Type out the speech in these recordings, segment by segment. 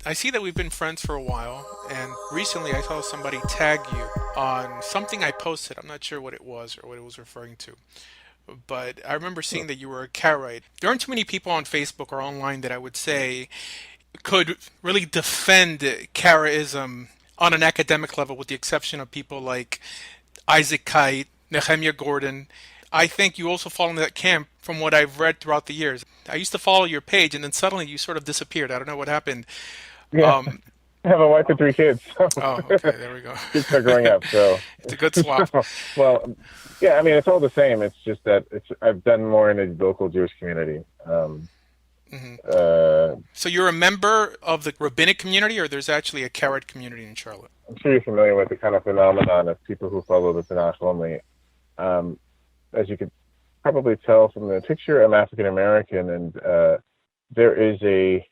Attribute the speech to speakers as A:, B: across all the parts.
A: I see that we've been friends for a while, and recently I saw somebody tag you on something I posted. I'm not sure what it was or what it was referring to, but I remember seeing that you were a Karaite. There aren't too many people on Facebook or online that I would say could really defend Karaism on an academic level, with the exception of people like Isaac Kite, Nehemiah Gordon. I think you also fall into that camp from what I've read throughout the years. I used to follow your page, and then suddenly you sort of disappeared. I don't know what happened.
B: Yeah,
A: Um,
B: I have a wife and three kids, so
A: oh, okay, there we go.
B: kids are growing up. So,
A: It's a good swap.
B: well, yeah, I mean, it's all the same. It's just that I've done more in the local Jewish community.
A: Hmm.
B: Uh,
A: So you're a member of the rabbinic community, or there's actually a Karaite community in Charlotte?
B: I'm sure you're familiar with the kind of phenomenon of people who follow the Tanakh only. Um, as you could probably tell from the picture, I'm African American, and there is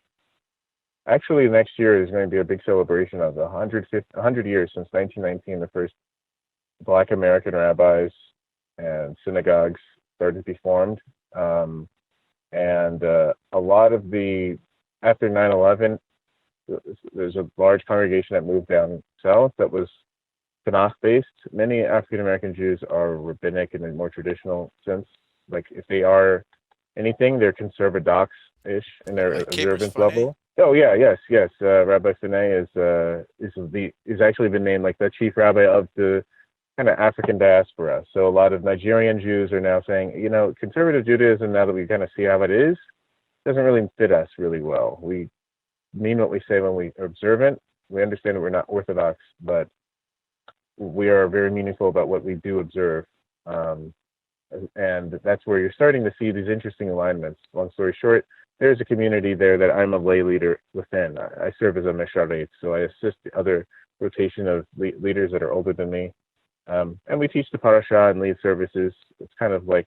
B: actually next year is going to be a big celebration of 100 years since 1919, the first Black American rabbis and synagogues started to be formed. Um, and a lot of after 9/11, there's a large congregation that moved down south that was Tanakh based. Many African American Jews are rabbinic in a more traditional sense. Like if they are anything, they're conservadox ish in their
A: Like Capers
B: observance
A: Funny?
B: level. Oh yeah, yes, yes. Rabbi Finney is actually been named like the chief rabbi of the kind of African diaspora. So a lot of Nigerian Jews are now saying, conservative Judaism, now that we kind of see how it is, doesn't really fit us really well. We mean what we say when we are observant. We understand that we're not Orthodox, but we are very meaningful about what we do observe. Um, and that's where you're starting to see these interesting alignments. Long story short, there's a community there that I'm a lay leader within. I serve as a mesharet, so I assist the other rotation of leaders that are older than me. And we teach the parasha and lead services. It's kind of like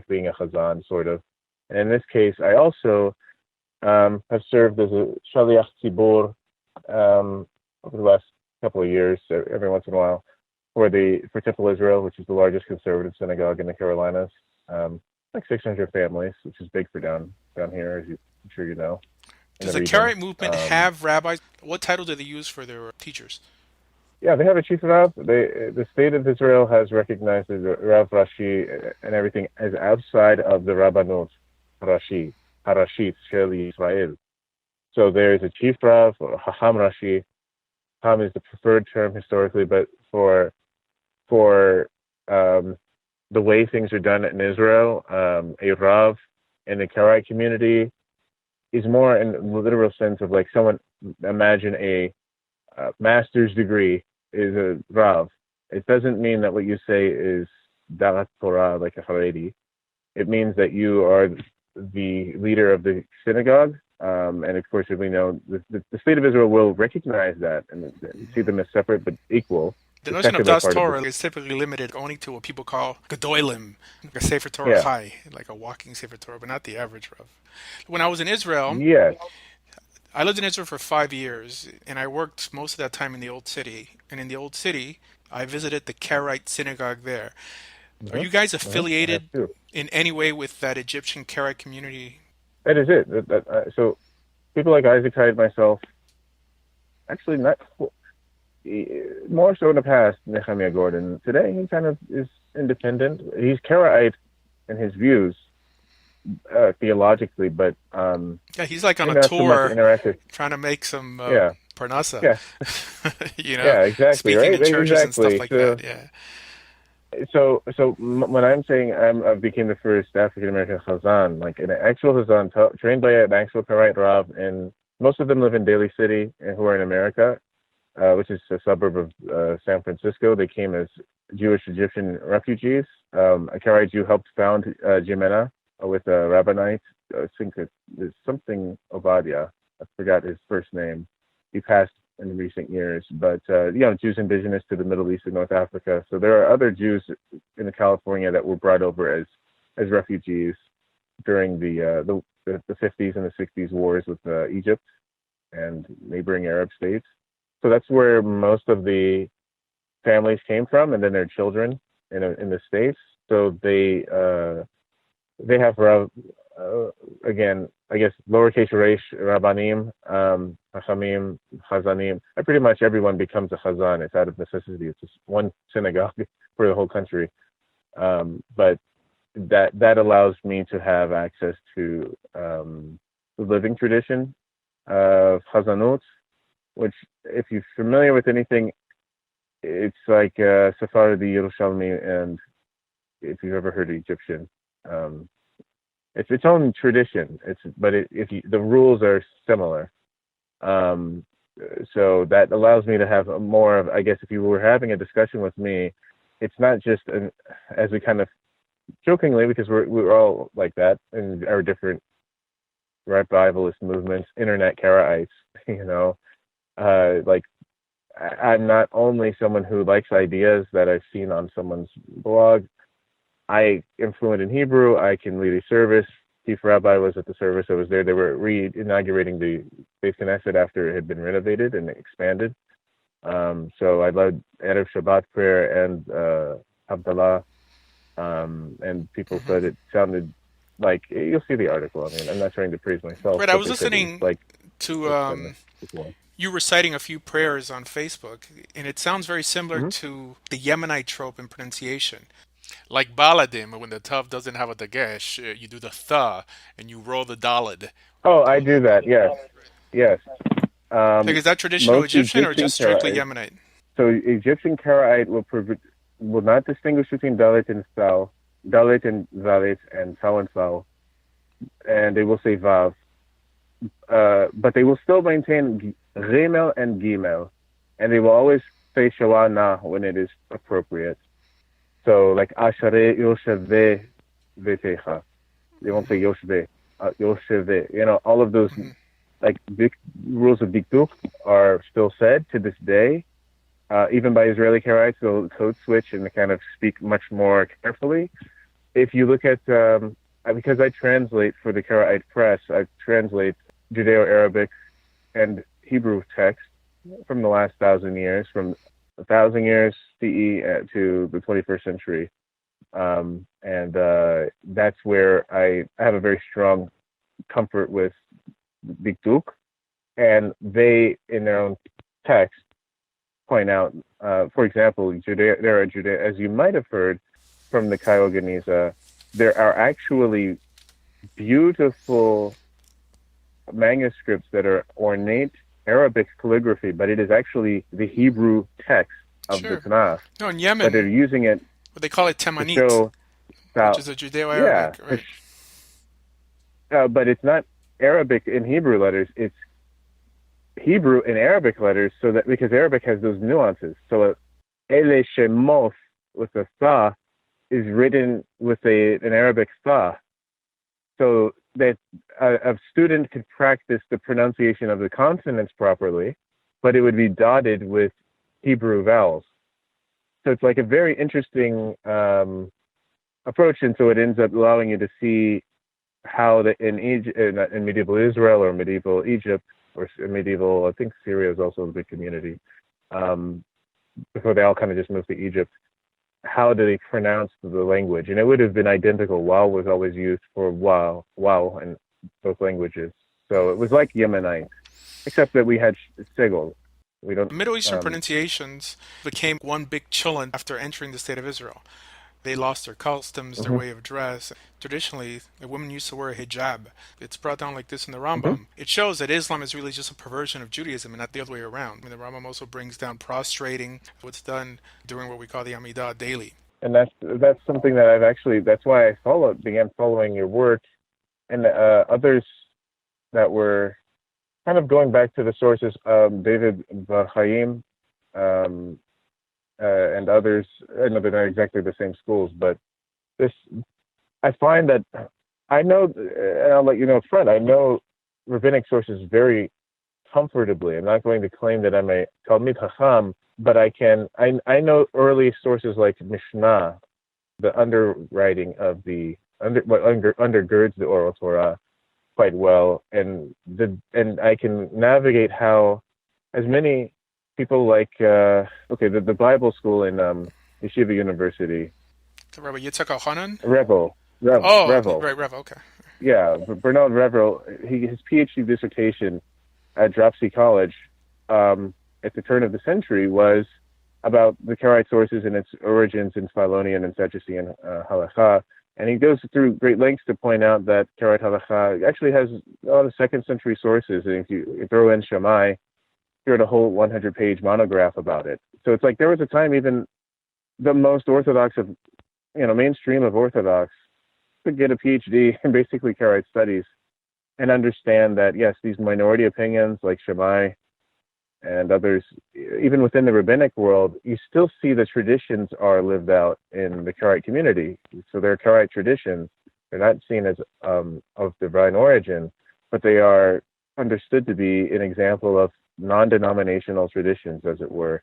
B: being a chazan, sort of. And in this case, I also have served as a shaliach tzibur over the last couple of years, every once in a while, for Temple Israel, which is the largest conservative synagogue in the Carolinas. Like 600 families, which is big for down here, as I'm sure you know, in
A: Does
B: the
A: the
B: region.
A: Karaite movement have rabbis? What title do they use for their teachers?
B: Yeah, they have a chief rav. The state of Israel has recognized the Rav Rashi and everything as outside of the Rabbanut Rashi, Harashit Shel Israel. So there is a chief rav or Hacham Rashi. Hacham is the preferred term historically, but for the way things are done in Israel, a rav in the Karaite community is more in the literal sense of like someone imagine a master's degree is a Rav. It doesn't mean that what you say is Darat Torah like a Haredi. It means that you are the leader of the synagogue. And of course, as we know, the state of Israel will recognize that and see them as separate but equal,
A: The
B: the
A: notion of
B: secular
A: Das
B: part of
A: Torah
B: this.
A: is typically limited only to what people call Gedolim, like a Sefer Torah
B: Yeah.
A: Chai, like a walking Sefer Torah, but not the average Rav. When I was in Israel,
B: Yes.
A: I lived in Israel for 5 years, and I worked most of that time in the Old City. And in the Old City, I visited the Karaite synagogue there. Are you guys
B: I have
A: affiliated
B: too.
A: in any way with that Egyptian Karaite community?
B: That is it. So people like Isaac Hyde, myself, actually not more so in the past, Nehemiah Gordon. Today, he kind of is independent. He's Karaite in his views theologically, but
A: Yeah, he's like on a
B: not so much
A: tour
B: interactive.
A: trying to make some
B: Yeah,
A: parnasa,
B: yeah, yeah, exactly,
A: speaking
B: right,
A: in churches and stuff
B: exactly.
A: like that. Yeah.
B: When I'm saying I became the first African American Chazan, like an actual Chazan, trained by an actual Karaite Rav, and most of them live in Daly City, and who are in America, which is a suburb of San Francisco. They came as Jewish Egyptian refugees. A Karaite Jew helped found Jimena with a rabbinite. I think it's something Ovadia. I forgot his first name. He passed in recent years, but Jews indigenous to the Middle East and North Africa. So there are other Jews in California that were brought over as refugees during the 50s and the 60s wars with Egypt and neighboring Arab states. So that's where most of the families came from, and then their children in the states. So they have again, I guess lowercase resh, Rabbanim, Hachamim, Chazanim. Pretty much everyone becomes a Chazan. It's out of necessity. It's just one synagogue for the whole country. But that allows me to have access to the living tradition of Chazanut, which, if you're familiar with anything, it's like Sephardi, Yerushalmi, and if you've ever heard Egyptian. It's its own tradition. The rules are similar. So that allows me to have more of, I guess, if you were having a discussion with me, it's not just as we kind of jokingly, because we're all like that in our different revivalist movements, internet Karaites, like I'm not only someone who likes ideas that I've seen on someone's blog. I am fluent in Hebrew. I can lead a service. Chief Rabbi was at the service. I was there. They were re-inaugurating the Beis Knesset after it had been renovated and expanded. So I led Erev Shabbat prayer and Havdalah. And people said it sounded like, you'll see the article. I mean, I'm not trying to praise myself.
A: Right, I was listening to you reciting a few prayers on Facebook, and it sounds very similar to the Yemenite trope in pronunciation. Like Baladim, when the Tav doesn't have a Dagesh, you do the Tha, and you roll the Dalid.
B: Oh, I do that, yes. Yes.
A: Like, is that traditional Egyptian or just strictly
B: Karaite.
A: Yemenite?
B: So Egyptian Karaite will not distinguish between Dalit and Sal, Dalit and Zalit, and Sal and Sal, and they will say Vav. But they will still maintain Gimel and Gimel, and they will always say Shawana when it is appropriate. So, like Asharei Yosheveh Vetecha, they won't say Yoshve, Yosheve. All of those like big rules of Dikduk are still said to this day, even by Israeli Karaites. They'll code switch and kind of speak much more carefully. If you look at, because I translate for the Karaite press, I translate Judeo-Arabic and Hebrew text from the last 1,000 years, from 1,000 years CE to the 21st century. And that's where I have a very strong comfort with Dikduk. And they, in their own text, point out, for example, there are as you might have heard from the Kyoganiza, there are actually beautiful manuscripts that are ornate Arabic calligraphy, but it is actually the Hebrew text of the Tanakh.
A: No, in Yemen,
B: but they're using it.
A: But they call it Temanit, which is a Judeo-Arabic.
B: Yeah, right. But it's not Arabic in Hebrew letters. It's Hebrew in Arabic letters, so that because Arabic has those nuances. So Ele Shemos with a Sa is written with an Arabic Sa, so that a student could practice the pronunciation of the consonants properly, but it would be dotted with Hebrew vowels. So it's like a very interesting approach, and so it ends up allowing you to see how in medieval Israel or medieval Egypt or medieval, I think Syria is also a big community, before they all kind of just moved to Egypt, how do they pronounce the language? And it would have been identical. Wow was always used for wow in both languages. So it was like Yemenite, except that we had Segol.
A: Middle Eastern pronunciations became one big chillin after entering the state of Israel. They lost their customs, their way of dress. Traditionally, the women used to wear a hijab. It's brought down like this in the Rambam. It shows that Islam is really just a perversion of Judaism and not the other way around. I mean, the Rambam also brings down prostrating, what's done during what we call the Amidah daily.
B: And that's something that that's why I began following your work, and others that were kind of going back to the sources of David Bar Chaim, and others. I know they're not exactly the same schools, but I find that I know, and I'll let you know up front, I know rabbinic sources very comfortably. I'm not going to claim that I'm a Talmid Chacham, but I know early sources like Mishnah, the underwriting of what undergirds the oral Torah quite well, and I can navigate how as many people like the Bible school in Yeshiva University.
A: Rabbi Yitzhak Elchanan?
B: Revel.
A: Revel, okay.
B: yeah, Bernard Revel, his PhD dissertation at Dropsy College at the turn of the century was about the Karaite sources and its origins in Philonian and Sadducean halakha. And he goes through great lengths to point out that Karaite halakha actually has a lot of second century sources. And if you throw in Shammai, you wrote a whole 100-page monograph about it. So it's like there was a time even the most orthodox of, mainstream of Orthodox could get a PhD in basically Karaite studies and understand that, yes, these minority opinions like Shammai and others, even within the rabbinic world, you still see the traditions are lived out in the Karaite community. So they're Karaite traditions. They're not seen as of divine origin, but they are understood to be an example of non-denominational traditions, as it were,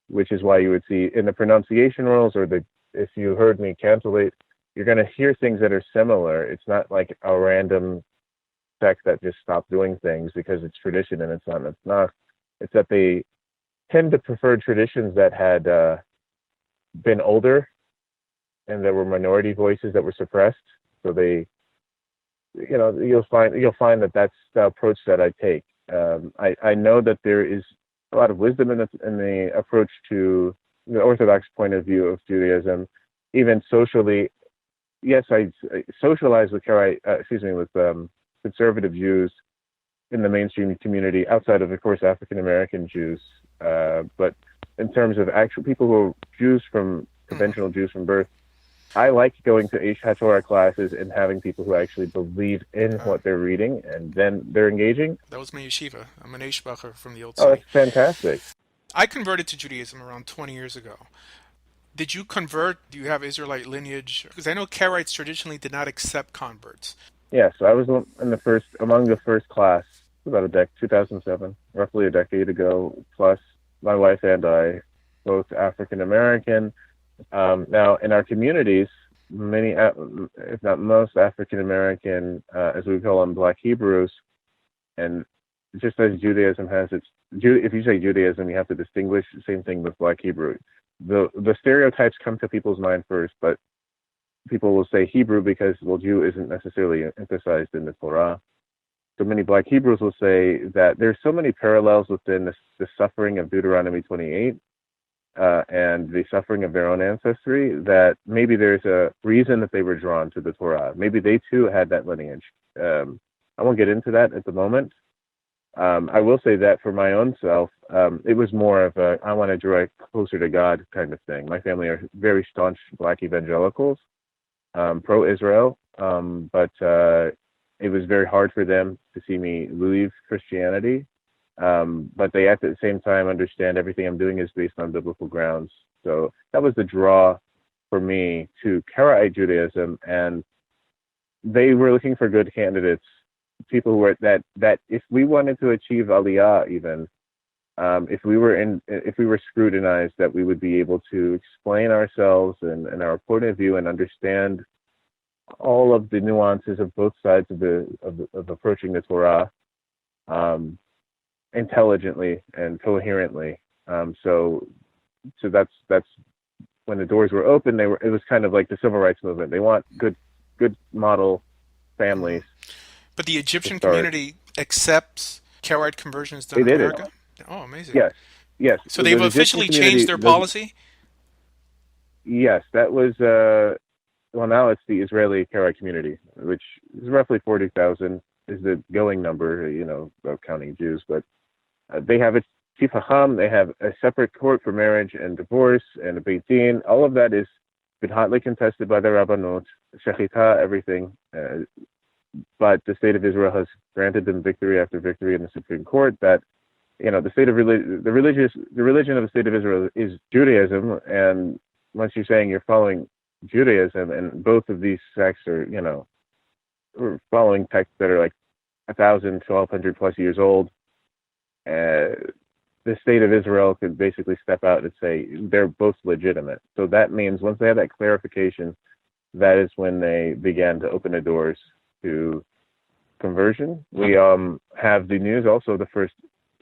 B: which is why you would see in the pronunciation rules or if you heard me cantillate, you're going to hear things that are similar. It's not like a random sect that just stopped doing things because it's tradition and it's not. It's that they tend to prefer traditions that had been older and there were minority voices that were suppressed. So they, you'll find that that's the approach that I take. I know that there is a lot of wisdom in the approach to the Orthodox point of view of Judaism, even socially. Yes, I socialize with conservative Jews in the mainstream community, outside of course, African American Jews. But in terms of actual people who are conventional Jews from birth, I like going to Aish HaTorah classes and having people who actually believe in what they're reading, and then they're engaging.
A: That was my yeshiva. I'm an Eishbacher from the old
B: Oh,
A: city.
B: that's fantastic.
A: I converted to Judaism around 20 years ago. Did you convert? Do you have Israelite lineage? Because I know Karaites traditionally did not accept converts.
B: Yes, I was among the first class about 2007, roughly a decade ago. Plus, my wife and I, both African American. Now, in our communities, many, if not most, African American, as we call them, Black Hebrews, and just as Judaism has if you say Judaism, you have to distinguish. The same thing with Black Hebrew. The stereotypes come to people's mind first, but people will say Hebrew because, Jew isn't necessarily emphasized in the Torah. So many Black Hebrews will say that there's so many parallels within the suffering of Deuteronomy 28 and the suffering of their own ancestry that maybe there's a reason that they were drawn to the Torah. Maybe they too had that lineage. I won't get into that at the moment. I will say that for my own self, it was more of I want to draw closer to God kind of thing. My family are very staunch Black evangelicals, pro-Israel, but it was very hard for them to see me leave Christianity. But they at the same time understand everything I'm doing is based on biblical grounds. So that was the draw for me to Karaite Judaism, and they were looking for good candidates, people who were that if we wanted to achieve Aliyah, even if we were scrutinized, that we would be able to explain ourselves and our point of view and understand all of the nuances of both sides of approaching the Torah intelligently and coherently. So that's when the doors were open. It was kind of like the civil rights movement. They want good model families.
A: But the Egyptian community accepts Karaite conversions done
B: They
A: in
B: did it.
A: America? Oh, amazing.
B: Yes.
A: So they've
B: the Egyptian
A: officially
B: community,
A: changed their policy?
B: Yes, that was now it's the Israeli Karaite community, which is roughly 40,000 is the going number, about counting Jews. But they have a chief hacham, they have a separate court for marriage and divorce and a beit din. All of that is been hotly contested by the Rabbanut, Shechita, everything. But the state of Israel has granted them victory after victory in the Supreme Court that, the state of the religion of the state of Israel is Judaism. And once you're saying you're following Judaism, and both of these sects are, we're following texts that are like 1,000, 1,200 plus years old, the state of Israel could basically step out and say they're both legitimate. So that means once they have that clarification, that is when they began to open the doors to conversion. We have the news also the first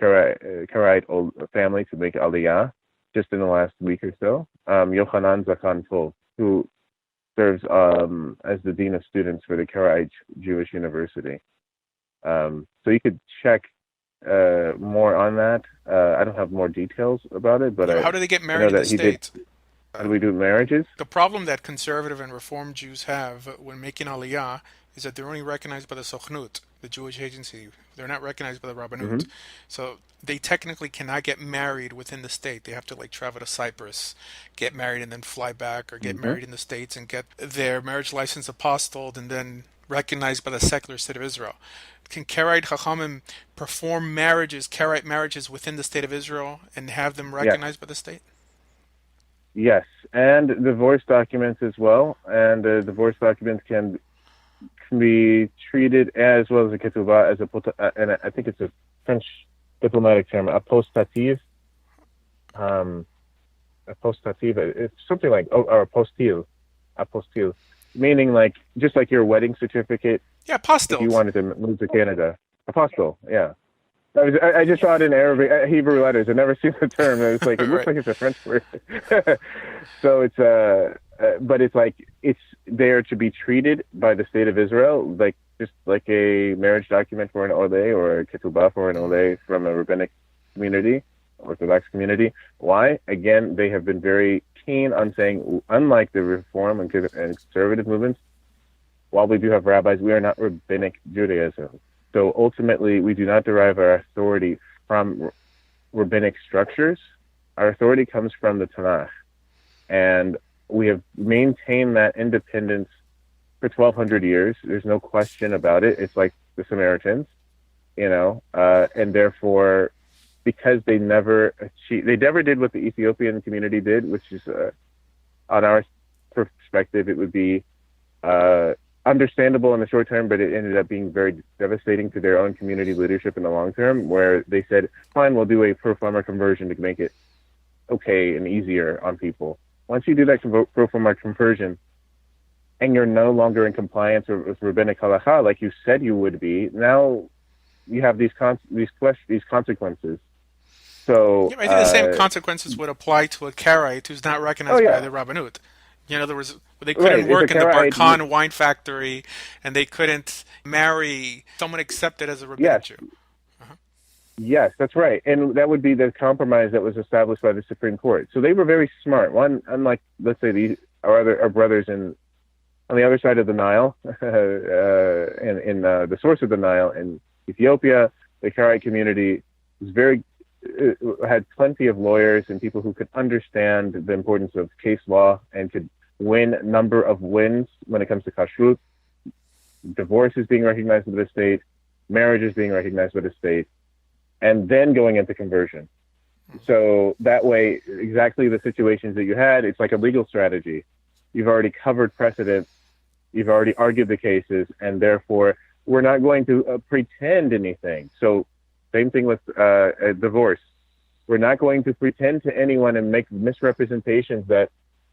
B: Karaite family to make Aliyah just in the last week or so. Yochanan Zakan Tov, who serves as the dean of students for the Karaite Jewish University. So you could check more on that. I don't have more details about it, but
A: Yeah, but how do they get
B: I know
A: married in the
B: that he did.
A: States?
B: How do we do marriages?
A: The problem that conservative and reform Jews have when making Aliyah is that they're only recognized by the Sochnut, the Jewish agency. They're not recognized by the
B: Mm-hmm.
A: Rabbanut. So they technically cannot get married within the state. They have to like travel to Cyprus, get married and then fly back, or get
B: Mm-hmm.
A: married in the States and get their marriage license apostilled and then recognized by the secular state of Israel. Can Karaite Chachamim perform marriages, Karaite marriages within the state of Israel and have them
B: Yes.
A: recognized by the state?
B: Yes, and divorce documents as well. And divorce documents can be treated as well as a ketubah as and I think it's a French diplomatic term, apostative. Apostative. It's something like or apostille, meaning like just like your wedding certificate.
A: Yeah,
B: If you
A: apostilled.
B: wanted to move to Canada, apostle. Yeah. I just saw it in Arabic, Hebrew letters. I've never seen the term. It's like it looks
A: Right.
B: like it's a French word. So it's but it's like it's there to be treated by the state of Israel like just like a marriage document for an ole or a ketubah for an ole from a rabbinic community, Orthodox community. Why? Again, they have been very keen on saying, unlike the reform and conservative movements, while we do have rabbis, we are not rabbinic Judaism. So ultimately, we do not derive our authority from rabbinic structures. Our authority comes from the Tanakh. And we have maintained that independence for 1,200 years. There's no question about it. It's like the Samaritans, and therefore, because they never did what the Ethiopian community did, which is, on our perspective, it would be understandable in the short term, but it ended up being very devastating to their own community leadership in the long term, where they said, fine, we'll do a pro forma conversion to make it okay and easier on people. Once you do that pro forma conversion and you're no longer in compliance with rabbinic halacha like you said you would be, now you have these consequences. So
A: Yeah, I think the same consequences would apply to a Karaite who's not recognized by the Rabbanut. In other words, they couldn't
B: right,
A: work in the
B: Karaite,
A: Barkan wine factory, and they couldn't marry someone accepted as a rabbinic Jew.
B: Yes, that's right. And that would be the compromise that was established by the Supreme Court. So they were very smart. One, unlike, let's say, our brothers on the other side of the Nile, in the source of the Nile in Ethiopia, the Karaite community was had plenty of lawyers and people who could understand the importance of case law and could win a number of wins when it comes to kashrut. Divorce is being recognized by the state, marriage is being recognized by the state, and then going into conversion. So that way, exactly the situations that you had, it's like a legal strategy. You've already covered precedent, you've already argued the cases, and therefore we're not going to pretend anything. So same thing with a divorce. We're not going to pretend to anyone and make misrepresentations that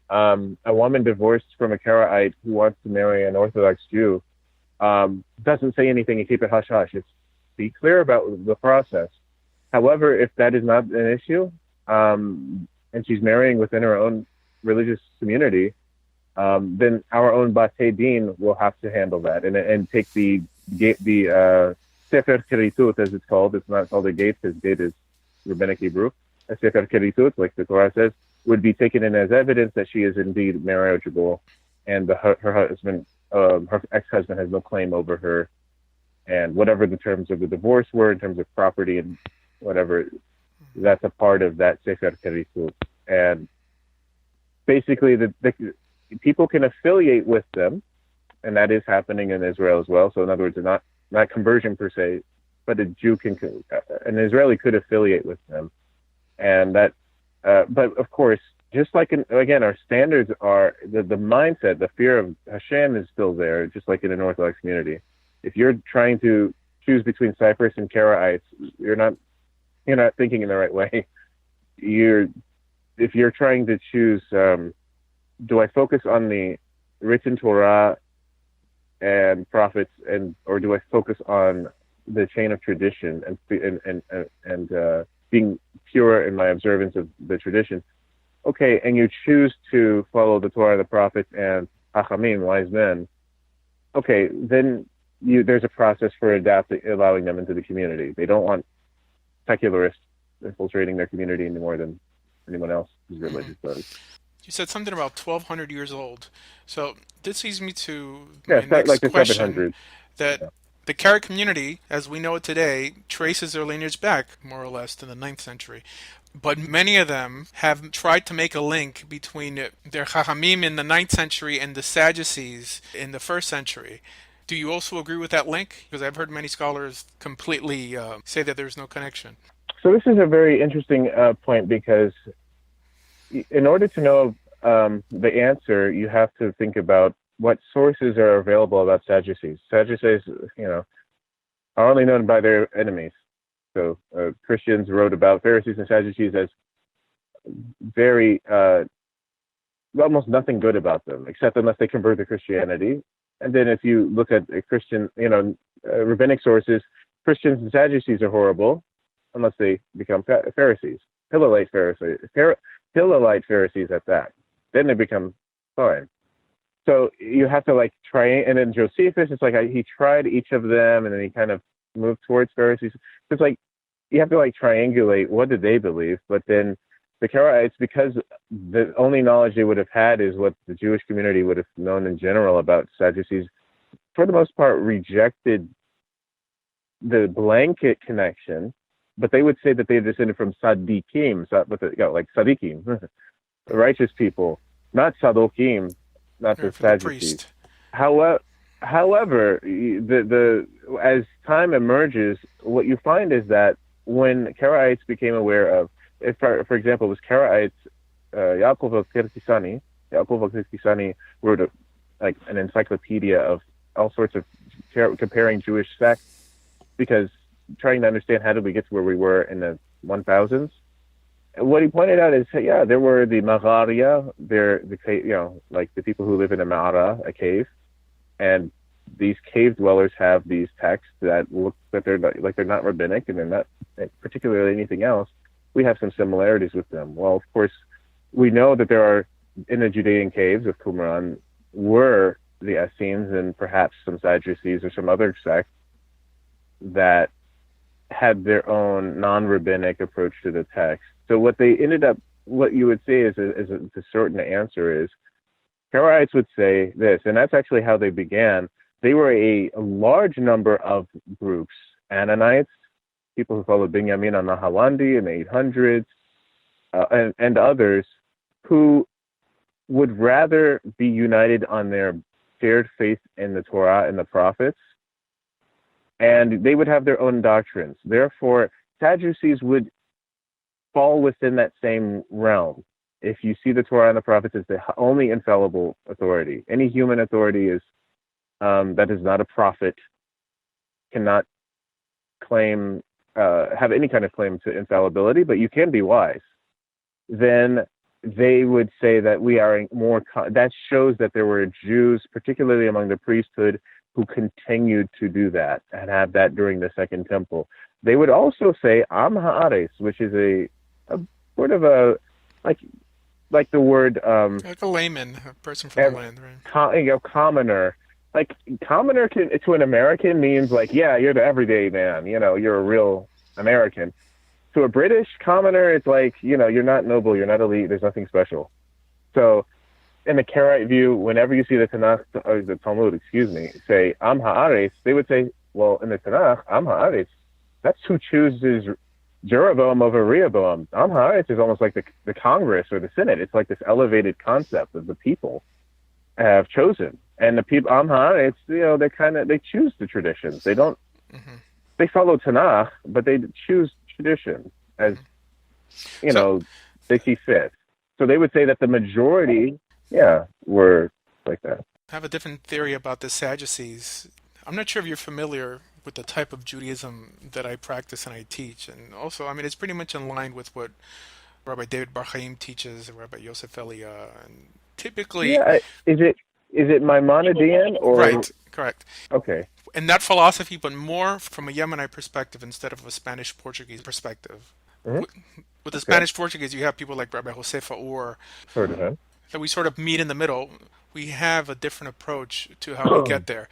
B: a woman divorced from a Karaite who wants to marry an Orthodox Jew doesn't say anything and keep it hush-hush. It's be clear about the process. However, if that is not an issue, and she's marrying within her own religious community, then our own Batei Din will have to handle that and take the Sefer Keritut, as it's called. It's not called a gate because gate is Rabbinic Hebrew. A Sefer Keritut, like the Torah says, would be taken in as evidence that she is indeed marriageable, and her husband, her ex-husband, has no claim over her. And whatever the terms of the divorce were in terms of property and whatever, that's a part of that Sefer Keritut. And basically, the people can affiliate with them, and that is happening in Israel as well. So in other words, they're not conversion per se, but an Israeli could affiliate with them. And that, but of course, just like again, our standards are, the mindset, the fear of Hashem is still there, just like in an Orthodox community. If you're trying to choose between Cyprus and Karaites, you're not thinking in the right way. If you're trying to choose, do I focus on the written Torah and prophets, or do I focus on the chain of tradition and being pure in my observance of the tradition? Okay, and you choose to follow the Torah, the prophets, and hachamim, wise men, okay, then there's a process for adapting, allowing them into the community. They don't want secularists infiltrating their community any more than anyone else who's
A: Hmm.
B: religious does.
A: You said something about 1200 years old. So this leads me to
B: Yeah,
A: my
B: like
A: next
B: the
A: question,
B: 700s.
A: that
B: Yeah.
A: the Carrot community, as we know it today, traces their lineage back, more or less, to the ninth century. But many of them have tried to make a link between their Chachamim in the ninth century and the Sadducees in the first century. Do you also agree with that link? Because I've heard many scholars completely say that there's no connection.
B: So this is a very interesting point because in order to know the answer, you have to think about what sources are available about Sadducees. Sadducees, you know, are only known by their enemies. So Christians wrote about Pharisees and Sadducees as very almost nothing good about them, except unless they convert to Christianity. And then if you look at a Christian, rabbinic sources, Christians and Sadducees are horrible unless they become Pharisees, Hillelite Pharisees, Hillelite Pharisees at that. Then they become fine. So you have to like try, and then Josephus, it's like he tried each of them, and then he kind of moved towards Pharisees. It's like you have to like triangulate what did they believe, but then the Karaites, because the only knowledge they would have had is what the Jewish community would have known in general about Sadducees, for the most part, rejected the blanket connection, but they would say that they descended from Sadiqim, like Sadiqim, righteous people, not Sadokim, not the
A: For the
B: Sadducees.
A: priest.
B: However, however, the as time emerges, what you find is that when Karaites became aware of, if for example, it was Karaites, Ya'aqov HaKirkisani wrote like an encyclopedia of all sorts of comparing Jewish sects, because trying to understand how did we get to where we were in the 1000s. What he pointed out is, yeah, there were the Magharia, like the people who live in a Ma'ara, a cave, and these cave dwellers have these texts that look that they're not rabbinic and they're not particularly anything else. We have some similarities with them. Well, of course, we know that there are in the Judean caves of Qumran were the Essenes and perhaps some Sadducees or some other sects that had their own non-rabbinic approach to the text. So what you would say is the certain answer is, Karaites would say this, and that's actually how they began. They were a large number of groups, Ananites, people who followed Binyamin on Nahawandi in the 800s, and others who would rather be united on their shared faith in the Torah and the prophets, and they would have their own doctrines. Therefore, Sadducees would fall within that same realm. If you see the Torah and the prophets as the only infallible authority, any human authority is that is not a prophet cannot claim have any kind of claim to infallibility, but you can be wise. Then they would say that we are more. That shows that there were Jews, particularly among the priesthood, who continued to do that and have that during the Second Temple. They would also say Am Haaretz, which is a sort of a like the word
A: Like a layman, a person from the land, right?
B: commoner. Like commoner to an American means like, yeah, you're the everyday man. You're a real American. To a British commoner, it's like, you're not noble, you're not elite. There's nothing special. So in the Karaite view, whenever you see the Tanakh or the Talmud, say Am Haaretz, they would say, well, in the Tanakh, Am Haaretz, that's who chooses Jeroboam over Rehoboam. Am Haaretz is almost like the Congress or the Senate. It's like this elevated concept of the people have chosen, and the people Am Haaretz, they choose the traditions. They don't.
A: Hmm.
B: They follow Tanakh, but they choose tradition as
A: So
B: they see fit. So they would say that the majority, yeah, were like that.
A: I have a different theory about the Sadducees. I'm not sure if you're familiar with the type of Judaism that I practice and I teach. And also, I mean, it's pretty much in line with what Rabbi David Bar Chaim teaches, and Rabbi Yosef Elia. And typically,
B: Yeah, is it Maimonidean or
A: right, correct.
B: okay?
A: In that philosophy, but more from a Yemenite perspective instead of a Spanish Portuguese perspective.
B: Hmm.
A: With the
B: Okay,
A: Spanish Portuguese, you have people like Rabbi Josefa, or
B: heard of him.
A: that we sort of meet in the middle. we have a different approach to how we get there.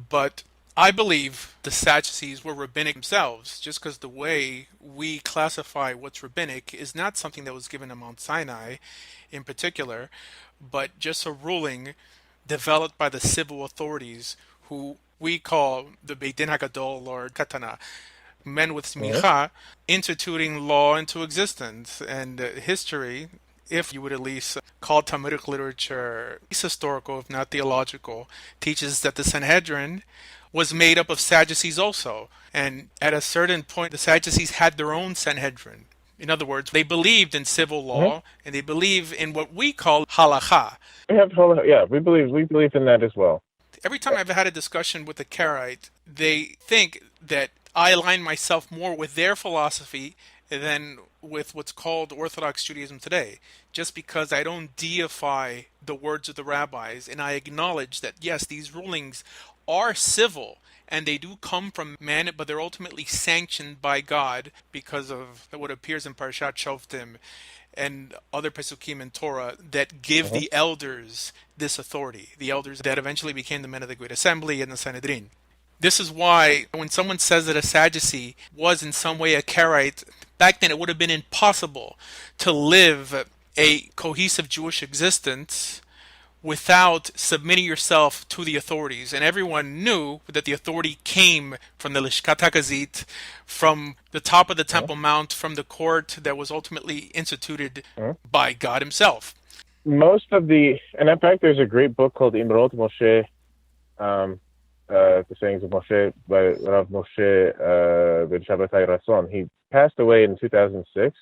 A: But I believe the Sadducees were rabbinic themselves, just because the way we classify what's rabbinic is not something that was given on Mount Sinai in particular, but just a ruling developed by the civil authorities who we call the Beit Din HaGadol or Katana, men with
B: Mhm.
A: smicha, instituting law into existence. And history, if you would at least call Talmudic literature historical, if not theological, teaches that the Sanhedrin was made up of Sadducees also. And at a certain point, the Sadducees had their own Sanhedrin. In other words, they believed in civil
B: Mhm.
A: law and they believe in what we call halacha.
B: We have yeah, we believe in that as well.
A: Every time I've had a discussion with a Karaite, they think that I align myself more with their philosophy than with what's called Orthodox Judaism today, just because I don't deify the words of the rabbis and I acknowledge that, yes, these rulings are civil and they do come from man, but they're ultimately sanctioned by God because of what appears in Parashat Shoftim and other Pesukim in Torah that give
B: Mhm.
A: the elders this authority, the elders that eventually became the men of the Great Assembly and the Sanhedrin. This is why when someone says that a Sadducee was in some way a Karaite, back then it would have been impossible to live a cohesive Jewish existence without submitting yourself to the authorities. And everyone knew that the authority came from the Lishkat HaGazit, from the top of the
B: Mhm.
A: Temple Mount, from the court that was ultimately instituted
B: Mhm.
A: by God Himself.
B: Most of and in fact, there's a great book called Imrot Moshe, um, the sayings of Moshe by Rav Moshe ben Shabbatai Rasson. He passed away in 2006.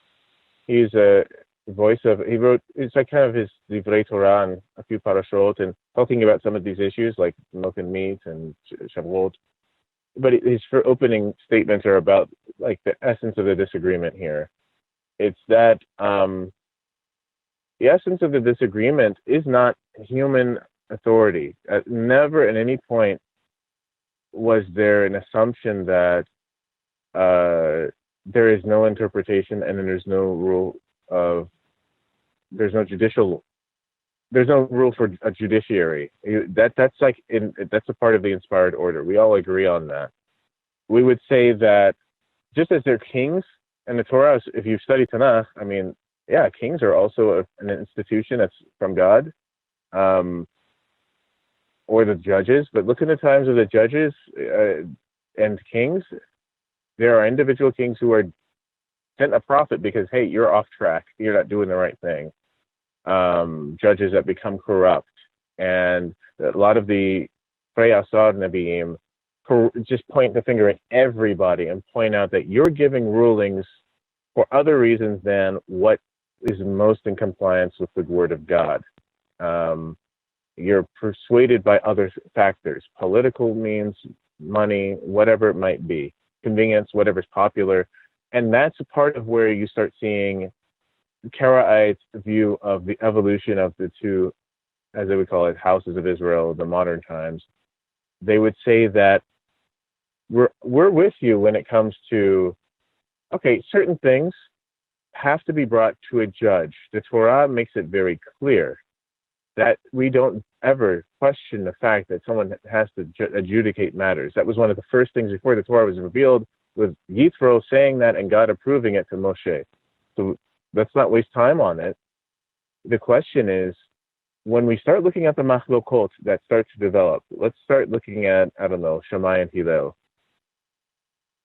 B: He's a voice of, he wrote, it's like kind of his Divrei Torah and a few parashot and talking about some of these issues like milk and meat and Shavuot. But his opening statements are about like the essence of the disagreement here. It's that the essence of the disagreement is not human authority. Never at any point was there an assumption that there is no interpretation and then there's no rule of, there's no judicial, there's no rule for a judiciary. That's like that's a part of the inspired order. We all agree on that. We would say that just as they're kings and the Torah, if you study Tanakh, I mean, yeah, kings are also an institution that's from God, or the judges. But look at the times of the judges and kings. There are individual kings who are sent a prophet because, hey, you're off track. You're not doing the right thing. Judges that become corrupt. And a lot of the Freyasad Nabiim just point the finger at everybody and point out that you're giving rulings for other reasons than what is most in compliance with the word of God. You're persuaded by other factors, political means, money, whatever it might be, convenience, whatever's popular. And that's a part of where you start seeing Karaite's view of the evolution of the two, as they would call it, houses of Israel, the modern times. They would say that we're with you when it comes to, okay, certain things have to be brought to a judge. The Torah makes it very clear that we don't ever question the fact that someone has to adjudicate matters. That was one of the first things before the Torah was revealed, with Yitro saying that and God approving it to Moshe. So let's not waste time on it. The question is, when we start looking at the machlokot that start to develop, let's start looking at, I don't know, Shammai and Hillel.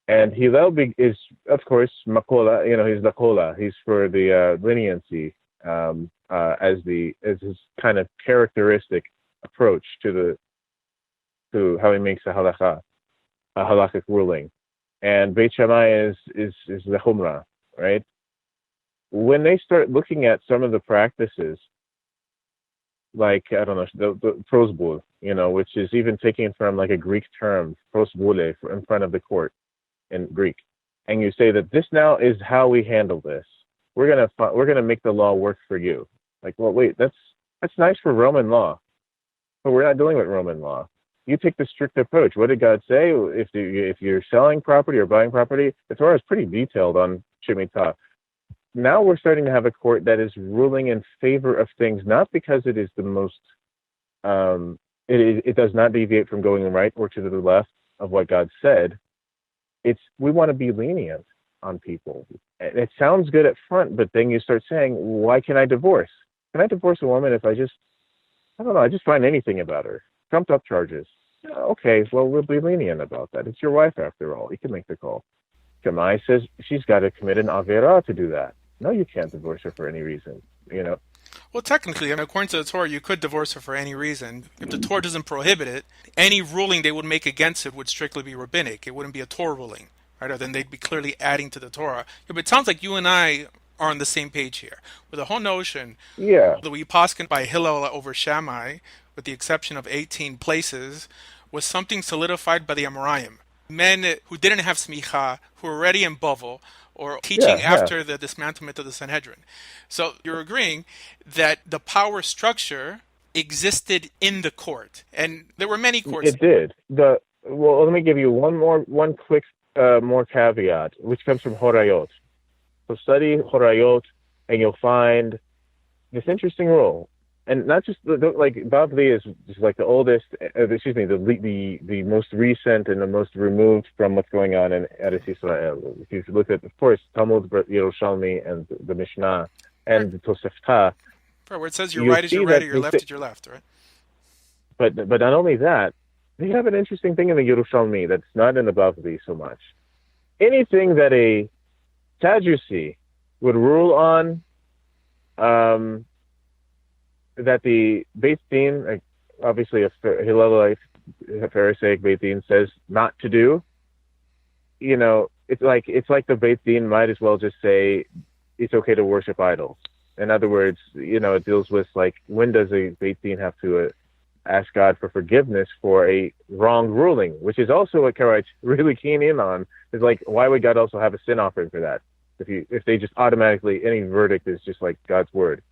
B: And Hillel is, of course, Makola, he's Lakola. He's for the leniency, as his kind of characteristic approach to how he makes a halakhic ruling. And Beit Shammai is the Humrah, right? When they start looking at some of the practices, like, I don't know, the prosbul, which is even taken from like a Greek term, prosbule, in front of the court in Greek, and you say that this now is how we handle this. We're gonna make the law work for you. Like, well, wait, that's nice for Roman law, but we're not dealing with Roman law. You take the strict approach. What did God say? If you're selling property or buying property, the Torah is pretty detailed on shemitah. Now we're starting to have a court that is ruling in favor of things, not because it is the most it does not deviate from going right or to the left of what God said. We want to be lenient on people. It sounds good at front, but then you start saying, why can I divorce? Can I divorce a woman if I don't know, I just find anything about her? Trumped up charges. Okay, well, we'll be lenient about that. It's your wife after all. You can make the call. Shammai says she's got to commit an avera to do that. No, you can't divorce her for any reason, you know?
A: Well, technically, and according to the Torah, you could divorce her for any reason. If the Torah doesn't prohibit it, any ruling they would make against it would strictly be rabbinic. It wouldn't be a Torah ruling, right? Or then they'd be clearly adding to the Torah. Yeah, but it sounds like you and I are on the same page here. With the whole notion
B: Yeah,
A: that we poskin by Hillel over Shammai, with the exception of 18 places, was something solidified by the Amoraim. Men who didn't have smicha, who were already in Bavel, or teaching
B: yeah.
A: after the dismantlement of the Sanhedrin. So you're agreeing that the power structure existed in the court, and there were many courts.
B: It did. Well, let me give you one quick more caveat, which comes from Horayot. So study Horayot, and you'll find this interesting rule. And not just like Bavli is just like the oldest, the most recent and the most removed from what's going on in Eretz Israel. If you look at, of course, Talmud Yerushalmi and the Mishnah and the Tosefta,
A: Right, where it says your right is your right or your left is your left, right?
B: But not only that, they have an interesting thing in the Yerushalmi that's not in the Bavli so much. Anything that a Sadducee would rule on, that the Beit Din, like obviously a Hillelite, a Pharisaic Beit Din says not to do, it's like the Beit Din might as well just say it's okay to worship idols. In other words, it deals with like, when does a Beit Din have to ask God for forgiveness for a wrong ruling, which is also what Karaites really keen in on. Is like, why would God also have a sin offering for that? If they just automatically, any verdict is just like God's word.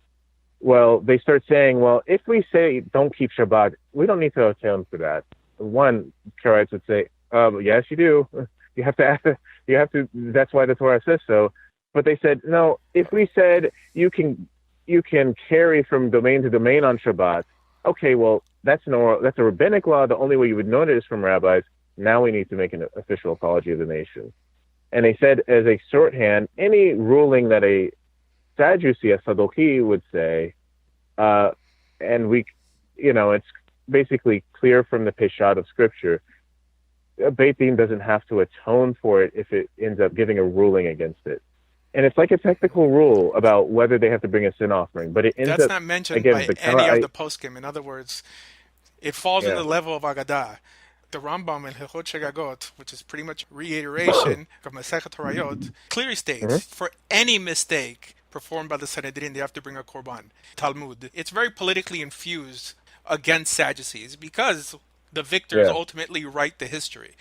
B: Well, they start saying, well, if we say don't keep Shabbat, we don't need to atone for that. One, Karaites would say, yes, you do. You have to, that's why the Torah says so. But they said, no, if we said you can carry from domain to domain on Shabbat, okay, well, that's a rabbinic law. The only way you would know it is from rabbis. Now we need to make an official apology of the nation. And they said, as a shorthand, any ruling that a Sadducee, a Sadoki, would say, and it's basically clear from the Peshat of Scripture, a Beit Din doesn't have to atone for it if it ends up giving a ruling against it. And it's like a technical rule about whether they have to bring a sin offering, but it ends
A: That's
B: up
A: not mentioned
B: again,
A: by any of the poskim. In other words, it falls in the level of Agadah. The Rambam in Hilchot Shegagot, which is pretty much reiteration of Masechet Horayot, clearly states for any mistake performed by the Sanhedrin, they have to bring a korban. Talmud. It's very politically infused against Sadducees because the victors ultimately write the history.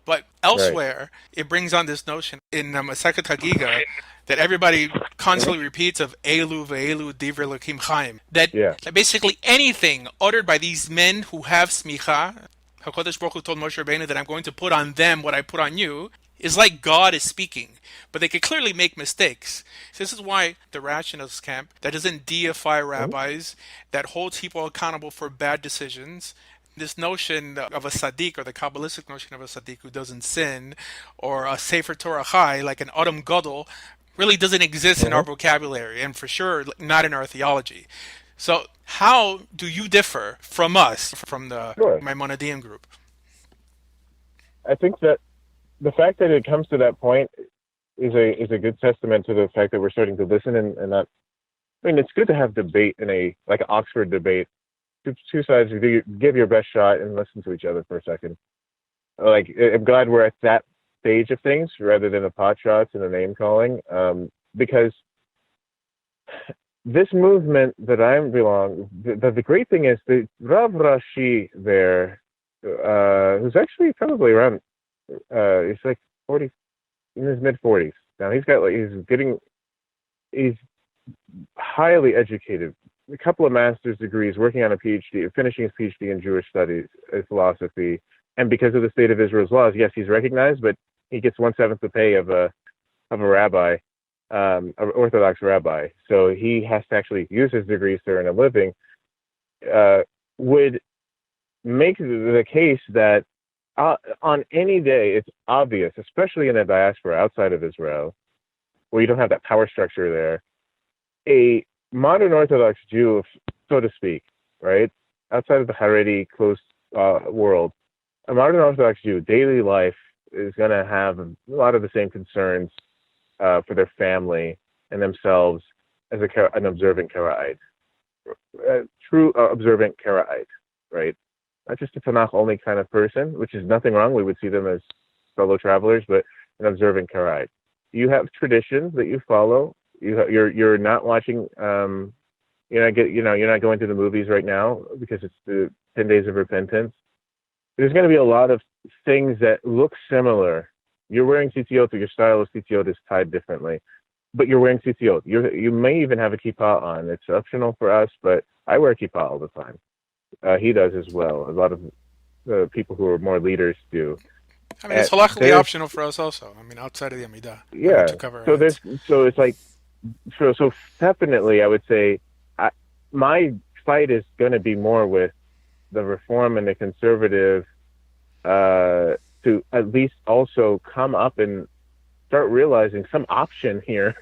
A: But elsewhere, it brings on this notion in Masechet Hagiga that everybody constantly repeats of Elu ve'elu divrei Elokim Chaim. That basically anything uttered by these men who have smicha, HaKadosh Baruch Hu told Moshe Rabbeinu that I'm going to put on them what I put on you, is like God is speaking. But they could clearly make mistakes. So this is why the rationalist camp that doesn't deify rabbis, that holds people accountable for bad decisions, this notion of a tzaddik, or the Kabbalistic notion of a tzaddik who doesn't sin, or a Sefer Torah Chai, like an Adam Gadol, really doesn't exist in our vocabulary, and for sure not in our theology. So how do you differ from us, from the Maimonidean group?
B: I think that the fact that it comes to that point is a good testament to the fact that we're starting to listen and not. I mean, it's good to have debate in an Oxford debate. Two sides, give your best shot and listen to each other for a second. Like, I'm glad we're at that stage of things rather than the pot shots and the name calling, because this movement that I belong, the great thing is the Rav Rashi there, who's actually probably around, he's like 40, in his mid 40s. Now he's highly educated, a couple of master's degrees, working on a PhD, finishing his PhD in Jewish studies, philosophy, and because of the state of Israel's laws, yes, he's recognized, but he gets 1/7 the pay of a rabbi. An Orthodox rabbi, so he has to actually use his degrees to earn a living. would make the case that on any day it's obvious, especially in a diaspora outside of Israel, where you don't have that power structure there, a modern Orthodox Jew, so to speak, right, outside of the Haredi close world, a modern Orthodox Jew, daily life is going to have a lot of the same concerns for their family and themselves as an observant Karaite, a true observant Karaite, right? Not just a Tanakh only kind of person, which is nothing wrong. We would see them as fellow travelers, but an observant Karaite. You have traditions that you follow. You're not watching. You're not going to the movies right now because it's the 10 days of repentance. There's going to be a lot of things that look similar. You're wearing tzitzit, your style of tzitzit is tied differently, but you're wearing tzitzit. You may even have a kippah on. It's optional for us, but I wear a kippah all the time. He does as well. A lot of people who are more leaders do.
A: I mean, it's halakhically optional for us also. I mean, outside of the Amidah.
B: Yeah.
A: To cover
B: So it's like, so definitely I would say my fight is going to be more with the reform and the conservative to at least also come up and start realizing some option here.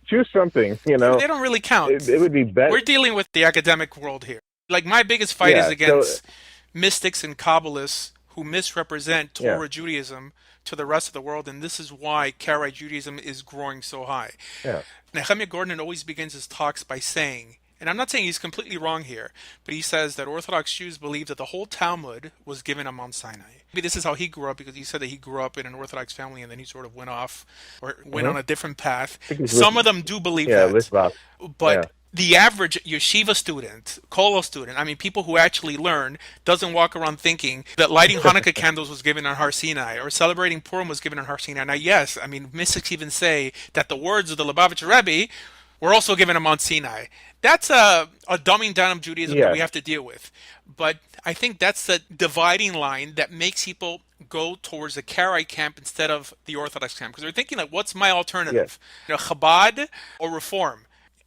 B: Choose something,
A: They don't really count.
B: It would be better.
A: We're dealing with the academic world here. Like, my biggest fight is against mystics and Kabbalists who misrepresent Torah Judaism to the rest of the world, and this is why Karaite Judaism is growing so high.
B: Yeah.
A: Nehemiah Gordon always begins his talks by saying, and I'm not saying he's completely wrong here, but he says that Orthodox Jews believe that the whole Talmud was given on Mount Sinai. Maybe this is how he grew up, because he said that he grew up in an Orthodox family and then he sort of went off or went on a different path. Some of them do believe that. But the average yeshiva student, kollel student, I mean, people who actually learn, doesn't walk around thinking that lighting Hanukkah candles was given on Har Sinai or celebrating Purim was given on Har Sinai. Now, yes, I mean, mystics even say that the words of the Lubavitcher Rebbe were also given on Mount Sinai. That's a dumbing down of Judaism that we have to deal with. But I think that's the dividing line that makes people go towards the Karaite camp instead of the Orthodox camp. Because they're thinking, like, what's my alternative? Chabad or Reform?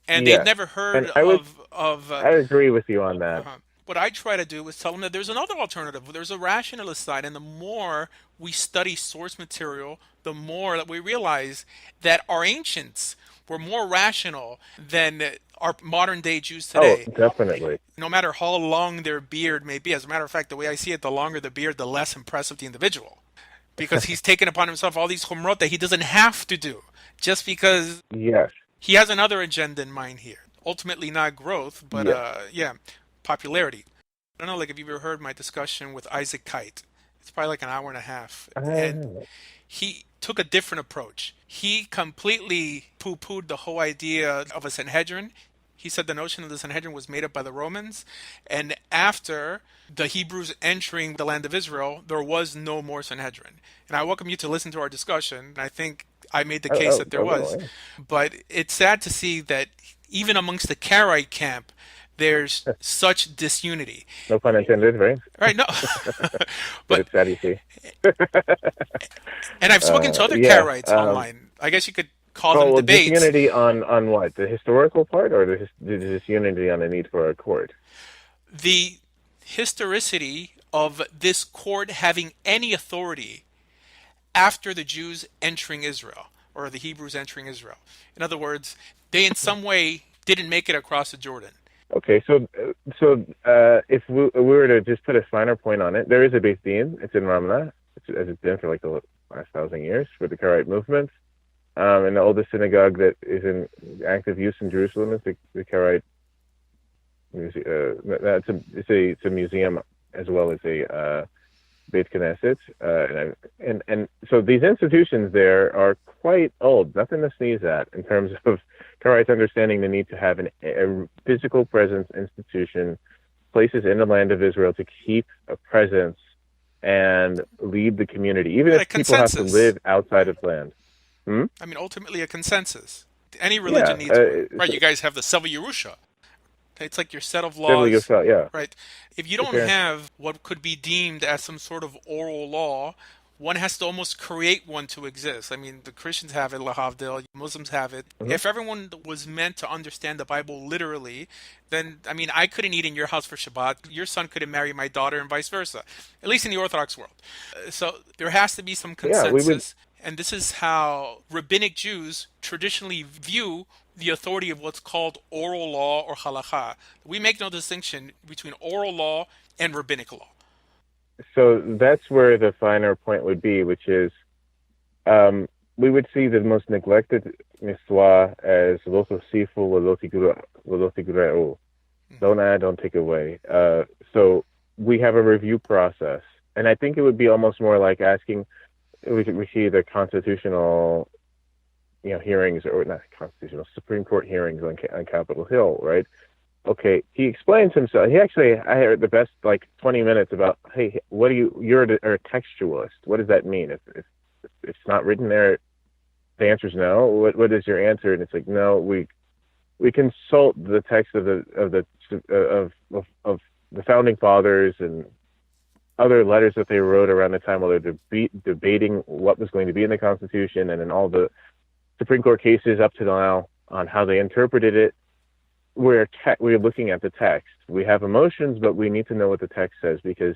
A: And they've never heard of
B: I agree with you on that.
A: What I try to do is tell them that there's another alternative. There's a rationalist side, and the more we study source material, the more that we realize that our ancients were more rational than our modern day Jews today.
B: Oh, definitely.
A: No matter how long their beard may be. As a matter of fact, the way I see it, the longer the beard, the less impressive the individual. Because he's taken upon himself all these chumrot that he doesn't have to do. Just because he has another agenda in mind here. Ultimately not growth, but popularity. I don't know, like, if you've ever heard my discussion with Isaac Kite. It's probably like an hour and a half. And he took a different approach. He completely poo-pooed the whole idea of a Sanhedrin. He said the notion of the Sanhedrin was made up by the Romans, and after the Hebrews entering the land of Israel, there was no more Sanhedrin. And I welcome you to listen to our discussion, and I think I made the case that there was. But it's sad to see that even amongst the Karaite camp, there's such disunity.
B: No pun intended, right?
A: Right, no.
B: But it's sad to see.
A: And I've spoken to other Karaites online. I guess you could call them debates.
B: Disunity on what? The historical part, or the disunity on the need for a court?
A: The historicity of this court having any authority after the Jews entering Israel, or the Hebrews entering Israel. In other words, they in some way didn't make it across the Jordan.
B: Okay, so if we were to just put a finer point on it, there is a Beit Din. It's in Ramla, as it's been for like the last 1,000 years for the Karaite movement. And the oldest synagogue that is in active use in Jerusalem is the Karaite. It's a museum as well as a Beit Knesset, and so these institutions there are quite old. Nothing to sneeze at in terms of Karaites understanding the need to have a physical presence institution, places in the land of Israel to keep a presence and lead the community, even if people have to live outside of land.
A: I mean, ultimately a consensus. Any religion needs one. Right? You guys have the Seva Yerusha. It's like your set of laws. Right. If you don't have what could be deemed as some sort of oral law, one has to almost create one to exist. I mean, the Christians have it, lahavdil, Muslims have it.
B: Hmm.
A: If everyone was meant to understand the Bible literally, then, I mean, I couldn't eat in your house for Shabbat. Your son couldn't marry my daughter, and vice versa, at least in the Orthodox world. So there has to be some
B: Yeah, we would.
A: consensus, and this is how rabbinic Jews traditionally view the authority of what's called oral law or halakha. We make no distinction between oral law and rabbinic law.
B: So that's where the finer point would be, which is we would see the most neglected mitzvah as lo tosifu lo tigreu. Don't add, don't take away. So we have a review process, and I think it would be almost more like asking. We see the constitutional, hearings, or not constitutional, Supreme Court hearings on Capitol Hill, right? Okay, he explains himself. I heard the best 20 minutes about, hey, you're a textualist. What does that mean? If it's not written there, the answer is no. What is your answer? And it's like, no, we consult the text of the founding fathers and other letters that they wrote around the time while they're debating what was going to be in the Constitution, and in all the Supreme Court cases up to now on how they interpreted it. We're looking at the text. We have emotions, but we need to know what the text says, because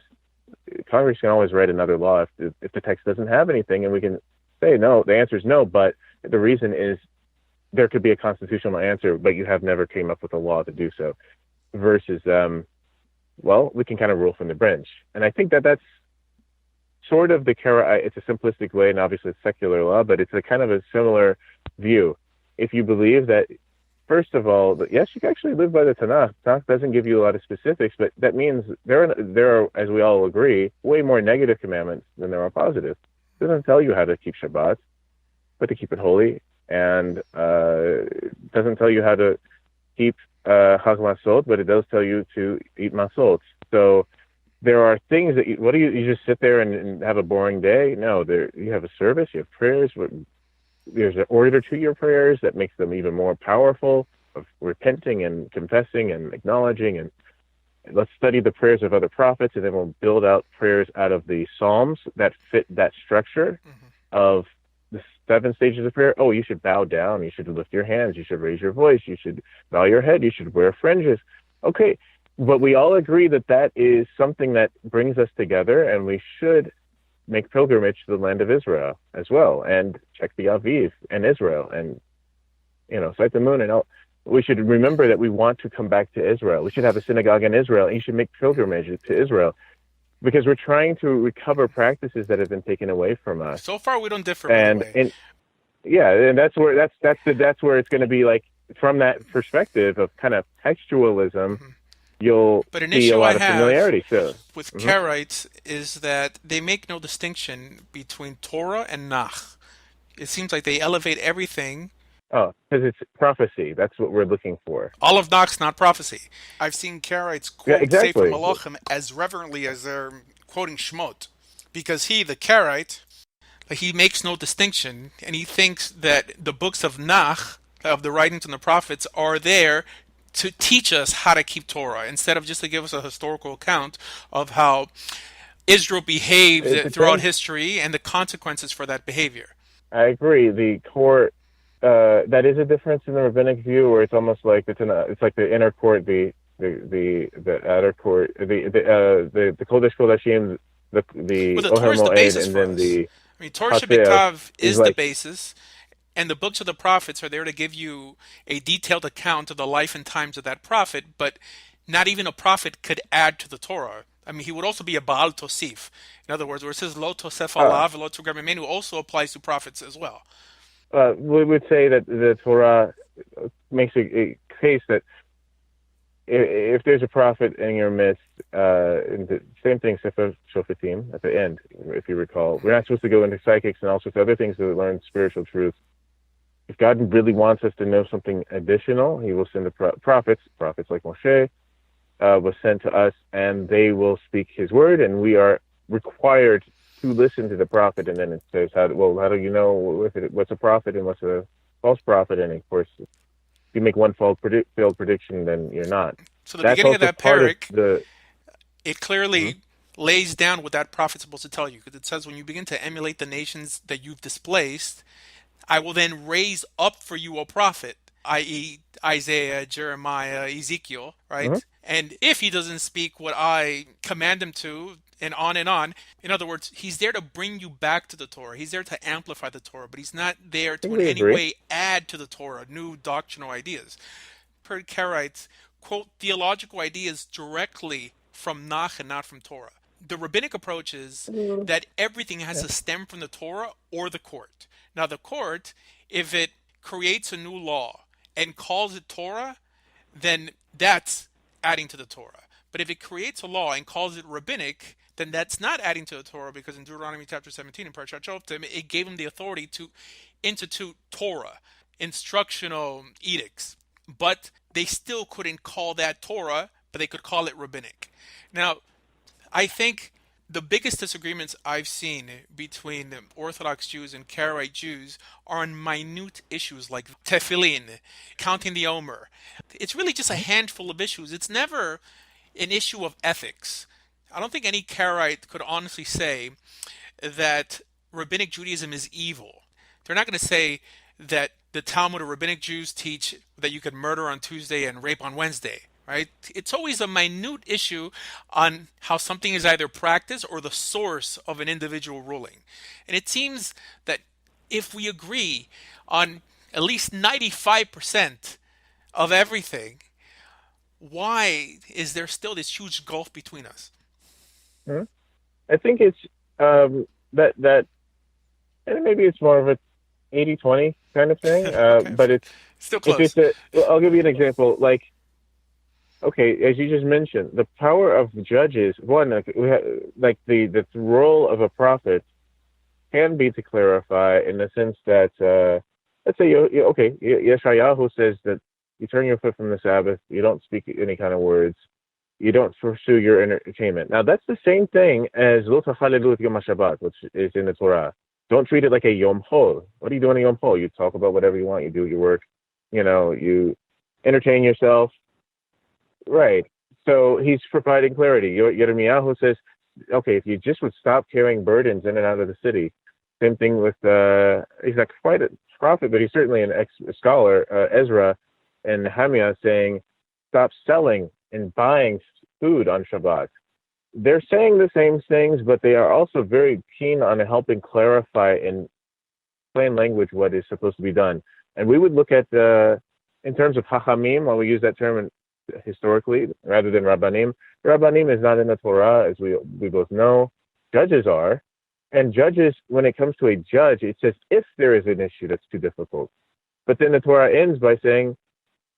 B: Congress can always write another law if the text doesn't have anything, and we can say no. The answer is no, but the reason is there could be a constitutional answer, but you have never came up with a law to do so. Versus, we can kind of rule from the bench, and I think that's sort of the it's a simplistic way, and obviously it's secular law, but it's a kind of a similar view. If you believe that, first of all, yes, you can actually live by the Tanakh. Tanakh doesn't give you a lot of specifics, but that means there are, as we all agree, way more negative commandments than there are positive. It doesn't tell you how to keep Shabbat, but to keep it holy, and it doesn't tell you how to keep Chag Masot, but it does tell you to eat Masot. So there are things that you just sit there and have a boring day? No, you have a service, you have prayers. There's an order to your prayers that makes them even more powerful, of repenting and confessing and acknowledging. And let's study the prayers of other prophets, and then we'll build out prayers out of the Psalms that fit that structure of the 7 stages of prayer. Oh, you should bow down, you should lift your hands, you should raise your voice, you should bow your head, you should wear fringes. Okay, but we all agree that is something that brings us together, and we should make pilgrimage to the land of Israel as well, and check the Aviv and Israel, and sight the moon, and all. We should remember that we want to come back to Israel. We should have a synagogue in Israel, and you should make pilgrimages to Israel, because we're trying to recover practices that have been taken away from us.
A: So far, we don't differ. And
B: that's where it's going to be, like, from that perspective of kind of textualism. You'll see a lot of familiarity. So
A: with Karaites is that they make no distinction between Torah and Nach. It seems like they elevate everything.
B: Oh, because it's prophecy. That's what we're looking for.
A: All of Nach's not prophecy. I've seen Karaites quote
B: exactly.
A: Sefer Malachim as reverently as they're quoting Shemot, because the Karaite, he makes no distinction, and he thinks that the books of Nach, of the writings and the prophets, are there to teach us how to keep Torah, instead of just to give us a historical account of how Israel behaved throughout history and the consequences for that behavior.
B: I agree. The core, that is a difference in the rabbinic view, where it's almost like it's like the inner court, the outer court, the Kodesh Kodashim, the Ohel Moed, and then the.
A: I mean, Torah Shebekav is the basis. And the books of the prophets are there to give you a detailed account of the life and times of that prophet, but not even a prophet could add to the Torah. I mean, he would also be a Baal Tosif. In other words, where it says Lo Tosef Alav, Lo Tugar Mimenu, also applies to prophets as well.
B: We would say that the Torah makes a case that if there's a prophet in your midst, the same thing, Sefer Shofetim, at the end, if you recall, we're not supposed to go into psychics and all sorts of other things to learn spiritual truths. If God really wants us to know something additional, he will send the prophets like Moshe was sent to us, and they will speak his word, and we are required to listen to the prophet. And then it says, how do you know what's a prophet and what's a false prophet? And of course, if you make one failed prediction, then you're not.
A: So the beginning of that parak, it clearly lays down what that prophet's supposed to tell you. Because it says, when you begin to emulate the nations that you've displaced, I will then raise up for you a prophet, i.e., Isaiah, Jeremiah, Ezekiel,
B: Hmm.
A: right? And if he doesn't speak what I command him to, and on and on, in other words, he's there to bring you back to the Torah. He's there to amplify the Torah, but he's not there
B: I
A: to
B: think
A: in
B: we
A: any
B: agree.
A: way add to the Torah new doctrinal ideas. Per Karaites quote theological ideas directly from Nach and not from Torah. The rabbinic approach is
B: Mm,
A: that everything has
B: yeah.
A: to stem from the Torah or the court. Now, the court, if it creates a new law and calls it Torah, then that's adding to the Torah. But if it creates a law and calls it rabbinic, then that's not adding to the Torah, because in Deuteronomy chapter 17 in Parashat Shoftim, it gave him the authority to institute Torah, instructional edicts. But they still couldn't call that Torah, but they could call it rabbinic. Now, I think the biggest disagreements I've seen between Orthodox Jews and Karaite Jews are on minute issues like tefillin, counting the Omer. It's really just a
B: Mhm.
A: handful of issues. It's never an issue of ethics. I don't think any Karaite could honestly say that rabbinic Judaism is evil. They're not going to say that the Talmud or rabbinic Jews teach that you could murder on Tuesday and rape on Wednesday, right? It's always a minute issue on how something is either practiced or the source of an individual ruling. And it seems that if we agree on at least 95% of everything, why is there still this huge gulf between us?
B: Mhm. I think it's that and maybe it's more of a 80-20 kind of thing.
A: Okay,
B: But it's
A: still
B: if
A: close.
B: it's a well, I'll give you an example. Like, okay, as you just mentioned, the power of judges. One, like, like the role of a prophet can be to clarify in the sense that let's say okay, Yeshayahu says that you turn your foot from the Sabbath, you don't speak any kind of words, you don't pursue your entertainment. Now that's the same thing as Lo Tachalelut Yom HaShabbat, which is in the Torah. Don't treat it like a Yom Hol. What do you do on a Yom Hol? You talk about whatever you want. You do your work. You entertain yourself. Right. So he's providing clarity. Yirmiyahu says, okay, if you just would stop carrying burdens in and out of the city. Same thing with, he's not quite a prophet, but he's certainly an scholar, Ezra and Nehemiah, saying, stop selling and buying food on Shabbat. They're saying the same things, but they are also very keen on helping clarify in plain language what is supposed to be done. And we would look at in terms of hachamim, while we use that term historically rather than rabbanim. Rabbanim is not in the Torah, as we both know. Judges are, and judges, when it comes to a judge, it says if there is an issue that's too difficult. But then the Torah ends by saying,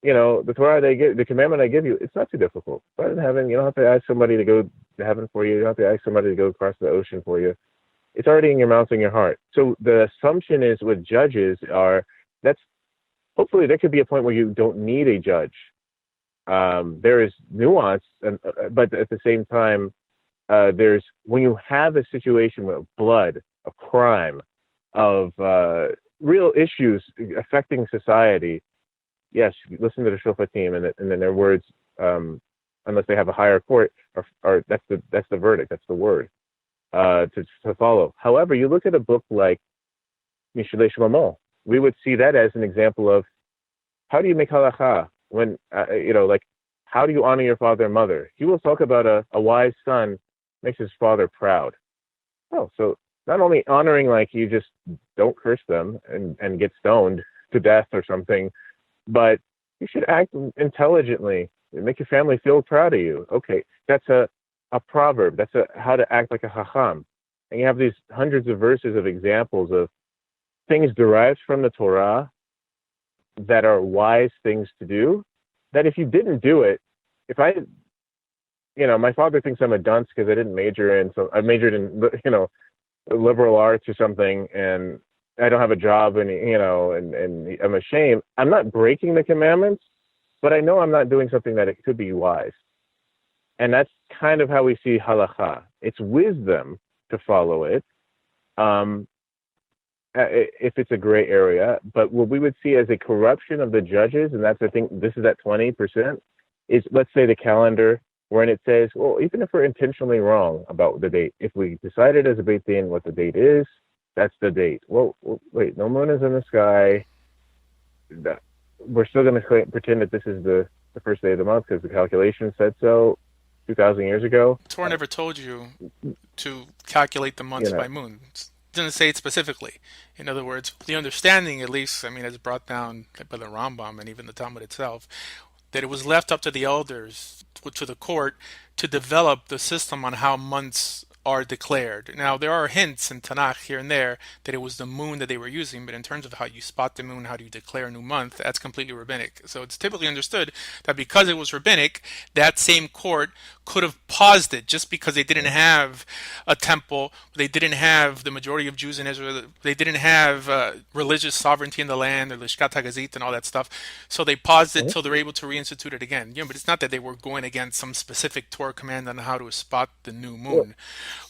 B: the Torah they give, the commandment I give you, it's not too difficult. But in heaven, you don't have to ask somebody to go to heaven for you. You don't have to ask somebody to go across the ocean for you. It's already in your mouth and your heart. So the assumption is with judges that's hopefully there could be a point where you don't need a judge. There is nuance, but at the same time, there's when you have a situation with blood, a crime, of real issues affecting society. Yes, listen to the Shofatim, and then their words, unless they have a higher court, are that's the verdict, that's the word to follow. However, you look at a book like Mishlei Shlomo, we would see that as an example of how do you make halacha when like how do you honor your father and mother? He will talk about a wise son makes his father proud. Oh, so not only honoring, like you just don't curse them and get stoned to death or something, but you should act intelligently and make your family feel proud of you. Okay, that's a proverb. That's how to act like a hacham. And you have these hundreds of verses of examples of things derived from the Torah that are wise things to do. That if you didn't do it, if I, my father thinks I'm a dunce because I didn't major in, so I majored in, liberal arts or something, and I don't have a job, and I'm ashamed. I'm not breaking the commandments, but I know I'm not doing something that it could be wise. And that's kind of how we see halacha. It's wisdom to follow it, if it's a gray area. But what we would see as a corruption of the judges, and that's, I think, this is at 20%, is, let's say, the calendar. wherein it says, well, even if we're intentionally wrong about the date, if we decided as a Beit Din what the date is, that's the date. Well, wait, no moon is in the sky. That, we're still going to pretend that this is the first day of the month because the calculation said so 2,000 years ago.
A: Torah never told you to calculate the months
B: You know,
A: by moon. It didn't say it specifically. In other words, the understanding, at least, I mean, as brought down by the Rambam and even the Talmud itself, that it was left up to the elders, to the court, to develop the system on how months are declared. Now, there are hints in Tanakh here and there that it was the moon that they were using, but in terms of how you spot the moon, how do you declare a new month, that's completely rabbinic. So it's typically understood that because it was rabbinic, that same court could have paused it just because they didn't have a temple, they didn't have the majority of Jews in Israel, they didn't have religious sovereignty in the land, or Lishkat HaGazit and all that stuff. So they paused it till they're able to reinstitute it again. But it's not that they were going against some specific Torah command on how to spot the new
B: well,
A: moon.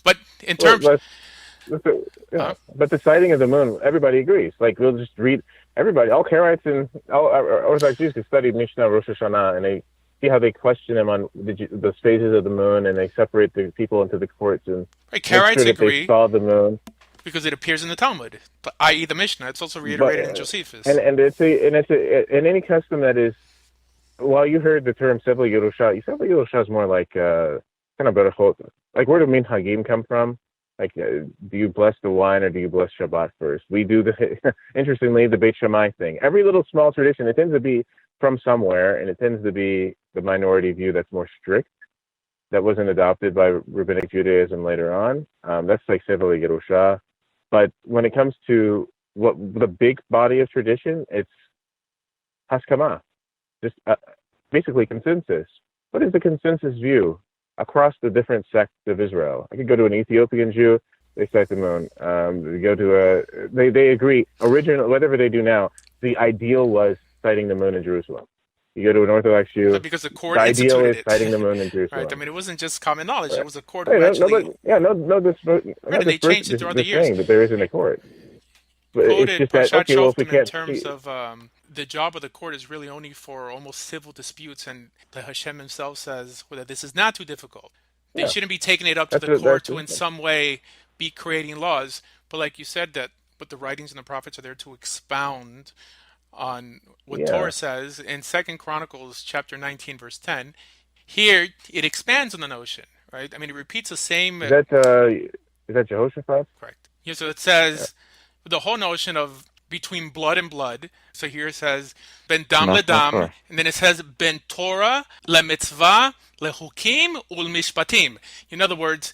A: But in terms,
B: but the sighting of the moon, everybody agrees. Like, we'll just read, everybody, all Karaites and all Orthodox Jews can study Mishnah, Rosh Hashanah, and they see how they question them on the phases of the moon, and they separate the people into the courts and
A: right,
B: make sure
A: Karaites
B: that they
A: agree
B: saw the moon.
A: because it appears in the Talmud, i.e., the Mishnah. It's also reiterated in Josephus.
B: And in any custom that is, while you heard the term Sevel Yerusha, Sevel Yerusha is more like kind of berachot. Like, where do minhagim come from? Like, do you bless the wine or do you bless Shabbat first? We do interestingly, the Beit Shammai thing. Every little small tradition, it tends to be from somewhere, and it tends to be the minority view that's more strict, that wasn't adopted by Rabbinic Judaism later on. That's like Sevel Yerusha. But when it comes to what the big body of tradition, it's Haskama, just basically consensus. What is the consensus view across the different sects of Israel? I could go to an Ethiopian Jew, they cite the moon. They go to they agree. Original, whatever they do now, the ideal was citing the moon in Jerusalem. You go to an Orthodox Jew,
A: Because the court
B: the ideal
A: instituted
B: is
A: it.
B: citing the moon in Jerusalem.
A: Right. I mean, it wasn't just common knowledge.
B: Right.
A: It was a court
B: Hey,
A: who actually
B: and
A: they changed it throughout the years.
B: saying that there isn't a court. But it's
A: Quoted
B: just that,
A: Parshat
B: okay, well, if we
A: Shoftim in
B: can't
A: terms
B: see,
A: of the job of the court is really only for almost civil disputes, and the Hashem himself says that this is not too difficult. They
B: yeah,
A: shouldn't be taking it up to the court to in some way be creating laws. But like you said, that but the writings and the prophets are there to expound on what
B: yeah.
A: Torah says in Second Chronicles chapter 19 verse 10. Here it expands on the notion, right? I mean, it repeats the same.
B: Is that Jehoshaphat?
A: Correct. Yeah, so it says the whole notion of between blood and blood. So here it says ben dam le dam, and then it says ben Torah le mitzvah le hukim ul mishpatim. In other words,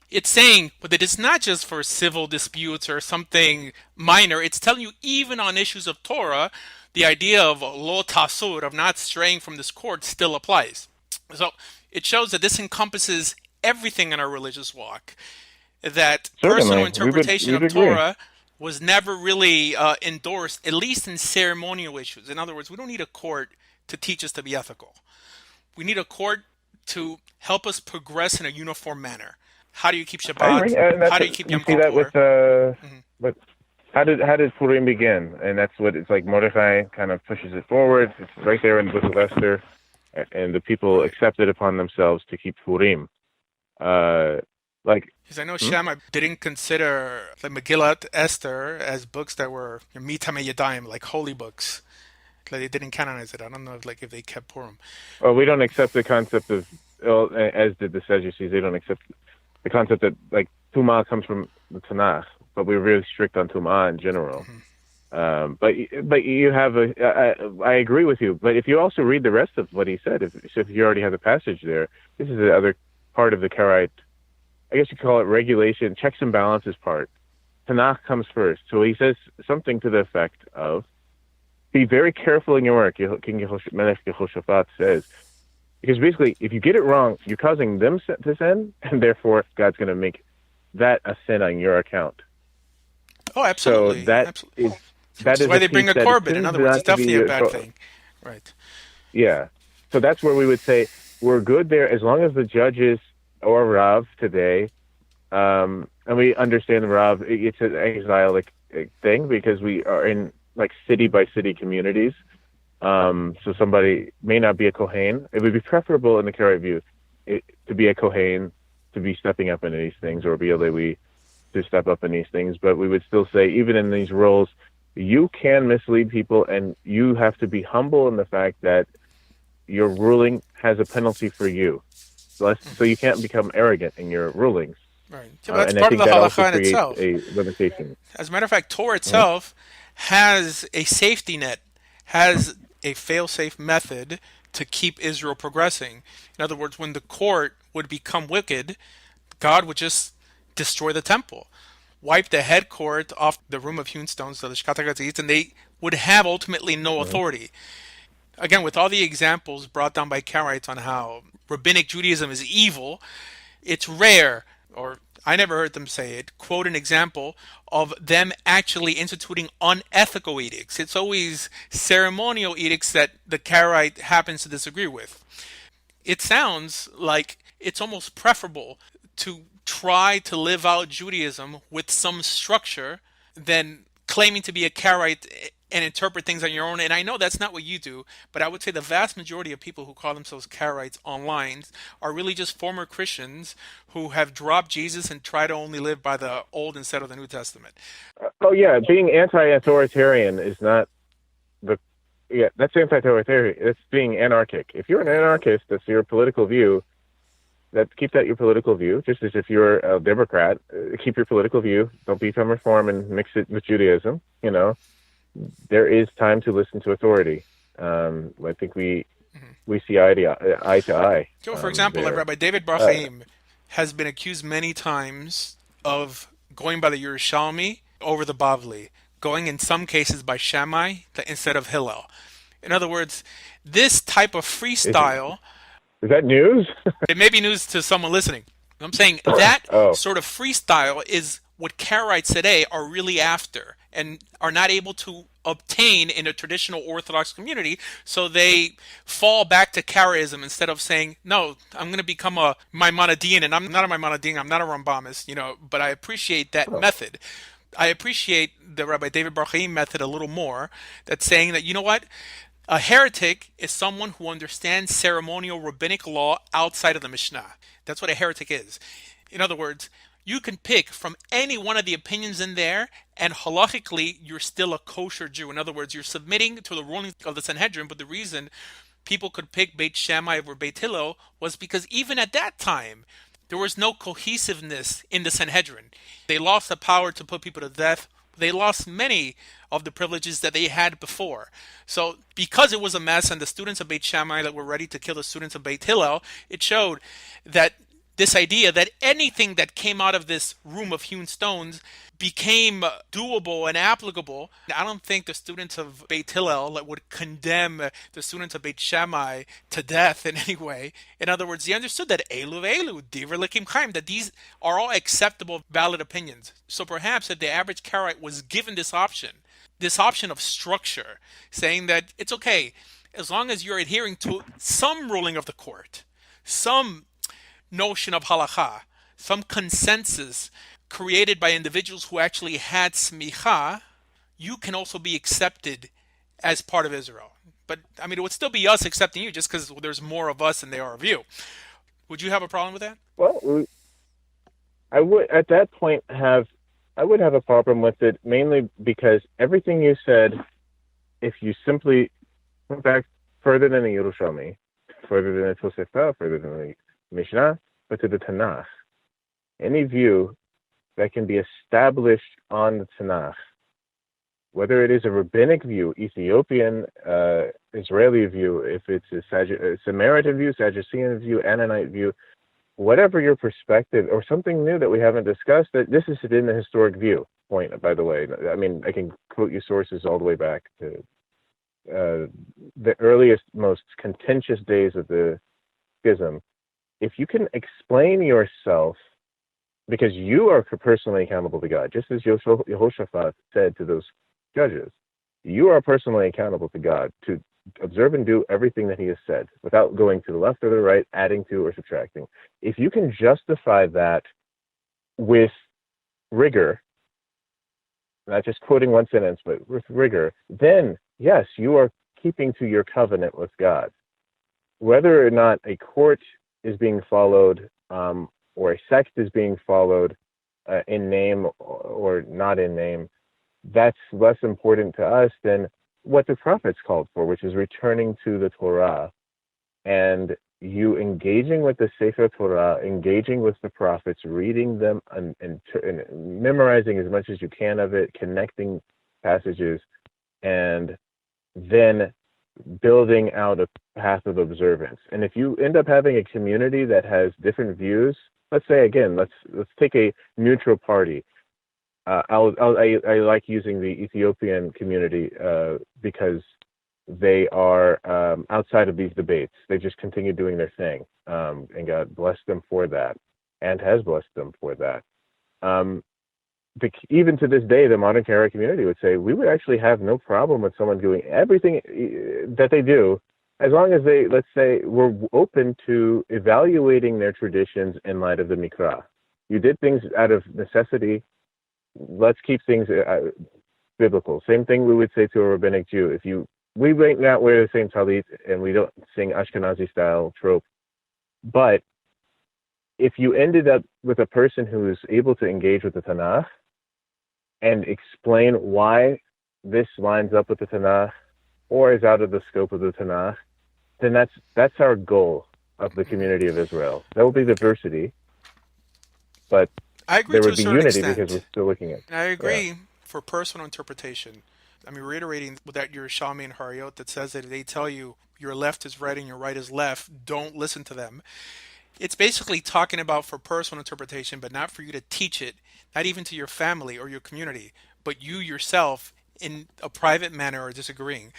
A: it's saying but it is not just for civil disputes or something minor. It's telling you even on issues of Torah, the idea of lo tasur, of not straying from this court, still applies. So it shows that this encompasses everything in our religious walk. That
B: Certainly.
A: personal interpretation
B: we'd
A: of
B: agree.
A: Torah was never really endorsed, at least in ceremonial issues. In other words, we don't need a court to teach us to be ethical. We need a court to help us progress in a uniform manner. How do you keep
B: I agree.
A: Shabbat? How do you keep Yom
B: see that with
A: Kippur?
B: but how did Purim begin? And that's what it's like. Mordechai kind of pushes it forward. It's right there in the Book of Esther, and the people accepted upon themselves to keep Purim.
A: Because I know Shammai didn't consider the Megillat, Esther as books that were mitamei yadayim, like holy books. Like they didn't canonize it. I don't know if they kept Purim.
B: Well, we don't accept the concept of, as did the Sadducees. They don't accept the concept that like Tumah comes from the Tanakh, but we're really strict on Tumah in general. But you have I agree with you. But if you also read the rest of what he said, if you already have the passage there, this is the other part of the Karaite, I guess you call it regulation, checks and balances part. Tanakh comes first. So he says something to the effect of, be very careful in your work, King Melech Yehoshaphat says. Because basically, if you get it wrong, you're causing them to sin, and therefore God's going to make that a sin on your account.
A: Oh, absolutely.
B: So that's
A: why they bring a korban. In other words, it's definitely a bad thing. Right.
B: Yeah. So that's where we would say we're good there as long as the judges or Rav today, and we understand the Rav, it's an exilic thing because we are in like city by city communities. So somebody may not be a Kohen. It would be preferable in the Karaite view to be a Kohen, to be stepping up into these things, or be a Lewi to step up in these things. But we would still say, even in these roles, you can mislead people, and you have to be humble in the fact that your ruling has a penalty for you. So you can't become arrogant in your rulings.
A: Right. So that's
B: And I
A: part of
B: think
A: the
B: that also
A: halakha in
B: creates
A: itself.
B: a limitation.
A: As a matter of fact, Torah itself has a safety net, has a fail-safe method to keep Israel progressing. In other words, when the court would become wicked, God would just destroy the temple, wipe the head court off the room of hewn stones, the Shkat HaGatzis, and they would have ultimately no
B: Mhm.
A: authority. Again, with all the examples brought down by Karaites on how rabbinic Judaism is evil, it's rare, or I never heard them say it, quote an example of them actually instituting unethical edicts. It's always ceremonial edicts that the Karaite happens to disagree with. It sounds like it's almost preferable to try to live out Judaism with some structure than claiming to be a Karaite and interpret things on your own. And I know that's not what you do, but I would say the vast majority of people who call themselves Karaites online are really just former Christians who have dropped Jesus and try to only live by the Old instead of the New Testament.
B: Oh yeah, being anti-authoritarian is not the that's anti-authoritarian. It's being anarchic. If you're an anarchist, that's your political view. Keep that your political view. Just as if you're a Democrat, keep your political view. Don't become Reform and mix it with Judaism. There is time to listen to authority. I think we see eye to eye.
A: So, for example, like
B: there.
A: Rabbi David Barchaim has been accused many times of going by the Yerushalmi over the Bavli, going in some cases by Shammai instead of Hillel. In other words, this type of freestyle,
B: Is that news?
A: it may be news to someone listening. I'm saying that
B: Oh,
A: sort of freestyle is what Karaites today are really after and are not able to obtain in a traditional Orthodox community, so they fall back to Karaism instead of saying, no, I'm going to become a Maimonidean, and I'm not a Maimonidean, I'm not a Rambamist, but I appreciate that
B: oh.
A: method. I appreciate the Rabbi David Barchaim method a little more, that's saying that, you know what? A heretic is someone who understands ceremonial rabbinic law outside of the Mishnah. That's what a heretic is. In other words, you can pick from any one of the opinions in there, and halachically, you're still a kosher Jew. In other words, you're submitting to the rulings of the Sanhedrin, but the reason people could pick Beit Shammai over Beit Hillel was because even at that time, there was no cohesiveness in the Sanhedrin. They lost the power to put people to death. They lost many of the privileges that they had before. So because it was a mess and the students of Beit Shammai that were ready to kill the students of Beit Hillel, it showed that this idea that anything that came out of this room of hewn stones became doable and applicable. I don't think the students of Beit Hillel would condemn the students of Beit Shammai to death in any way. In other words, they understood that divrei Elokim chaim, that these are all acceptable, valid opinions. So perhaps if the average Karaite was given this option of structure, saying that it's okay, as long as you're adhering to some ruling of the court, some notion of halakha, some consensus created by individuals who actually had smicha, you can also be accepted as part of Israel. But I mean, it would still be us accepting you just because there's more of us than there are of you. Would you have a problem with that?
B: Well, I would at that point I would have a problem with it, mainly because everything you said, if you simply went back further than the Yerushalmi, further than the Tosefta, further than the Mishnah, but to the Tanakh, any view that can be established on the Tanakh, whether it is a rabbinic view, Ethiopian, Israeli view, if it's a Samaritan view, Sadducean view, Annanite view, whatever your perspective, or something new that we haven't discussed, that this is in the historic view point, by the way. I mean, I can quote you sources all the way back to the earliest, most contentious days of the schism. If you can explain yourself, because you are personally accountable to God, just as Yehoshaphat said to those judges, you are personally accountable to God to observe and do everything that he has said without going to the left or the right, adding to or subtracting. If you can justify that with rigor, not just quoting one sentence, but with rigor, then yes, you are keeping to your covenant with God. Whether or not a court is being followed, or a sect is being followed in name or not in name, that's less important to us than what the prophets called for, which is returning to the Torah and you engaging with the Sefer Torah, engaging with the prophets, reading them and memorizing as much as you can of it, connecting passages, and then building out a path of observance. And if you end up having a community that has different views, let's say again, let's take a neutral party. I like using the Ethiopian community because they are outside of these debates. They just continue doing their thing, and God bless them for that, and has blessed them for that. Even to this day, the modern Karaite community would say we would actually have no problem with someone doing everything that they do, as long as they, let's say, were open to evaluating their traditions in light of the Mikra. You did things out of necessity. Let's keep things biblical. Same thing we would say to a rabbinic Jew. We might not wear the same talit and we don't sing Ashkenazi style trope, but if you ended up with a person who is able to engage with the Tanakh and explain why this lines up with the Tanakh or is out of the scope of the Tanakh, then that's our goal of the community of Israel. There will be diversity, but
A: I agree
B: there
A: to
B: would
A: a
B: be
A: certain
B: unity because
A: extent.
B: we're still looking at.
A: And I agree
B: Yeah.
A: for personal interpretation. I mean, reiterating that Yerushalmi and Hariot that says that if they tell you your left is right and your right is left, don't listen to them. It's basically talking about for personal interpretation, but not for you to teach it, not even to your family or your community, but you yourself in a private manner are disagreeing.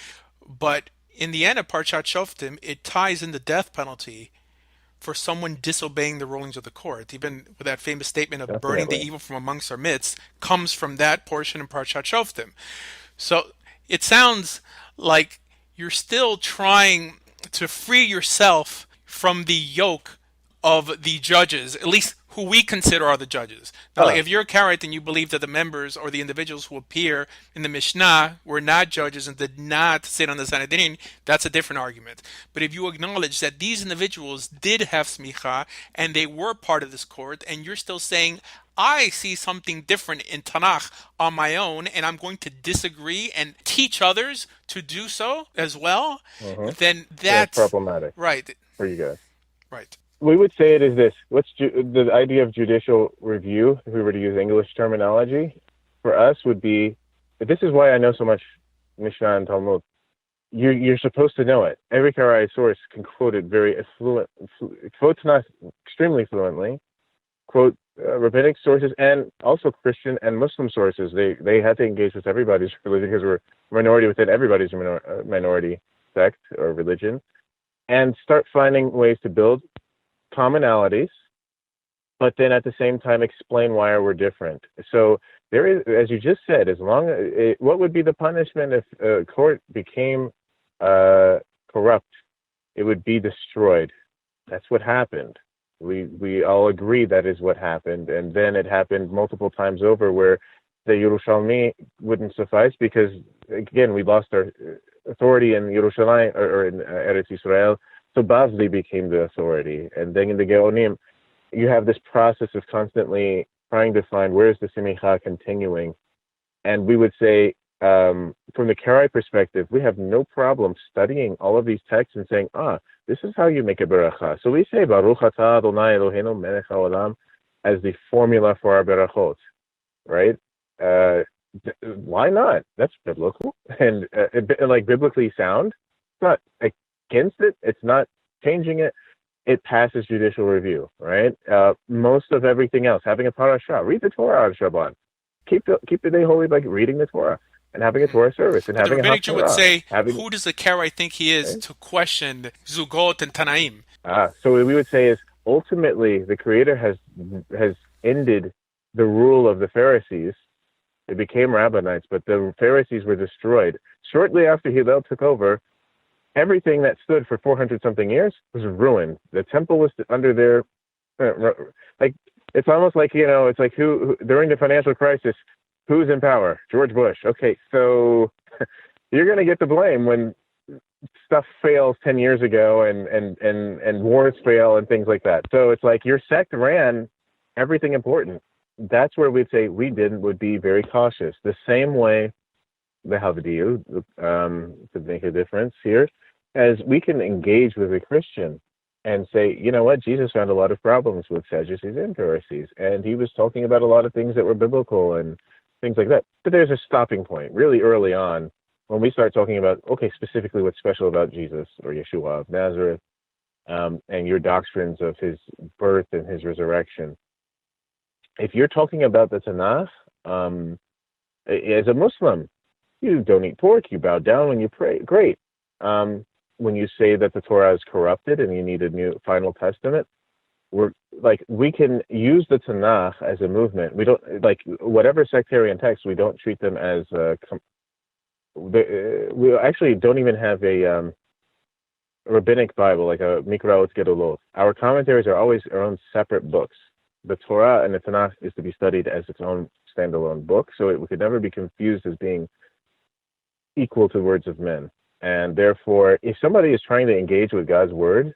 A: But in the end of Parshat Shoftim, it ties in the death penalty for someone disobeying the rulings of the court. Even with that famous statement of burning the
B: Definitely.
A: evil from amongst our midst comes from that portion in Parshat Shoftim. So it sounds like you're still trying to free yourself from the yoke of the judges, at least who we consider are the judges. Now, like
B: Ah,
A: if you're a Karaite and you believe that the members or the individuals who appear in the Mishnah were not judges and did not sit on the Sanhedrin, that's a different argument. But if you acknowledge that these individuals did have smicha and they were part of this court, and you're still saying, I see something different in Tanakh on my own, and I'm going to disagree and teach others to do so as well,
B: uh-huh.
A: then
B: Then it's
A: that's
B: problematic
A: right.
B: for you guys.
A: Right.
B: We would say it is this. The idea of judicial review, if we were to use English terminology, for us would be, this is why I know so much Mishnah and Talmud. You're supposed to know it. Every Karaite source can quote it very quotes not extremely fluently, quote rabbinic sources and also Christian and Muslim sources. They had to engage with everybody's religion because we're minority within everybody's minority sect or religion, and start finding ways to build commonalities, but then at the same time explain why we're different. So there is, as you just said, as long as what would be the punishment if a court became corrupt? It would be destroyed. That's what happened. We all agree that is what happened, and then it happened multiple times over where the Yerushalmi wouldn't suffice because again we lost our authority in Yerushalayim or in Eretz Yisrael. So Bavli became the authority. And then in the Geonim, you have this process of constantly trying to find where is the Simicha continuing. And we would say, from the Karaite perspective, we have no problem studying all of these texts and saying, this is how you make a beracha. So we say, Baruch atah Adonai Eloheinu melech haolam as the formula for our berachot, right? Why not? That's biblical and like biblically sound. It's not against it. It's not changing it. It passes judicial review, right? Most of everything else, having a parasha, read the Torah on Shabbat, keep the day holy by reading the Torah and having a Torah service and
A: But the
B: having a
A: rabbinic Jew would
B: haftarah,
A: say,
B: having.
A: who does the Karaite think he is
B: Right?
A: to question Zugot and Tanaim?
B: So what we would say is ultimately the Creator has ended the rule of the Pharisees. They became Rabbinites, but the Pharisees were destroyed shortly after Hillel took over. Everything that stood for 400 something years was ruined. The temple was under their, like, it's almost like, it's like who during the financial crisis, who's in power? George Bush. Okay, so you're going to get the blame when stuff fails 10 years ago, and wars fail and things like that. So it's like your sect ran everything important. That's where we'd say would be very cautious. The same way the Havdiyu could make a difference here, as we can engage with a Christian and say, you know what, Jesus found a lot of problems with Sadducees and Pharisees, and he was talking about a lot of things that were biblical and things like that. But there's a stopping point really early on when we start talking about, okay, specifically what's special about Jesus or Yeshua of Nazareth, and your doctrines of his birth and his resurrection. If you're talking about the Tanakh, as a Muslim, you don't eat pork, you bow down when you pray. Great. When you say that the Torah is corrupted and you need a new final testament, we can use the Tanakh as a movement. We don't, like, whatever sectarian text, we don't treat them as we actually don't even have a rabbinic Bible, like a Mikraot Gedolot. Our commentaries are always our own separate books. The Torah and the Tanakh is to be studied as its own standalone book, so it could never be confused as being equal to words of men. And therefore, if somebody is trying to engage with God's word,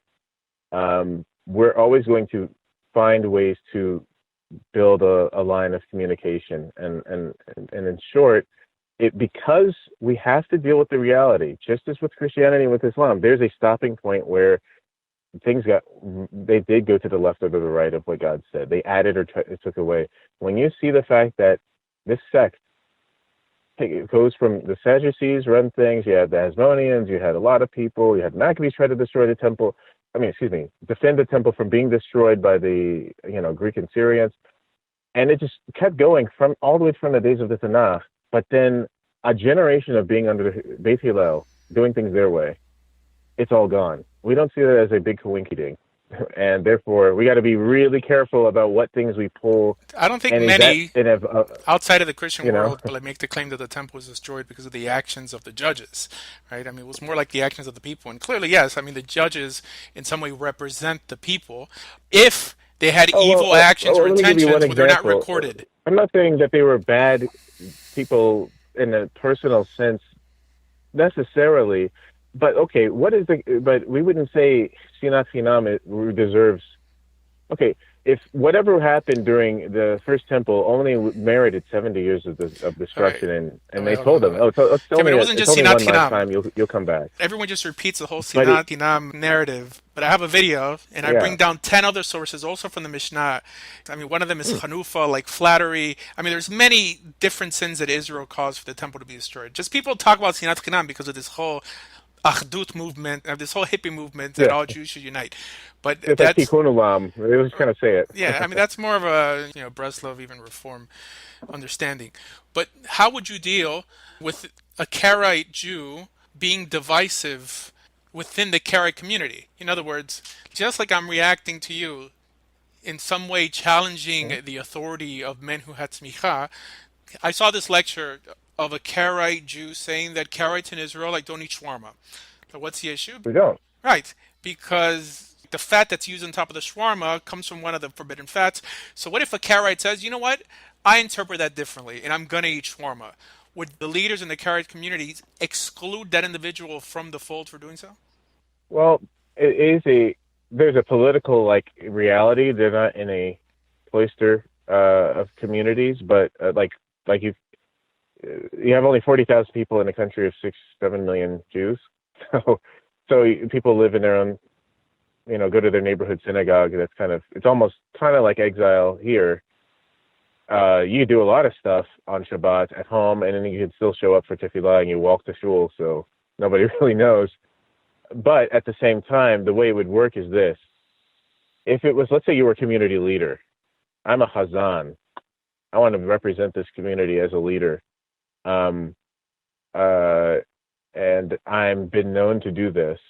B: we're always going to find ways to build a line of communication. And in short, because we have to deal with the reality, just as with Christianity and with Islam, there's a stopping point where they did go to the left or to the right of what God said. They added or took away. When you see the fact that this sect, it goes from the Sadducees run things, you had the Hasmoneans, you had a lot of people, you had Maccabees try to destroy the temple, defend the temple from being destroyed by the Greek and Syrians. And it just kept going from all the way from the days of the Tanakh. But then a generation of being under the Beit Hillel, doing things their way, it's all gone. We don't see that as a big coinky-ding. And therefore, we got to be really careful about what things we pull.
A: I don't think many outside of the Christian world will make the claim that the temple was destroyed because of the actions of the judges, right? I mean, it was more like the actions of the people. And clearly, yes, I mean, the judges in some way represent the people. If they had evil actions or intentions, well, they're not recorded.
B: I'm not saying that they were bad people in a personal sense necessarily. But okay, but we wouldn't say Sinat Hinam deserves. Okay, if whatever happened during the first temple only merited 70 years of destruction, right. and they told them, it
A: wasn't just Sinat Hinam.
B: Time you'll come back.
A: Everyone just repeats the whole Sinat Hinam narrative. But I have a video, and I bring down 10 other sources, also from the Mishnah. I mean, one of them is Hanufa, like flattery. I mean, there's many different sins that Israel caused for the temple to be destroyed. Just people talk about Sinat Hinam because of this whole Achdut movement, this whole hippie movement that all Jews should unite. But
B: it's that's like Tikkun Olam. They was kind of say it.
A: Yeah, I mean that's more of a Breslov even reform understanding. But how would you deal with a Karaite Jew being divisive within the Karaite community? In other words, just like I'm reacting to you, in some way challenging the authority of men who had smicha, I saw this lecture of a Karaite Jew saying that Karaites in Israel don't eat shawarma. So what's the issue?
B: We don't.
A: Right, because the fat that's used on top of the shawarma comes from one of the forbidden fats. So what if a Karaite says, you know what, I interpret that differently, and I'm going to eat shawarma? Would the leaders in the Karaite communities exclude that individual from the fold for doing so?
B: Well, there's a political reality. They're not in a cloister of communities, but you have only 40,000 people in a country of 6-7 million Jews. So people live in their own, go to their neighborhood synagogue. It's almost kind of like exile here. You do a lot of stuff on Shabbat at home, and then you can still show up for tefillah and you walk to shul, so nobody really knows. But at the same time, the way it would work is this. If it was, let's say you were a community leader. I'm a Hazzan. I want to represent this community as a leader. And I'm been known to do this,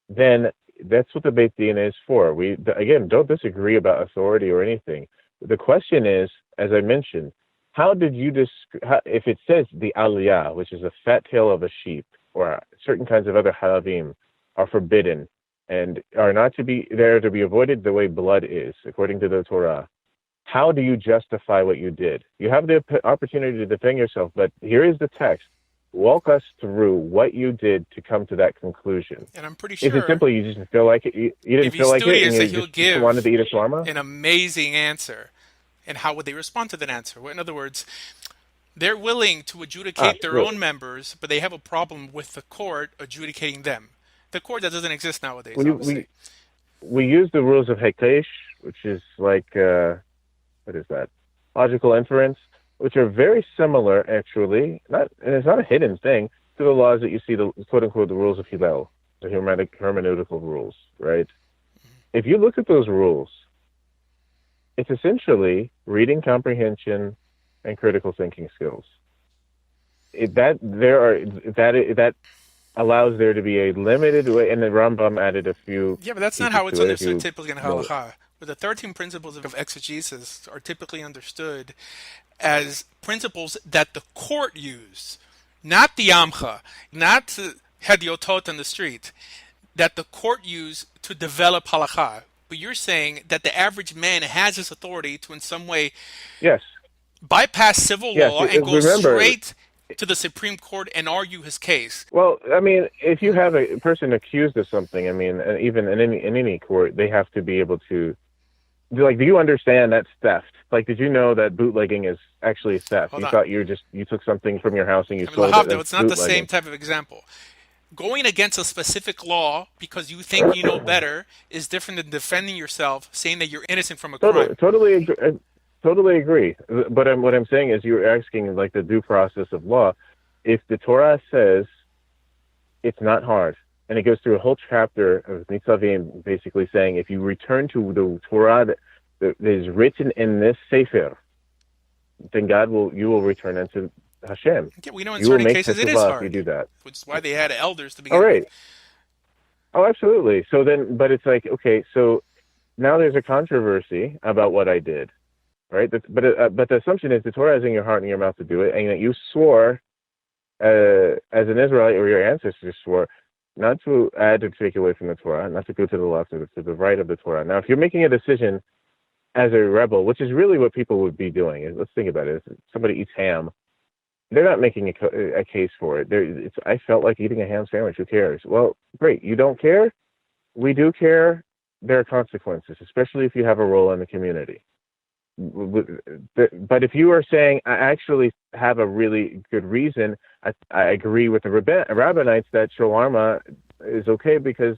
B: then that's what the Beit Din is for. We, again, don't disagree about authority or anything. The question is, as I mentioned, how did you if it says the aliyah, which is a fat tail of a sheep, or certain kinds of other halavim, are forbidden and are not to be there to be avoided the way blood is, according to the Torah, how do you justify what you did? You have the opportunity to defend yourself, but here is the text. walk us through what you did to come to that conclusion.
A: And I'm pretty
B: Is it
A: sure
B: simply you just didn't feel like it? You didn't
A: if he's
B: feel like it, and
A: studious that
B: you
A: he'll
B: just wanted
A: give
B: to eat a shawarma?
A: an amazing answer. And how would they respond to that answer? Well, in other words, they're willing to
B: Ah,
A: adjudicate their
B: sure.
A: own members, but they have a problem with the court adjudicating them. The court that doesn't exist nowadays,
B: We
A: obviously.
B: we we use the rules of Hekesh, which is like what is that? Logical inference, which are very similar, actually. Not, and it's not a hidden thing to the laws that you see, the quote unquote the rules of Hillel, the hermeneutical rules, right? If you look at those rules, it's essentially reading comprehension and critical thinking skills. That allows there to be a limited way, and the Rambam added a few
A: Yeah, but that's not
B: pieces
A: how it's
B: to it. If
A: understood
B: you
A: typically in
B: know,
A: halacha. But the 13 principles of exegesis are typically understood as principles that the court use, not the Amcha, not Hediotot in the street, that the court use to develop halacha. But you're saying that the average man has this authority to, in some way,
B: yes,
A: bypass civil
B: yes.
A: law and go
B: Remember,
A: straight to the Supreme Court and argue his case.
B: well, I mean, if you have a person accused of something, I mean, even in any court, they have to be able to, like, do you understand that's theft? Like, did you know that bootlegging is actually theft?
A: Hold
B: You
A: on.
B: thought you took something from your house and you
A: I mean,
B: sold it.
A: Lahavdil,
B: That's
A: it's not the same
B: bootlegging.
A: type of example. Going against a specific law because you think you know better is different than defending yourself, saying that you're innocent from a crime.
B: Totally agree. But what I'm saying is, you're asking like the due process of law. If the Torah says it's not hard, and it goes through a whole chapter of Nitzavim, basically saying if you return to the Torah that is written in this Sefer, then you will return unto Hashem.
A: Yeah, we know in
B: You will
A: certain
B: make
A: cases it is
B: teshuvah if you
A: hard,
B: do that.
A: which is why they had elders to
B: All
A: begin with.
B: right. Oh, absolutely. So then, but it's like, okay, so now there's a controversy about what I did, right? But the assumption is the Torah is in your heart and your mouth to do it, and that you swore as an Israelite, or your ancestors swore, not to add or take away from the Torah, not to go to the left or to the right of the Torah. Now, if you're making a decision as a rebel, which is really what people would be doing, let's think about it. If somebody eats ham, they're not making a case for it. I felt like eating a ham sandwich. Who cares? Well, great. You don't care? We do care. There are consequences, especially if you have a role in the community. But if you are saying, I actually have a really good reason, I agree with the rabbinites that shawarma is okay because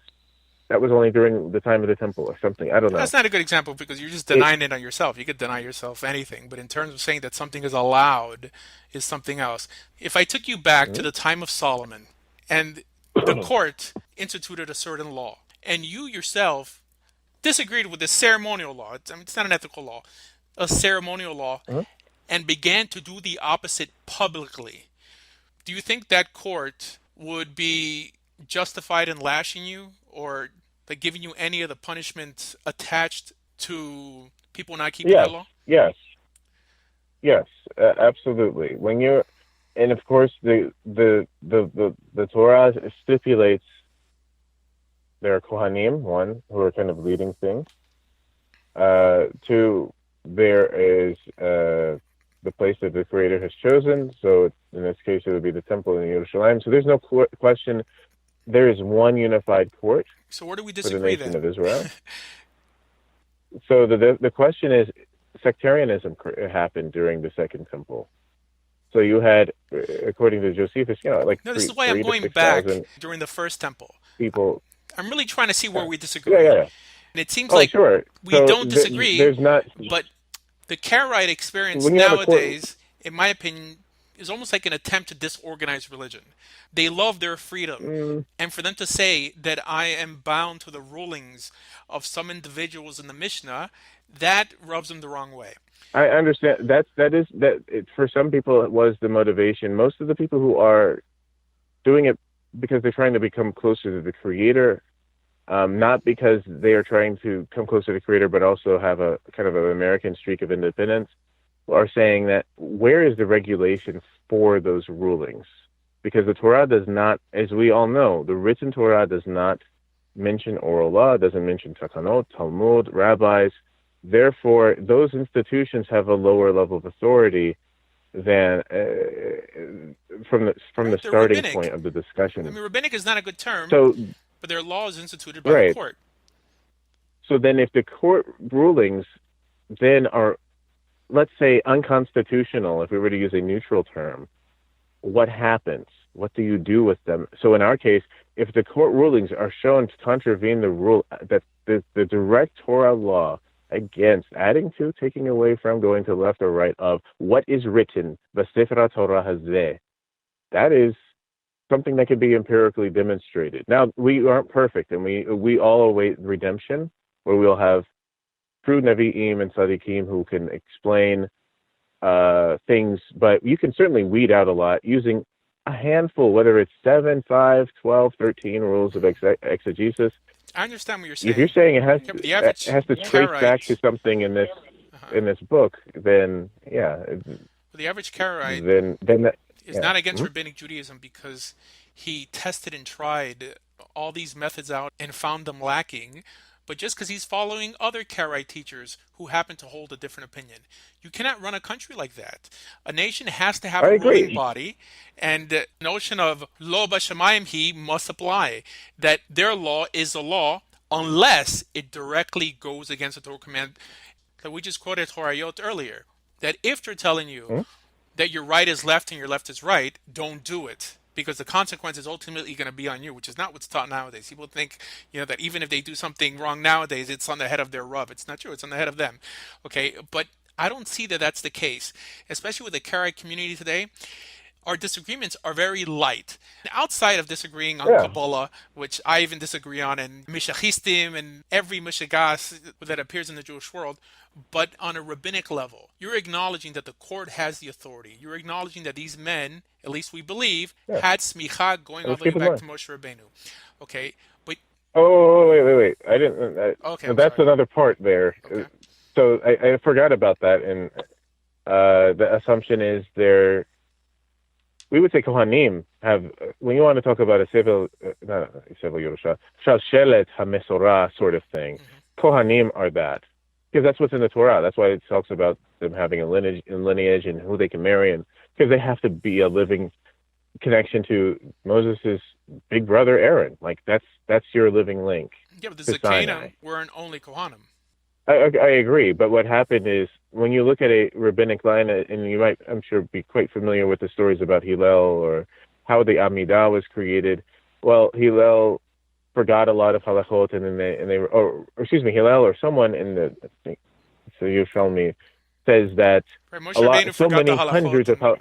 B: that was only during the time of the temple or something. I don't know.
A: That's not a good example because you're just denying it on yourself. You could deny yourself anything, but in terms of saying that something is allowed is something else. If I took you back to the time of Solomon and the court instituted a certain law, and you yourself disagreed with the ceremonial law, it's not an ethical law, a ceremonial law,
B: Mhm.
A: and began to do the opposite publicly, do you think that court would be justified in lashing you or like giving you any of the punishment attached to people not keeping that
B: Yes,
A: law?
B: yes, yes, absolutely. And of course, the Torah stipulates there are Kohanim, one, who are kind of leading things. Two, there is the place that the Creator has chosen. So in this case, it would be the temple in Yerushalayim. So there's no question. There is one unified court
A: So where do we
B: for the
A: disagree
B: nation
A: then?
B: of Israel. So the question is, sectarianism happened during the Second Temple. So you had, according to Josephus, like
A: No, this is why I'm
B: three to
A: going
B: six
A: back
B: thousand
A: during the first temple.
B: people.
A: I'm really trying to see where
B: Yeah,
A: we
B: yeah,
A: disagree.
B: yeah.
A: And it seems
B: Oh,
A: like
B: sure.
A: we
B: So
A: don't disagree,
B: there's not
A: but the Karaite experience
B: when you have a court.
A: nowadays, in my opinion, is almost like an attempt to disorganize religion. They love their freedom.
B: Mm,
A: And for them to say that I am bound to the rulings of some individuals in the Mishnah, that rubs them the wrong way.
B: I understand for some people it was the motivation. Most of the people who are doing it because they're trying to become closer to the Creator, not because they are trying to come closer to the Creator, but also have a kind of an American streak of independence, are saying that where is the regulation for those rulings? Because the Torah does not, as we all know, the written Torah does not mention oral law, doesn't mention takanot, Talmud, rabbis. Therefore, those institutions have a lower level of authority than from the
A: Right, they're
B: starting
A: rabbinic.
B: point of the
A: I
B: discussion.
A: mean, rabbinic is not a good term,
B: So
A: but their law is instituted by the
B: right.
A: court.
B: So then, if the court rulings then are, let's say, unconstitutional, if we were to use a neutral term, what happens? What do you do with them? So in our case, if the court rulings are shown to contravene the rule that the direct Torah law against adding to, taking away from, going to left or right of what is written, V'Sefera Torah Hazeh, that is something that can be empirically demonstrated. Now, we aren't perfect, and we all await redemption, where we'll have true Nevi'im and Tzaddikim who can explain things, but you can certainly weed out a lot using a handful, whether it's 7, 5, 12, 13 rules of exegesis.
A: I understand what you're
B: If you're
A: saying.
B: saying
A: Yeah, but the
B: it
A: average
B: has to trace back to
A: Karaite,
B: something
A: uh
B: in this book, then yeah,
A: the average Karaite
B: then that,
A: is
B: yeah.
A: not against
B: Hmm.
A: rabbinic Judaism because he tested and tried all these methods out and found them lacking, but just because he's following other Karaite teachers who happen to hold a different opinion. You cannot run a country like that. A nation has to have
B: I
A: a ruling
B: agree.
A: body, and the notion of lo b'shamayim he must apply, that their law is a law unless it directly goes against the Torah command that we just quoted Horayot earlier. That if they're telling you
B: Hmm?
A: that your right is left and your left is right, don't do it because the consequence is ultimately going to be on you, which is not what's taught nowadays. People think, that even if they do something wrong nowadays, it's on the head of their Rav. It's not true. It's on the head of them. Okay, but I don't see that that's the case, especially with the Karaite community today. Our disagreements are very light. Outside of disagreeing on
B: Yeah,
A: Kabbalah, which I even disagree on, and Mishachistim and every Mishagas that appears in the Jewish world, but on a rabbinic level, you're acknowledging that the court has the authority. You're acknowledging that these men, at least we believe,
B: yeah.
A: had smicha going all
B: Let's
A: the way
B: keep in
A: back
B: mind.
A: to Moshe Rabbeinu. Okay, but
B: Oh, wait. I didn't.
A: okay,
B: No,
A: I'm
B: that's
A: sorry.
B: another part there.
A: Okay.
B: So I forgot about that, and the assumption is there. We would say Kohanim have, when you want to talk about a civil, not a civil Yerusha, Shalshelet HaMesorah sort of thing,
A: Mm-hmm.
B: Kohanim are that. Because that's what's in the Torah. That's why it talks about them having a lineage and who they can marry, and because they have to be a living connection to Moses' big brother Aaron. Like that's your living link
A: Yeah, but the
B: to Sinai.
A: Zakanim weren't only Kohanim.
B: I agree, but what happened is when you look at a rabbinic line, and you might, I'm sure, be quite familiar with the stories about Hillel or how the Amidah was created. Well, Hillel forgot a lot of halachot, and then they were, or excuse me, Hillel or someone in the, I think, so you show me, says that
A: Right, Moshe
B: a lot,
A: Rabbeinu
B: so
A: forgot the
B: many
A: halachot,
B: hundreds of
A: and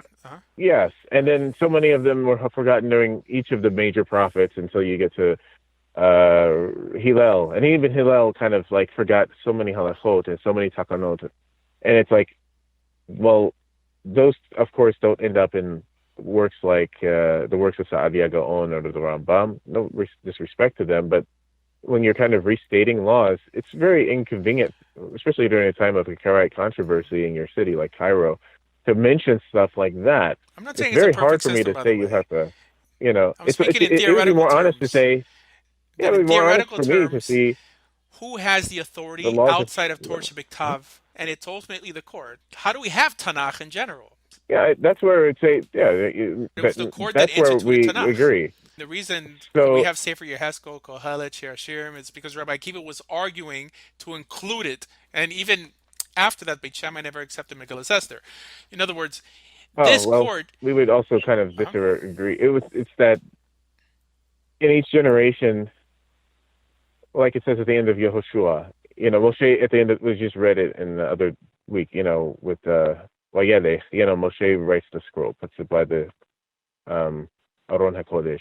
B: yes, and then so many of them were forgotten during each of the major prophets until you get to Hillel, and even Hillel kind of like forgot so many halachot and so many takanot, and it's like, well, those of course don't end up in works like the works of Sa'adia Gaon or the Rambam. No disrespect to them, but when you're kind of restating laws, it's very inconvenient, especially during a time of a Karaite controversy in your city like Cairo, to mention stuff like that.
A: I'm not
B: It's
A: saying it's a
B: very hard
A: perfect
B: for me
A: system,
B: to
A: by the
B: say you
A: way.
B: have to,
A: I'm
B: it's
A: speaking in
B: it would be
A: theoretical
B: more honest to
A: terms.
B: say, yeah, it
A: That in
B: would be more honest
A: theoretical
B: for me to
A: terms,
B: see
A: who has the
B: the
A: authority
B: laws of,
A: outside of Torah Shebiktav, and it's ultimately the court. How do we have Tanakh in general?
B: yeah, that's where it's a, yeah,
A: It was the court that
B: that's where
A: instituted
B: we
A: Tanakh.
B: agree.
A: The reason we
B: So,
A: have Sefer Yeheskel, Kohelet, Shir Hashirim is because Rabbi Akiva was arguing to include it, and even after that, Beit Shammai never accepted Megillah Esther. In other words,
B: oh
A: this
B: well,
A: court.
B: we would also kind of
A: Uh-huh.
B: disagree. It's that in each generation, like it says at the end of Yehoshua, Moshe at the end of, we just read it in the other week, with Moshe writes the scroll, puts it by the Aron HaKodesh.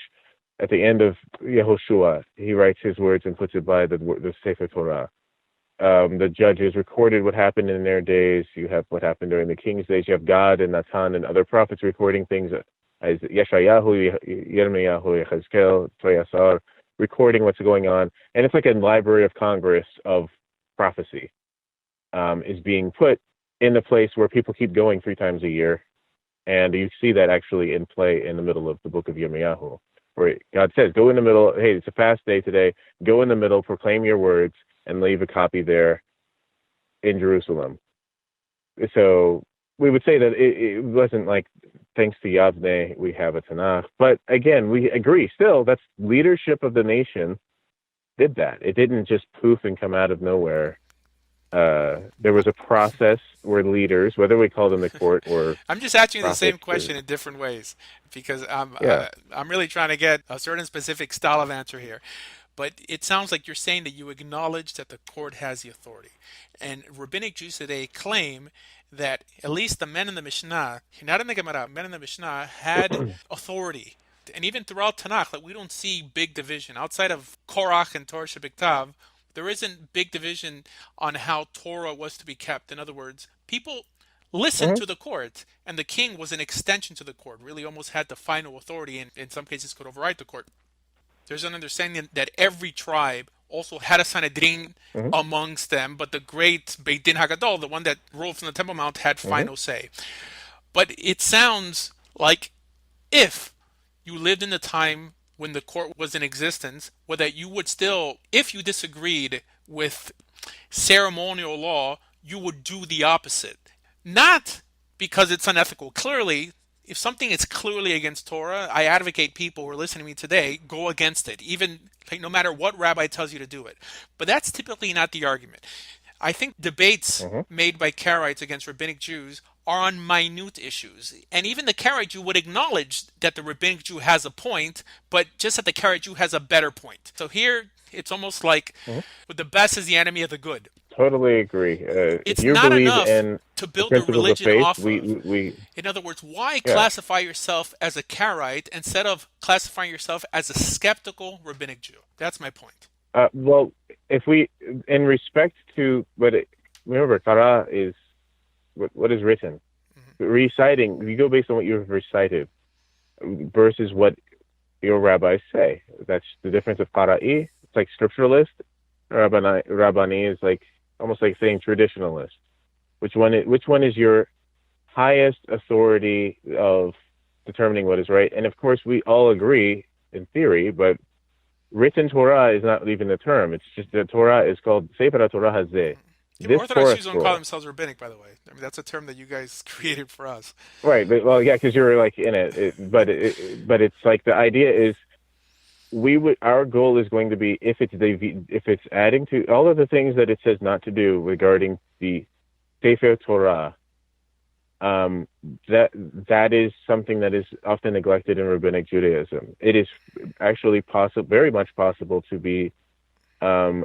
B: At the end of Yehoshua, he writes his words and puts it by the Sefer Torah. The judges recorded what happened in their days. You have what happened during the king's days. You have God and Natan and other prophets recording things, as Yeshayahu, Yirmiyahu, Yechezkel, Toyasar, recording what's going on. And it's like a Library of Congress of prophecy, is being put in the place where people keep going 3 times a year. And you see that actually in play in the middle of the book of Yirmiyahu, where God says, go in the middle, hey, it's a fast day today, go in the middle, proclaim your words, and leave a copy there in Jerusalem. So we would say that it wasn't like thanks to Yavne we have a Tanakh. But again, we agree still that's leadership of the nation did that. It didn't just poof and come out of nowhere. There was a process where leaders, whether we call them the court or
A: I'm just asking you the same
B: prophets,
A: question in different ways because
B: yeah.
A: I'm really trying to get a certain specific style of answer here. But it sounds like you're saying that you acknowledge that the court has the authority. And rabbinic Jews today claim that at least the men in the Mishnah, not in the Gemara, men in the Mishnah had authority. And even throughout Tanakh, like we don't see big division. Outside of Korach and Torah Shabbat, there isn't big division on how Torah was to be kept. In other words, people listened
B: Mhm,
A: to the court, and the king was an extension to the court, really almost had the final authority, and in some cases could override the court. There's an understanding that every tribe also had a Sanhedrin
B: mhm,
A: amongst them, but the great Beit Din Hagadol, the one that ruled from the Temple Mount, had
B: mhm,
A: final say. But it sounds like if you lived in the time when the court was in existence, well, that you would still, if you disagreed with ceremonial law, you would do the opposite. Not because it's unethical. Clearly, if something is clearly against Torah, I advocate people who are listening to me today go against it, even like, no matter what rabbi tells you to do it. But that's typically not the argument. I think debates
B: mhm.
A: made by Karaites against rabbinic Jews are on minute issues. And even the Karaite Jew would acknowledge that the rabbinic Jew has a point, but just that the Karaite Jew has a better point. So here, it's almost like
B: Mhm.
A: the best is the enemy of the good.
B: Totally agree. If
A: It's
B: you
A: not
B: believe
A: enough
B: in
A: to
B: the
A: build a
B: principles of
A: religion
B: faith,
A: off of.
B: we
A: In other words, why
B: yeah.
A: classify yourself as a Karaite instead of classifying yourself as a skeptical rabbinic Jew? That's my point.
B: Well, if we, in respect to, remember, Torah is what is written.
A: Hmm.
B: Reciting, you go based on what you've recited versus what your rabbis say. That's the difference of Qara'i. It's like scripturalist. Rabbani is like almost like saying traditionalist. Which one is your highest authority of determining what is right? And of course, we all agree in theory, but written Torah is not even the term. It's just the Torah is called Sefer Torah Hazeh.
A: Yeah, but
B: This
A: Orthodox
B: Torah
A: Jews don't call
B: scroll.
A: themselves rabbinic, by the way. I mean, that's a term that you guys created for us.
B: Right. Well, yeah, because you're like in but it's like the idea is our goal is going to be if it's adding to all of the things that it says not to do regarding the Sefer Torah. That is something that is often neglected in rabbinic Judaism. It is actually possible, very much possible, to be a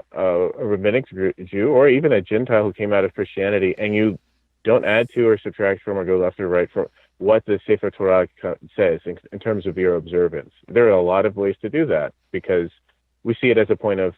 B: rabbinic Jew or even a Gentile who came out of Christianity, and you don't add to or subtract from or go left or right from what the Sefer Torah says in terms of your observance. There are a lot of ways to do that because we see it as a point of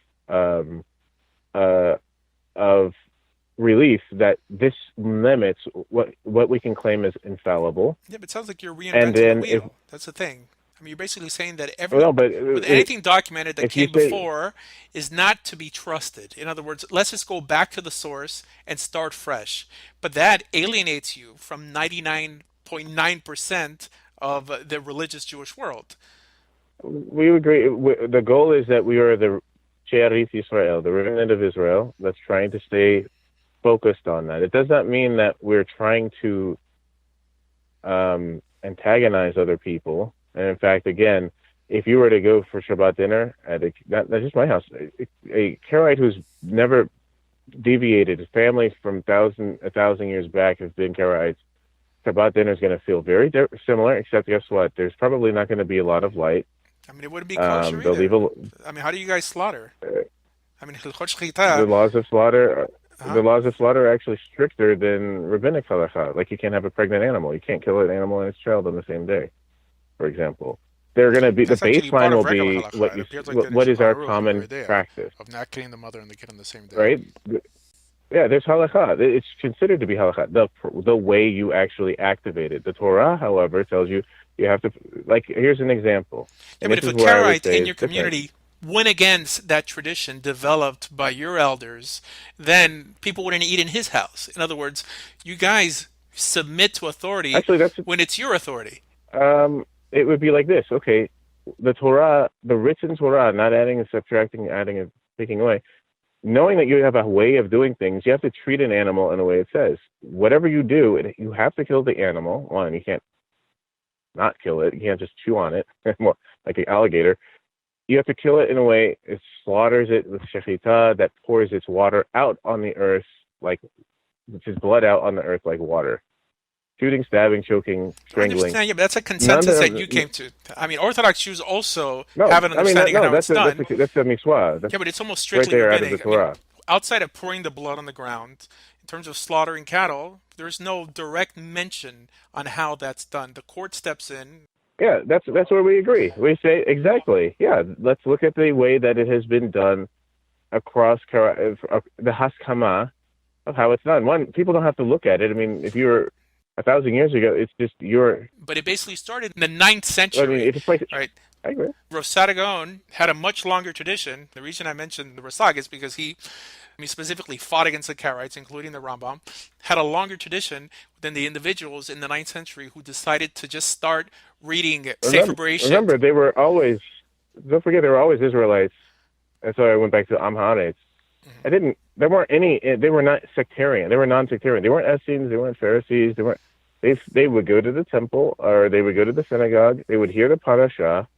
B: relief that this limits what we can claim as infallible.
A: Yeah, but it sounds like you're
B: And
A: reinventing the
B: then if
A: wheel. That's the thing. I mean, you're basically saying that
B: well, but
A: with anything documented that
B: if you
A: came
B: say
A: before is not to be trusted. In other words, let's just go back to the source and start fresh. But that alienates you from 99.9% of the religious Jewish world.
B: we agree, the goal is that we are the She'arit Israel, the remnant of Israel, that's trying to stay focused on that. It does not mean that we're trying to antagonize other people. And in fact, again, if you were to go for Shabbat dinner at that's just my house, a Karaite who's never deviated, his family from a thousand years back have been Karaites. Shabbat dinner is going to feel very similar, except guess what? There's probably not going to be a lot of light.
A: I mean, it wouldn't be kosher
B: They'll leave
A: either. I mean, how do you guys slaughter? I mean, Hilchot
B: the
A: Shechita.
B: laws of slaughter. The
A: Huh?
B: laws of slaughter are actually stricter than rabbinic halacha. Like you can't have a pregnant animal. You can't kill an animal and its child on the same day, for example. They're going to be the
A: That's actually part
B: baseline will
A: of regular
B: be
A: halakha. It appears like that in
B: what is
A: Shulchan
B: our
A: Aruch and
B: common
A: Yeridea
B: practice,
A: of not killing the mother and the kid on the same day.
B: right? Yeah, there's halakha. It's considered to be halakha. The way you actually activate it. The Torah, however, tells you have to, like. Here's an example,
A: Yeah,
B: and
A: but
B: this
A: if
B: is
A: a
B: where I would
A: Karaite
B: say
A: in
B: it's
A: your
B: different.
A: community went against that tradition developed by your elders, then people wouldn't eat in his house. In other words, you guys submit to authority
B: Actually, that's
A: when it's your authority.
B: it would be like this. Okay, the Torah, the written Torah, not adding and subtracting, adding and taking away. knowing that you have a way of doing things, you have to treat an animal in the way it says. Whatever you do, you have to kill the animal. One, you can't not kill it. You can't just chew on it like an alligator. You have to kill it in a way it slaughters it with shechita that pours its water out on the earth, like which is blood out on the earth like water. Shooting, stabbing, choking,
A: I
B: strangling.
A: understand, yeah, but that's a
B: None
A: consensus that
B: of
A: you came to. I mean, Orthodox Jews also
B: no,
A: have an
B: I mean
A: understanding of
B: no.
A: how it's done.
B: That's a mitzvah. That's
A: Yeah, but it's almost
B: right
A: strictly
B: there out of the
A: rabbinic. I mean,
B: Torah.
A: outside of pouring the blood on the ground, in terms of slaughtering cattle, there's no direct mention on how that's done. The court steps in.
B: Yeah, that's where we agree. We say exactly. Yeah, let's look at the way that it has been done across the haskama of how it's done. One, people don't have to look at it. I mean, if you were 1,000 years ago, it's just your.
A: But it basically started in the ninth
B: I mean,
A: century,
B: it's like
A: right?
B: I agree.
A: Rosada Gaon had a much longer tradition. The reason I mentioned the Rasag is because he specifically fought against the Karaites, including the Rambam, had a longer tradition than the individuals in the ninth century who decided to just start reading Sefer Bereshit.
B: Remember, they were always. Don't forget, they were always Israelites. And so I went back to Amharites. I didn't. There weren't any. They were not sectarian. They were non-sectarian. They weren't Essenes. They weren't Pharisees. They weren't. They would go to the temple or they would go to the synagogue. They would hear the parasha.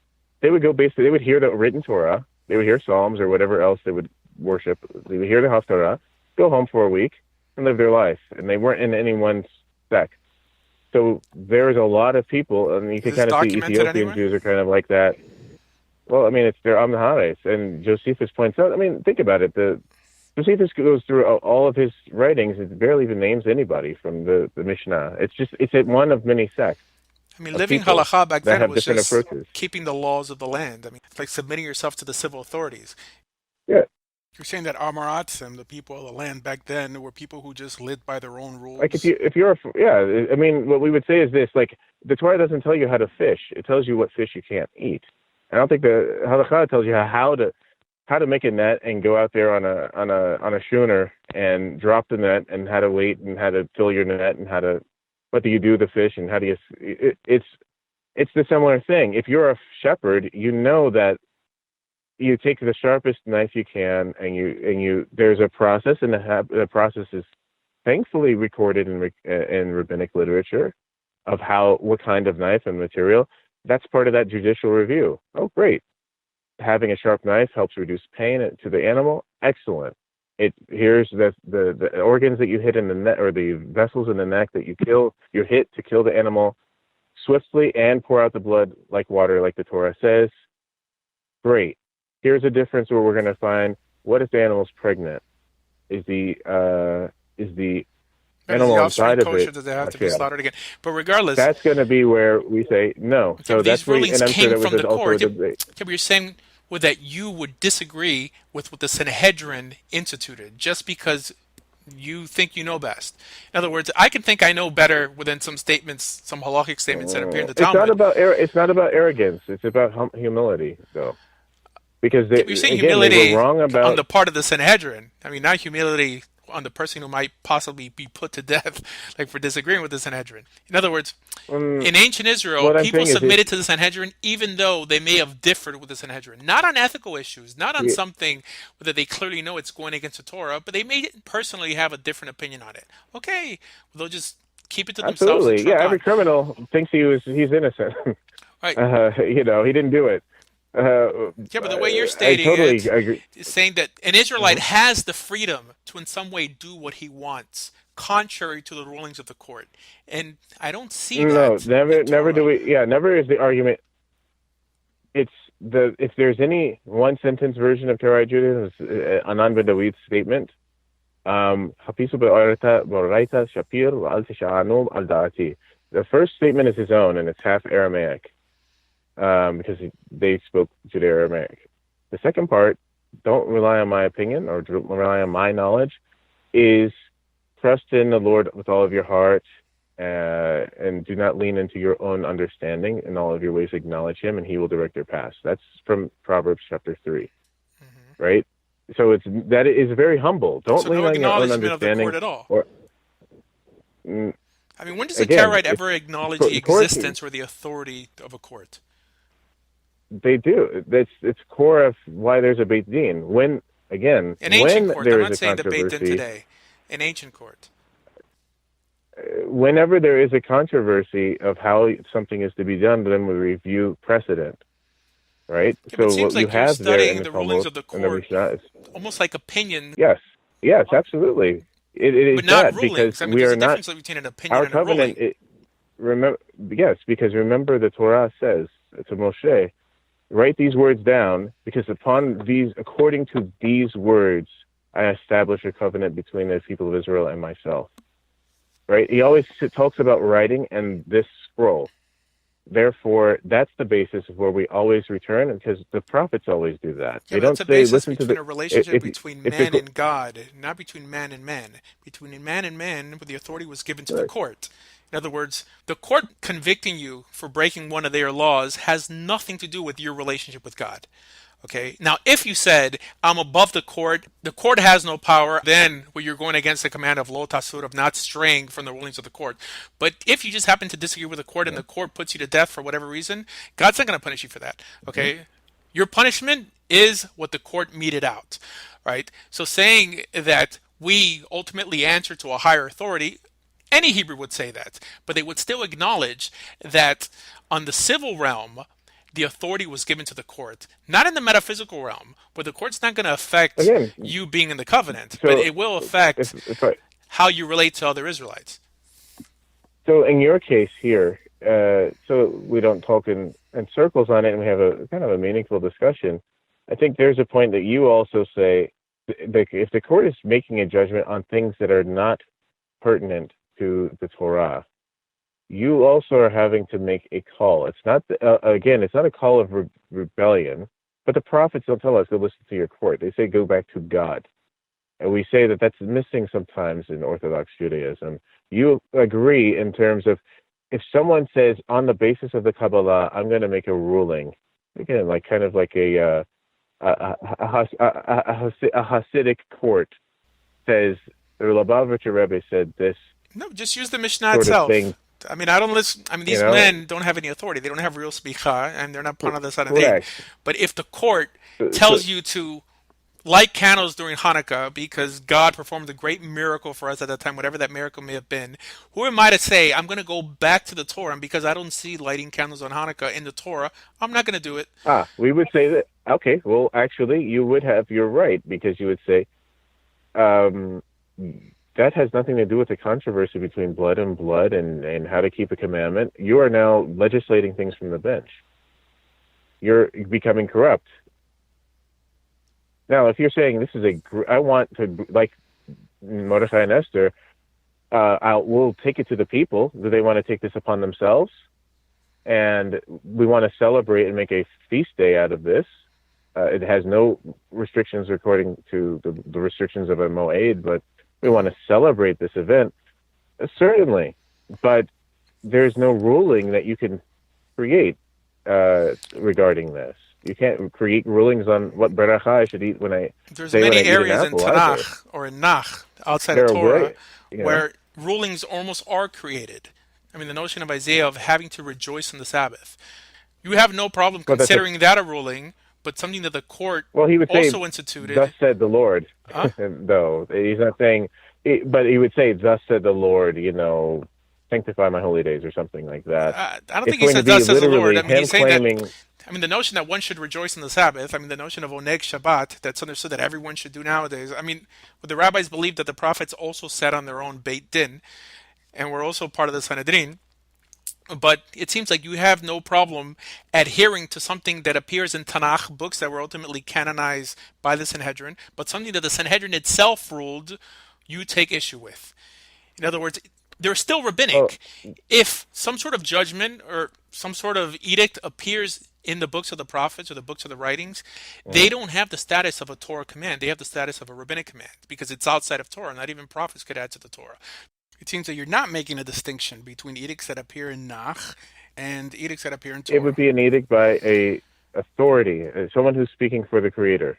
B: They would go basically. They would hear the written Torah. They would hear Psalms or whatever else they would worship. They would hear the Haftarah. Go home for a week and live their life. And they weren't in any one sect. So there's a lot of people, and you can kind of see Ethiopian Jews are kind of like that. Well, I mean, it's their Amharites, and Josephus points out. I mean, think about it. Josephus goes through all of his writings. It barely even names anybody from the Mishnah. It's one of many sects.
A: I mean, living halacha back then was just
B: approaches.
A: Keeping the laws of the land. I mean, it's like submitting yourself to the civil authorities.
B: Yeah.
A: You're saying that Amaratzim, the people of the land back then, were people who just lived by their own rules.
B: Like I mean, what we would say is this: like the Torah doesn't tell you how to fish; it tells you what fish you can't eat. I don't think the halacha tells you how to make a net and go out there on a schooner and drop the net and how to wait and how to fill your net and what do you do with the fish and how do you it's the similar thing. If you're a shepherd, you know that you take the sharpest knife you can and you there's a process, and the process is thankfully recorded in rabbinic literature of what kind of knife and material. That's part of that judicial review. Oh, great. Having a sharp knife helps reduce pain to the animal. Excellent. Here's the organs that you hit in the neck, or the vessels in the neck that you hit to kill the animal swiftly and pour out the blood like water, like the Torah says. Great. Here's a difference where we're going to find, what if the animal's pregnant? Is the animal inside of it?
A: Does it have to be slaughtered again? But regardless,
B: that's going to be where we say no. So
A: these rulings came from the court. You're saying that you would disagree with what the Sanhedrin instituted just because you think you know best. In other words, I can think I know better within some statements, some halakhic statements that appear in the Talmud.
B: It's not about arrogance. It's about humility, though. Because
A: you're saying humility they were wrong about on the part of the Sanhedrin. I mean, not humility on the person who might possibly be put to death, like for disagreeing with the Sanhedrin. In other words, in ancient Israel, people submitted to the Sanhedrin even though they may have differed with the Sanhedrin. Not on ethical issues, not on something that they clearly know it's going against the Torah, but they may personally have a different opinion on it. Okay, they'll just keep it to themselves.
B: Absolutely, yeah. Every criminal thinks he's innocent.
A: Right.
B: He didn't do it.
A: But the way you're stating it is saying that an Israelite has the freedom to in some way do what he wants, contrary to the rulings of the court. And I don't see that.
B: No, never do we. Yeah, never is the argument. It's if there's any one sentence version of Torah Judaism, Anan ben David's statement. The first statement is his own, and it's half Aramaic. Because they spoke Judeo-Aramaic. The second part, don't rely on my opinion or rely on my knowledge, is trust in the Lord with all of your heart and do not lean into your own understanding. In all of your ways acknowledge him and he will direct your paths. That's from Proverbs chapter 3, right? So that is very humble. Don't lean on your own understanding.
A: Of the court at all. I mean, when does a Karaite ever acknowledge the existence or the authority of a court?
B: They do. It's core of why there's a Beit Din. When again,
A: In ancient
B: when
A: court. I'm
B: there is
A: not
B: a
A: saying the Beit Din
B: controversy,
A: today. In ancient court.
B: whenever there is a controversy of how something is to be done, then we review precedent, right?
A: Yeah, but it
B: So
A: seems
B: what you
A: like you're
B: have there in
A: studying
B: the
A: the rulings
B: Talmud
A: of the
B: and the
A: court
B: Mishnah is,
A: almost like opinion,
B: yes, yes, absolutely. It is
A: but not
B: that because
A: rulings. I mean,
B: we
A: there's
B: are
A: a
B: not,
A: difference between an opinion
B: our
A: and a ruling.
B: covenant, remember, yes, because remember the Torah says to Moshe, write these words down because according to these words, I establish a covenant between the people of Israel and myself. Right? He always talks about writing and this scroll. Therefore, that's the basis of where we always return, because the prophets always do that.
A: Yeah,
B: They
A: but that's
B: don't
A: a
B: say,
A: basis
B: listen to
A: between
B: the
A: a relationship between
B: if
A: man
B: the
A: and God, not between man and man. Between man and man, where the authority was given to the
B: right.
A: court. In other words, the court convicting you for breaking one of their laws has nothing to do with your relationship with God. Okay. Now, if you said, I'm above the court has no power, then well, you're going against the command of lo tasur, of not straying from the rulings of the court. But if you just happen to disagree with the court and the court puts you to death for whatever reason, God's not going to punish you for that.
B: Mhm.
A: Okay. Your punishment is what the court meted out. Right. So saying that we ultimately answer to a higher authority, any Hebrew would say that, but they would still acknowledge that on the civil realm, the authority was given to the court, not in the metaphysical realm, where the court's not going to affect
B: Again,
A: you being in the covenant, but
B: so
A: it will affect
B: if I,
A: how you relate to other Israelites.
B: so in your case here, so we don't talk in circles on it, and we have a kind of a meaningful discussion. I think there's a point that you also say that if the court is making a judgment on things that are not pertinent to the Torah, you also are having to make a call. It's not, again, it's not a call of rebellion, but the prophets don't tell us, go listen to your court. They say, go back to God. And we say that that's missing sometimes in Orthodox Judaism. You agree in terms of if someone says, on the basis of the Kabbalah, I'm going to make a ruling, again, like kind of like a Hasidic court says, the Lubavitcher Rebbe said this
A: No, just use the Mishnah
B: sort of
A: itself.
B: thing,
A: I mean, I don't listen. I mean,
B: you
A: these
B: know?
A: men don't have any authority. They don't have real smicha, and they're not part of the Sanhedrin.
B: Correct.
A: But if the court
B: So,
A: tells you to light candles during Hanukkah because God performed a great miracle for us at that time, whatever that miracle may have been, who am I to say I'm going to go back to the Torah, and because I don't see lighting candles on Hanukkah in the Torah, I'm not going to do it?
B: we would say that, okay, well, actually, you're right, because you would say, um, that has nothing to do with the controversy between blood and blood and how to keep a commandment. You are now legislating things from the bench. You're becoming corrupt. Now, if you're saying this is I want to, like Mordechai and Esther, we'll take it to the people. Do they want to take this upon themselves? And we want to celebrate and make a feast day out of this. It has no restrictions according to the restrictions of a Moed, but we want to celebrate this event. Certainly. But there's no ruling that you can create regarding this. You can't create rulings on what beracha I should eat when I
A: There's
B: say when I
A: many
B: eat an
A: areas in
B: apple either.
A: Tanakh or in Nach, outside of
B: There are
A: Torah,
B: way, you know.
A: where rulings almost are created. I mean, the notion of Isaiah of having to rejoice in the Sabbath. You have no problem
B: Well,
A: considering that a ruling, but something that the court
B: well, he would say,
A: also
B: "Thus
A: instituted.
B: said the Lord."
A: Huh?
B: Though he's not saying, but he would say, "Thus said the Lord." Sanctify my holy days or something like that.
A: I don't
B: It's
A: think he
B: going to
A: says,
B: be
A: thus says the Lord.
B: literally
A: I mean,
B: him
A: he's saying that,
B: claiming.
A: I mean, the notion that one should rejoice in the Sabbath, I mean, the notion of Oneg Shabbat, that's understood that everyone should do nowadays. I mean, what the rabbis believe that the prophets also sat on their own Beit Din, and were also part of the Sanhedrin. But it seems like you have no problem adhering to something that appears in Tanakh books that were ultimately canonized by the Sanhedrin, but something that the Sanhedrin itself ruled you take issue with. In other words, they're still
B: Well,
A: rabbinic. If some sort of judgment or some sort of edict appears in the books of the prophets or the books of the writings, they
B: mhm.
A: don't have the status of a Torah command. They have the status of a rabbinic command because it's outside of Torah. Not even prophets could add to the Torah. It seems that you're not making a distinction between edicts that appear in Nach and edicts that appear in
B: It would
A: Torah.
B: be an edict by a authority, someone who's speaking for the Creator.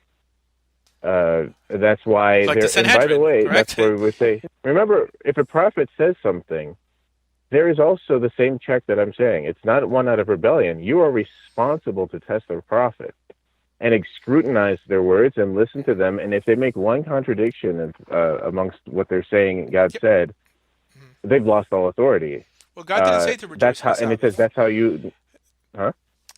B: That's why
A: Like the
B: there. And by the
A: Sanhedrin,
B: way, that's
A: correct?
B: where we would say. Remember, if a prophet says something, there is also the same check that I'm saying. It's not one out of rebellion. You are responsible to test the prophet. and scrutinize their words and listen to them. And if they make one contradiction amongst what they're saying, God
A: Yep.
B: said,
A: Mhm.
B: they've lost all authority.
A: Well, God didn't say to
B: That's
A: rejoice in
B: how,
A: the
B: and it says
A: Sabbath.
B: that's how you, huh?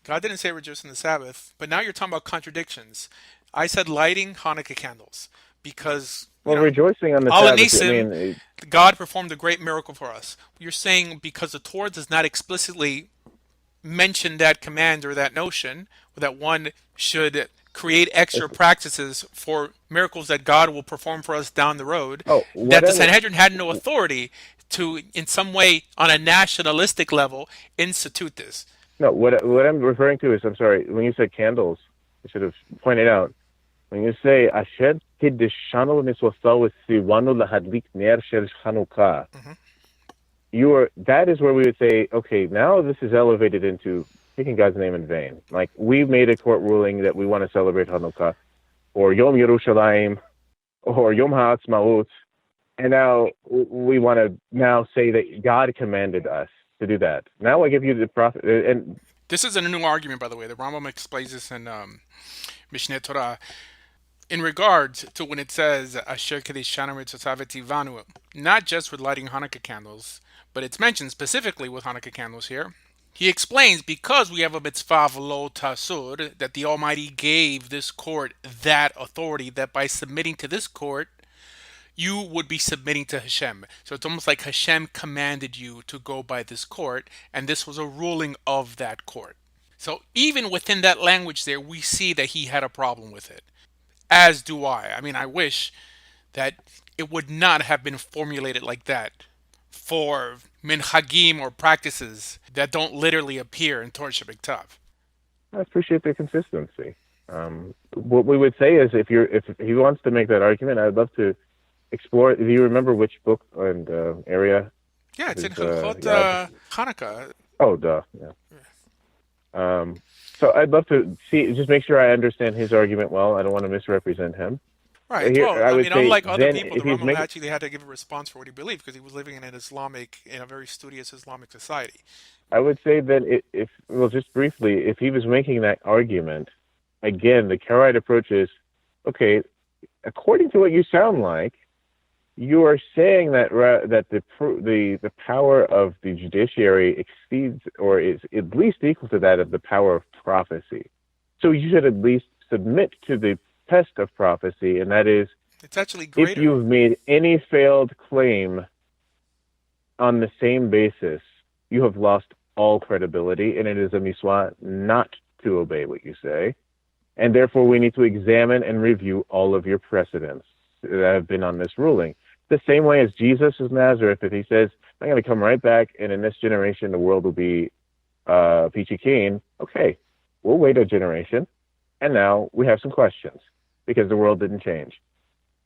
A: God didn't say rejoice in the Sabbath, but now you're talking about contradictions. I said lighting Hanukkah candles because,
B: Well, rejoicing on the
A: Allah
B: Sabbath. I
A: Nisim,
B: mean,
A: God performed a great miracle for us. You're saying because the Torah does not explicitly mention that command or that notion, that one should create extra practices for miracles that God will perform for us down the road,
B: oh,
A: that
B: what
A: the
B: I'm
A: Sanhedrin had no authority to, in some way, on a nationalistic level, institute this.
B: no, what I'm referring to is, I'm sorry, when you said candles, I should have pointed out. When you say Asher Kiddishanu Niswasaw Siwanu Lahadlik Ner Shel Chanukah,
A: Hmm.
B: that is where we would say, okay, now this is elevated into taking God's name in vain. Like, we made a court ruling that we want to celebrate Hanukkah or Yom Yerushalayim or Yom HaAtzmaut, and now we want to now say that God commanded us to do that. Now I give you the prophet, and
A: This isn't a new argument, by the way. The Rambam explains this in Mishneh Torah. In regards to when it says Asher Kedeshanu Mitzvotav V'Tivanu, not just with lighting Hanukkah candles, but it's mentioned specifically with Hanukkah candles here. He explains because we have a mitzvah lo tasur, that the Almighty gave this court that authority, that by submitting to this court, you would be submitting to Hashem. So it's almost like Hashem commanded you to go by this court, and this was a ruling of that court. So even within that language there, we see that he had a problem with it. As do I. I mean, I wish that it would not have been formulated like that for minhagim or practices that don't literally appear in Torah Shabbat.
B: I appreciate the consistency. What we would say is, if he wants to make that argument, I'd love to explore. Do you remember which book and area?
A: Yeah, it's in
B: Is,
A: Hilchot
B: yeah.
A: Hanukkah.
B: Oh, duh. Yeah. So I'd love to just make sure I understand his argument well. I don't want to misrepresent him.
A: Right.
B: Here,
A: Well,
B: I
A: I
B: would
A: mean,
B: say
A: unlike other
B: then
A: people, the
B: if he's
A: Rambam
B: making,
A: actually had to give a response for what he believed because he was living in in a very studious Islamic society.
B: I would say then if well, just briefly, if he was making that argument, again, the Karaite approach is, okay, according to what you sound like, you are saying that the power of the judiciary exceeds or is at least equal to that of the power of prophecy. So you should at least submit to the test of prophecy, and that is,
A: It's actually
B: if
A: greater.
B: you've made any failed claim on the same basis, you have lost all credibility, and it is a miswa not to obey what you say. And therefore, we need to examine and review all of your precedents that have been on this ruling. The same way as Jesus of Nazareth, if he says, I'm going to come right back, and in this generation, the world will be peachy keen. Okay, we'll wait a generation, and now we have some questions because the world didn't change.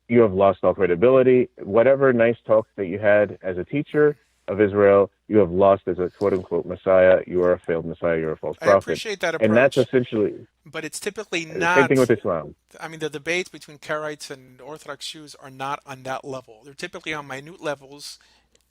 B: You have lost all credibility. Whatever nice talks that you had as a teacher of Israel, you have lost as a quote-unquote Messiah. You are a failed Messiah. You're a false
A: I
B: prophet.
A: appreciate that
B: And that's
A: approach,
B: essentially
A: but it's typically
B: the same thing
A: not.
B: with Islam.
A: I mean, the debates between Karaites and Orthodox Jews are not on that level. They're typically on minute levels.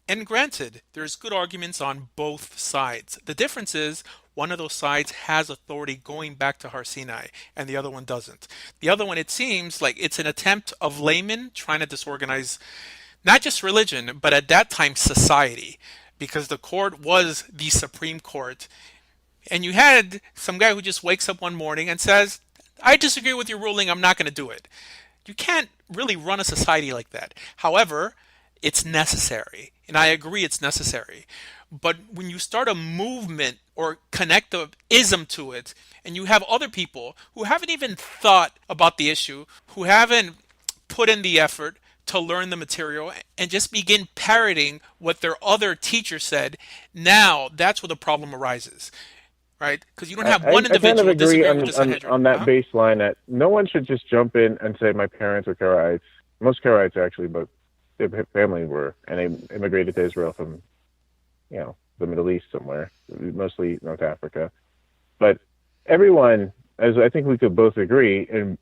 A: And granted, there's good arguments on both sides. The difference is one of those sides has authority going back to Har Sinai, and the other one doesn't. The other one, it seems like it's an attempt of laymen trying to disorganize not just religion, but at that time society, because the court was the Supreme Court. And you had some guy who just wakes up one morning and says, I disagree with your ruling, I'm not going to do it. You can't really run a society like that. However, it's necessary. And I agree it's necessary. But when you start a movement or connect a ism to it, and you have other people who haven't even thought about the issue, who haven't put in the effort to learn the material and just begin parroting what their other teacher said, now that's where the problem arises. Right? Because you don't have one
B: I kind of
A: individual
B: agree
A: disagreeing with the Sanhedrin.
B: on that
A: Huh?
B: baseline that no one should just jump in and say my parents are Karaites. Most Karaites actually, but their family were, and they immigrated to Israel from, the Middle East somewhere, mostly North Africa. But everyone, as I think we could both agree, and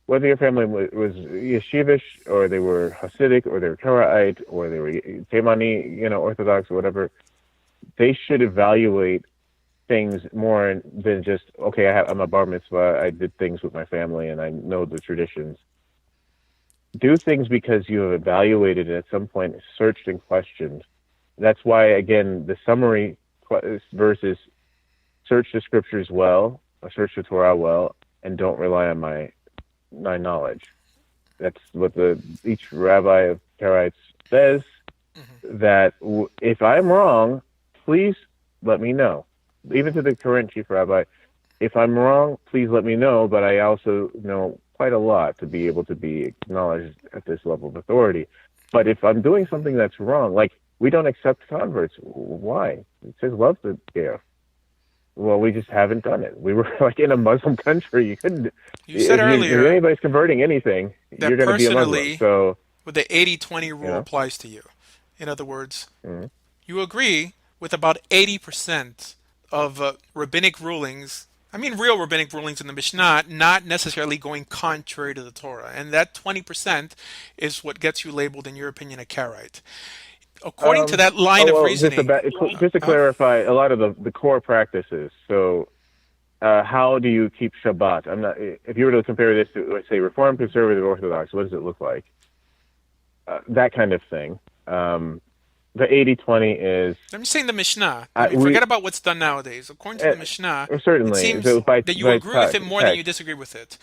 B: whether your family was yeshivish or they were Hasidic or they were Karaite or they were Taimani, Orthodox or whatever, they should evaluate things more than just okay. I'm a bar mitzvah. I did things with my family, and I know the traditions. Do things because you have evaluated it at some point, searched and questioned. That's why, again, the summary versus search the scriptures well, or search the Torah well, and don't rely on my knowledge. That's what each rabbi of Karaites says.
A: Hmm.
B: That if I'm wrong, please let me know. Even to the current chief rabbi, if I'm wrong, please let me know. But I also know quite a lot to be able to be acknowledged at this level of authority. But if I'm doing something that's wrong, like we don't accept converts, why? It says love the gift. Well, we just haven't done it. We were like in a Muslim country. You couldn't.
A: You said
B: If
A: earlier
B: anybody's converting anything, you're
A: that
B: going to be a Muslim.
A: personally,
B: So
A: with the 80-20
B: you
A: rule
B: know.
A: applies to you. In other words,
B: Mm-hmm.
A: you agree with about 80% of rabbinic rulings. I mean, real rabbinic rulings in the Mishnah, not necessarily going contrary to the Torah. And that 20% is what gets you labeled, in your opinion, a Karaite. According to that line
B: Oh
A: of
B: well,
A: reasoning,
B: just to
A: huh?
B: clarify, a lot of the core practices. So, how do you keep Shabbat? I'm not. If you were to compare this to, let's say, Reform, Conservative, Orthodox, what does it look like? That kind of thing. The 80-20 is
A: I'm just saying the Mishnah. I mean,
B: we
A: forget about what's done nowadays. According to
B: uh,
A: the Mishnah, it
B: certainly so
A: seems that you
B: by
A: agree with it more than you
B: text.
A: disagree with it.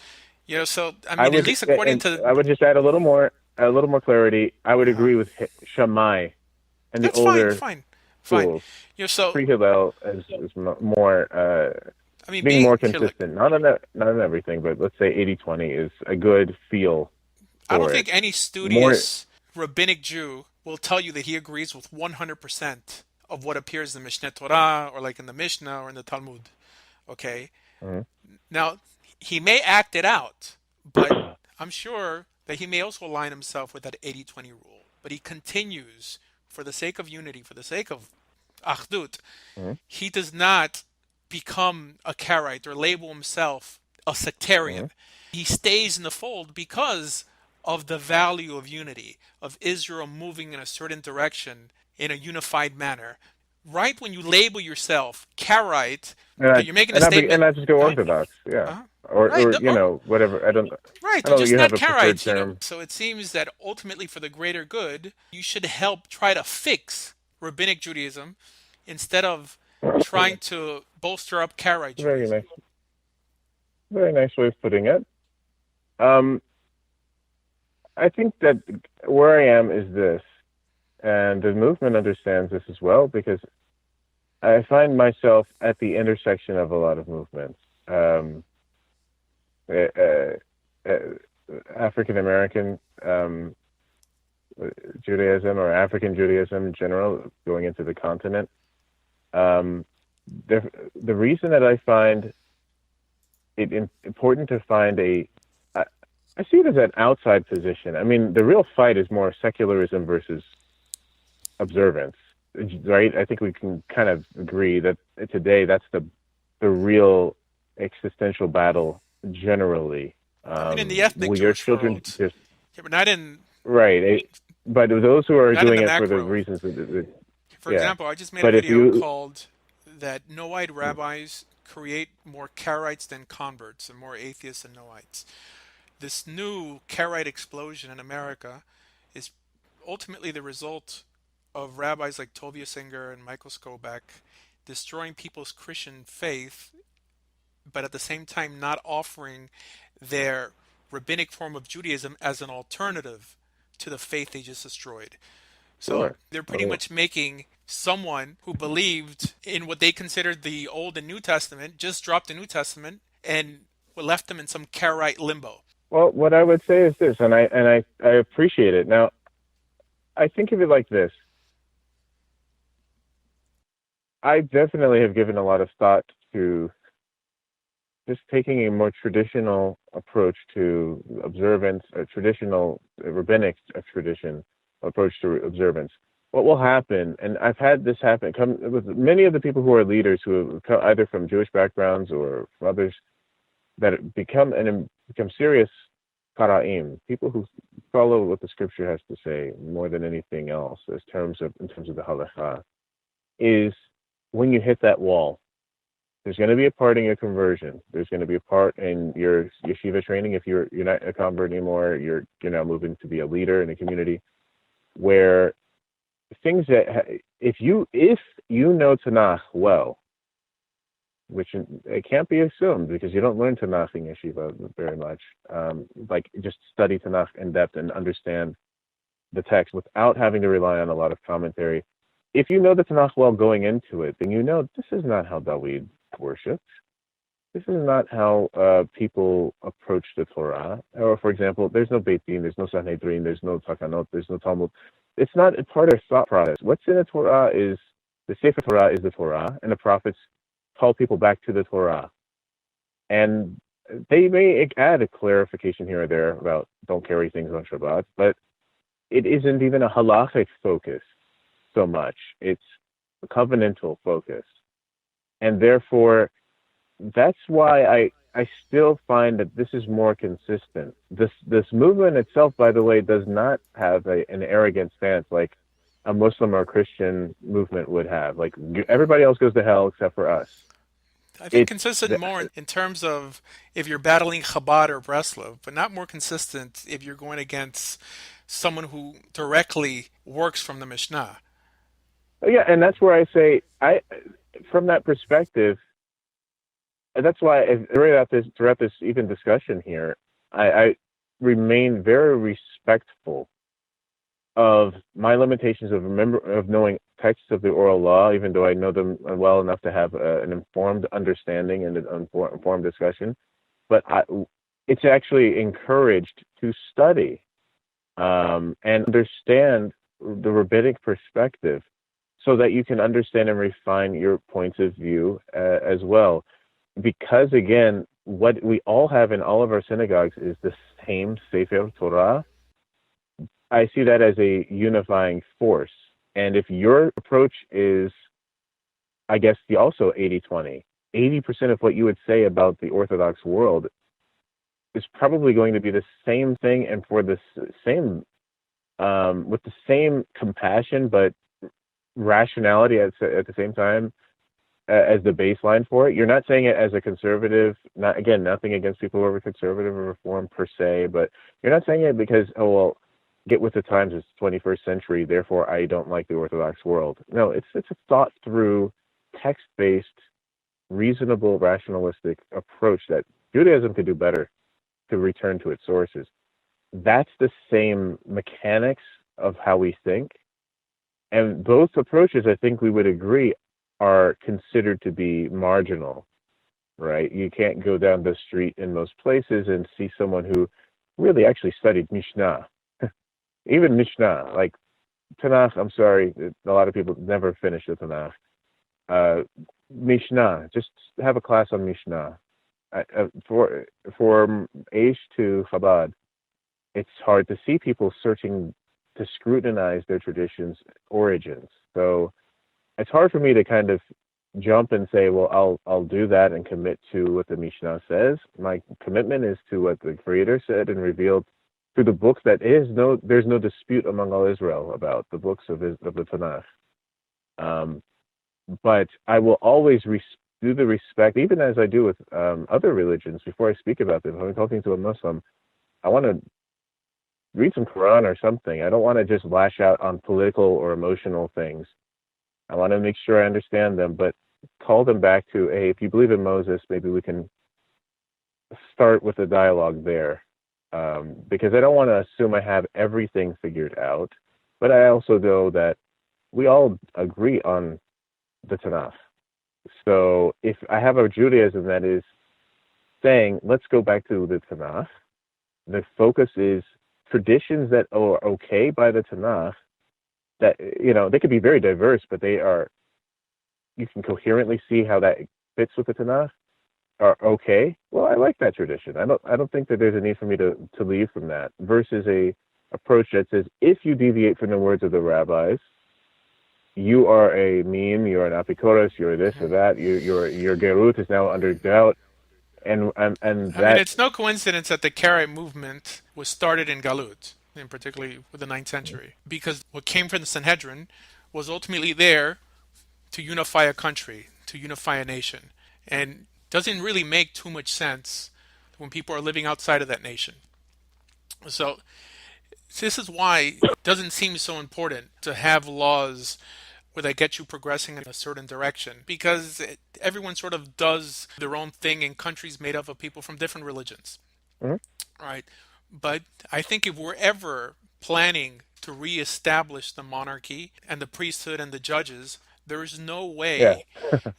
A: So I
B: I
A: mean, at
B: would
A: least according
B: and
A: to
B: I would just add a little more clarity. I would
A: uh,
B: agree with Shammai and the
A: that's fine,
B: older
A: fine, fine.
B: schools.
A: So
B: Pre-Hillel is more
A: I mean,
B: being
A: being
B: more
A: here, look,
B: consistent. Not on everything, but let's say 80-20 is a good feel
A: I don't
B: for it.
A: think any
B: More
A: studious rabbinic Jew will tell you that he agrees with 100% of what appears in the Mishneh Torah or like in the Mishnah or in the Talmud. Okay,
B: Mhm.
A: now he may act it out, but I'm sure that he may also align himself with that 80-20 rule. But he continues for the sake of unity, for the sake of Achdut,
B: Mhm.
A: he does not become a Karaite or label himself a
B: Mhm.
A: sectarian. He stays in the fold because of the value of unity, of Israel moving in a certain direction in a unified manner. Right when you label yourself Karaite, okay, you're making a
B: and
A: statement.
B: not just go
A: Uh,
B: Orthodox, yeah,
A: uh, right,
B: or whatever.
A: right.
B: I
A: They're
B: don't know that
A: just
B: you
A: not
B: have a preferred
A: Karaites.
B: term.
A: So it seems that ultimately, for the greater good, you should help try to fix rabbinic Judaism instead of trying to bolster up Karaite
B: Very
A: Judaism.
B: nice, very nice way of putting it. Um, I think that where I am is this, and the movement understands this as well because I find myself at the intersection of a lot of movements. Um, uh, uh, uh, African American Judaism or African Judaism in general, going into the continent. Um, the reason that I find it important to find I, I see it as an outside position. I mean, the real fight is more secularism versus observance, right? I think we can kind of agree that today that's the real existential battle generally.
A: I mean, in the ethnic
B: Will your
A: Jewish
B: children
A: world,
B: just
A: yeah, but not in
B: right? But those who are
A: not in
B: doing
A: the
B: it for the
A: macro.
B: reasons
A: For
B: yeah.
A: example, I just made a
B: But if
A: video
B: you
A: called that Noahide rabbis create more Karaites than converts and more atheists than Noahides. This new Karaite explosion in America is ultimately the result of rabbis like Tovia Singer and Michael Skoback destroying people's Christian faith, but at the same time not offering their rabbinic form of Judaism as an alternative to the faith they just destroyed. So
B: sure.
A: they're
B: I
A: pretty
B: mean,
A: much making someone who believed in what they considered the Old and New Testament just dropped the New Testament and left them in some Karaite limbo.
B: well, what I would say is this, and I appreciate it. Now, I think of it like this. I definitely have given a lot of thought to just taking a more traditional approach to observance, a traditional rabbinic tradition approach to observance. What will happen, and I've had this happen, come with many of the people who are leaders who have come either from Jewish backgrounds or from others that become serious karaim, people who follow what the scripture has to say more than anything else, in terms of the halacha, is when you hit that wall. There's going to be a part in your conversion. There's going to be a part in your yeshiva training if you're not a convert anymore. You're now moving to be a leader in a community where things that if you know Tanakh well, which it can't be assumed because you don't learn Tanakh in yeshiva very much. Like just study Tanakh in depth and understand the text without having to rely on a lot of commentary. If you know the Tanakh well going into it, then you know this is not how David worshipped. This is not how people approach the Torah. Or, for example, there's no Beit Din, there's no Sanhedrin, there's no Takanot, there's no Talmud. It's not a part of their thought process. What's in the Torah is the Sefer Torah is the Torah, and the prophets call people back to the Torah. And they may add a clarification here or there about don't carry things on Shabbat, but it isn't even a halachic focus so much. It's a covenantal focus. And therefore, that's why I still find that this is more consistent. This movement itself, by the way, does not have an arrogant stance like a Muslim or Christian movement would have. Like everybody else goes to hell except for us.
A: I think
B: It's
A: consistent more in terms of if you're battling Chabad or Breslov, but not more consistent if you're going against someone who directly works from the Mishnah.
B: yeah, and that's where I say from that perspective, and that's why throughout this even discussion here, I remain very respectful of my limitations of knowing texts of the oral law, even though I know them well enough to have an informed understanding and an informed discussion. But it's actually encouraged to study and understand the rabbinic perspective, so that you can understand and refine your points of view as well. Because again, what we all have in all of our synagogues is the same Sefer Torah. I see that as a unifying force. And if your approach is, I guess, also 80-20, 80% of what you would say about the Orthodox world is probably going to be the same thing and for the same, with the same compassion, but rationality at the same time as the baseline for it. You're not saying it as a conservative, not again, nothing against people who are conservative or reform per se, but you're not saying it because, oh, well, get with the times, it's 21st century, therefore I don't like the Orthodox world. No, it's a thought through, text-based, reasonable, rationalistic approach that Judaism could do better to return to its sources. That's the same mechanics of how we think. And both approaches, I think we would agree, are considered to be marginal, right? You can't go down the street in most places and see someone who really actually studied Mishnah. Even Mishnah, like Tanakh, I'm sorry, a lot of people never finish the Tanakh. Mishnah, just have a class on Mishnah. For Aish to Chabad, it's hard to see people searching to scrutinize their traditions' origins. So it's hard for me to kind of jump and say, well, I'll do that and commit to what the Mishnah says. My commitment is to what the Creator said and revealed through the books there's no dispute among all Israel about the books of the Tanakh. But I will always do the respect, even as I do with other religions. Before I speak about them, if I'm talking to a Muslim, I want to read some Quran or something. I don't want to just lash out on political or emotional things. I want to make sure I understand them, but call them back to, hey, if you believe in Moses, maybe we can start with a dialogue there. Because I don't want to assume I have everything figured out, but I also know that we all agree on the Tanakh. So if I have a Judaism that is saying, let's go back to the Tanakh, the focus is traditions that are okay by the Tanakh, that, they could be very diverse, but you can coherently see how that fits with the Tanakh, are okay. Well, I like that tradition. I don't think that there's a need for me to leave from that, versus a approach that says, if you deviate from the words of the rabbis, you are a meme, you're an apikoros, you're this or that, your gerut is now under doubt, and
A: I mean,
B: that.
A: it's no coincidence that the Karaite movement was started in Galut, in particularly with the ninth century, because what came from the Sanhedrin was ultimately there to unify a country, to unify a nation. and doesn't really make too much sense when people are living outside of that nation. So this is why it doesn't seem so important to have laws where they get you progressing in a certain direction, because everyone sort of does their own thing in countries made up of people from different religions,
B: Hmm.
A: right? But I think if we're ever planning to reestablish the monarchy and the priesthood and the judges, there is no
B: Yeah,
A: way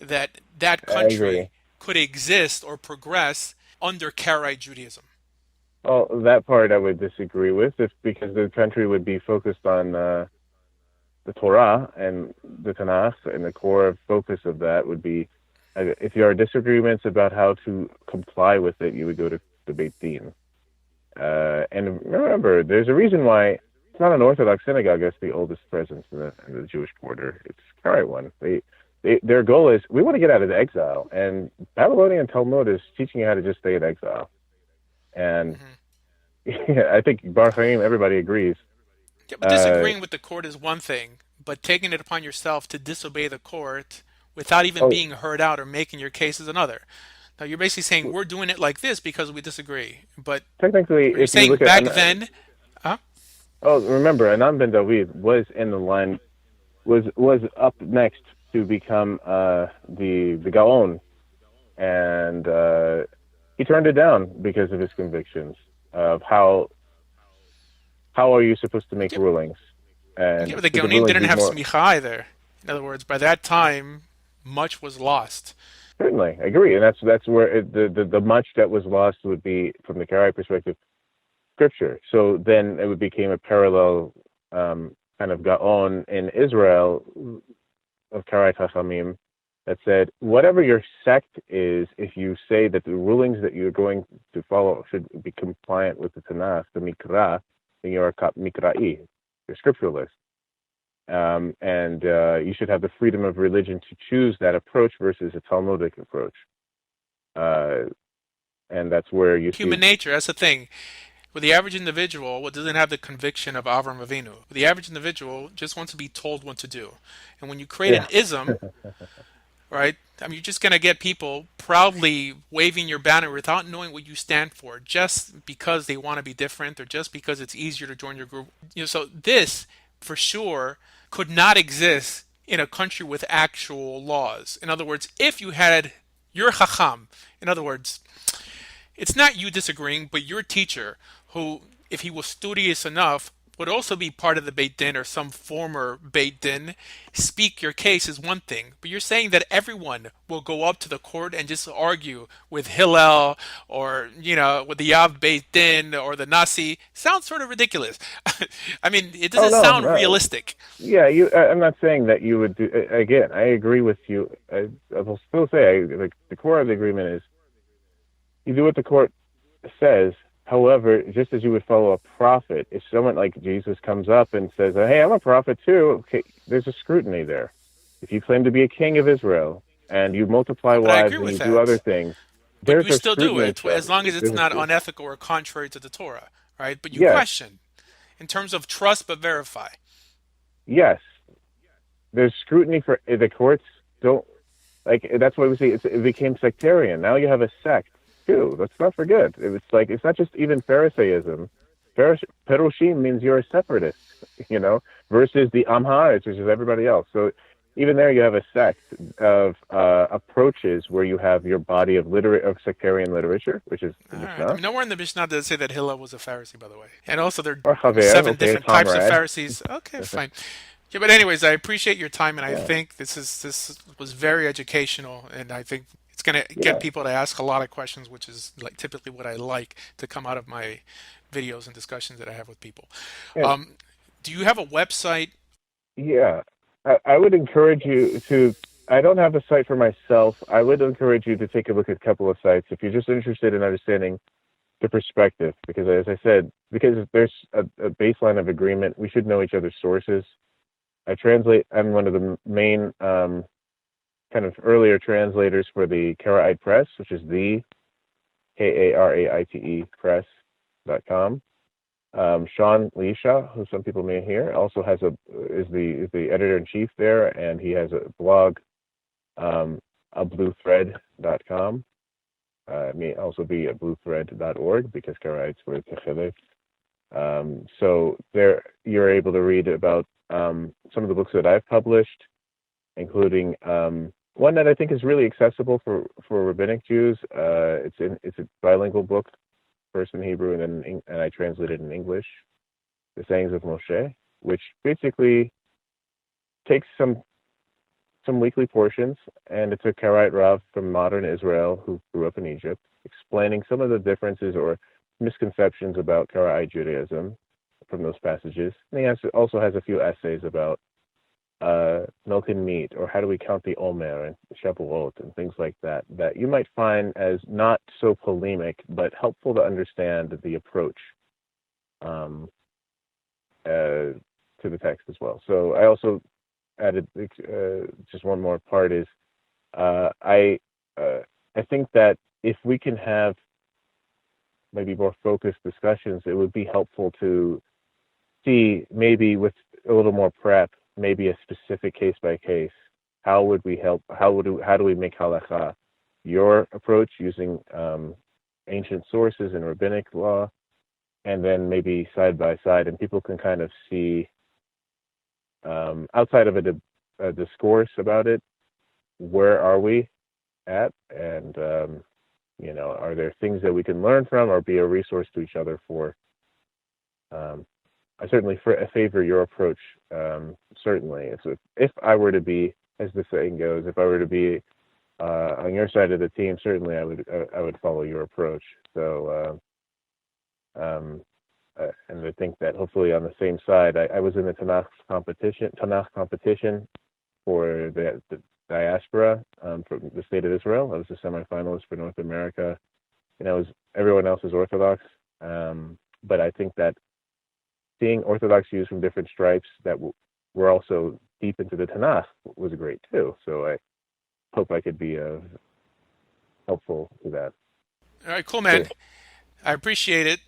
A: that that
B: I agree.
A: country could exist or progress under Karaite Judaism.
B: Well, that part I would disagree with, if because the country would be focused on the Torah and the Tanakh, and the core focus of that would be, if there are disagreements about how to comply with it, you would go to the Beit Din. And remember, there's a reason why it's not an Orthodox synagogue that's the oldest presence in the Jewish quarter. It's a Karaite one. Their goal is, we want to get out of the exile, and Babylonian Talmud is teaching you how to just stay in exile. And
A: Hmm.
B: yeah, I think Bar Chaim, everybody agrees.
A: Yeah, but
B: Uh,
A: disagreeing with the court is one thing, but taking it upon yourself to disobey the court without even
B: oh,
A: being heard out or making your case is another. Now you're basically saying we're doing it like this because we disagree. But
B: technically,
A: are you
B: if you
A: saying
B: look at,
A: back then? Huh?
B: oh, remember, Anand ben David was in the line, was up next to become the Gaon, and he turned it down because of his convictions of how are you supposed to make
A: Yeah,
B: rulings,
A: yeah,
B: and
A: but the
B: should the
A: Geonim
B: rulings
A: didn't
B: be
A: have
B: more.
A: smicha either. In other words, by that time, much was lost.
B: Certainly, I agree, and that's where the much that was lost would be, from the Karaite perspective, scripture. So then it would became a parallel kind of Gaon in Israel of Karaite Chachamim that said, whatever your sect is, if you say that the rulings that you're going to follow should be compliant with the Tanakh, the Mikra, then you're a Mikra'i, you're scripturalist. And you should have the freedom of religion to choose that approach versus a Talmudic approach. Uh, and that's where you see,
A: Human nature, that's the thing. With the average individual, what doesn't have the conviction of Avram Avinu. The average individual just wants to be told what to do. And when you create an
B: yeah,
A: ism, right? I mean, you're just going to get people proudly waving your banner without knowing what you stand for, just because they want to be different or just because it's easier to join your group. So this, for sure, could not exist in a country with actual laws. In other words, if you had your chacham, in other words, it's not you disagreeing, but your teacher, who, if he was studious enough, would also be part of the Beit Din or some former Beit Din, speak your case is one thing. But you're saying that everyone will go up to the court and just argue with Hillel or, with the Yav Beit Din or the Nasi. Sounds sort of ridiculous. I mean, it
B: oh
A: doesn't
B: no,
A: sound
B: no,
A: realistic.
B: yeah, I'm not saying that you would do. Again, I agree with you. I will still say, the core of the agreement is, you do what the court says. However, just as you would follow a prophet, if someone like Jesus comes up and says, "Hey, I'm a prophet too," okay, there's a scrutiny there. If you claim to be a king of Israel and you multiply
A: Yeah, but I
B: wives
A: agree
B: and
A: with
B: you do other
A: that.
B: things,
A: But
B: there's
A: you
B: a
A: still do
B: scrutiny
A: it
B: from.
A: as long as it's
B: There's
A: not
B: a,
A: unethical or contrary to the Torah, right? But you
B: yes,
A: question in terms of trust but verify.
B: yes, there's scrutiny for the courts. Don't, like, that's why we say it became sectarian. Now you have a sect too. Let's not forget. It's like, it's not just even Pharisaism. Perushim means you're a separatist, versus the Amharites, which is everybody else. So even there, you have a sect of approaches where you have your body of sectarian literature, which is the
A: All right. I
B: Mishnah,
A: mean, nowhere in the Mishnah does it say that Hillel was a Pharisee, by the way. And also, there
B: or
A: are
B: Chaver,
A: seven
B: okay, a
A: different types of
B: comrade.
A: Pharisees. Okay, fine. Yeah, but anyways, I appreciate your time, and I
B: Yeah,
A: think this was very educational, and I think it's going to get
B: yeah,
A: people to ask a lot of questions, which is like typically what I like to come out of my videos and discussions that I have with people.
B: yeah.
A: Um, do you have a website?
B: Yeah, I would encourage you to. I don't have a site for myself. I would encourage you to take a look at a couple of sites if you're just interested in understanding the perspective. Because, as I said, because there's a baseline of agreement, we should know each other's sources. I'm one of the main kind of earlier translators for the Karaite Press, which is the Karaite Press.com. Sean Leisha, who some people may hear, also is the editor in chief there, and he has a blog. Um, abluthread.com. It may also be abluthread.org because Karaite's for Techele. So there you're able to read about some of the books that I've published, including one that I think is really accessible for rabbinic Jews. It's a bilingual book, first in Hebrew and I translated in English. The Sayings of Moshe, which basically takes some weekly portions, and it's a Karaite Rav from modern Israel who grew up in Egypt, explaining some of the differences or misconceptions about Karaite Judaism from those passages. And also has a few essays about milk and meat, or how do we count the Omer and Shavuot and things like that, that you might find as not so polemic, but helpful to understand the approach to the text as well. So I also added just one more part is I think that if we can have maybe more focused discussions, it would be helpful to see maybe with a little more prep, maybe a specific case by case. How would we help? How do we make halacha your approach using ancient sources and rabbinic law, and then maybe side by side, and people can kind of see outside of a discourse about it, where are we at, and are there things that we can learn from or be a resource to each other for? I certainly favor your approach. Certainly, if I were to be, as the saying goes, if I were to be on your side of the team, certainly I would follow your approach. So, and I think that hopefully on the same side, I was in the Tanakh competition for the diaspora from the state of Israel. I was a semifinalist for North America, and everyone else is Orthodox. But I think that seeing Orthodox Jews from different stripes that were also deep into the Tanakh was great too. So I hope I could be helpful to that.
A: All right, cool, man.
B: So,
A: I appreciate it.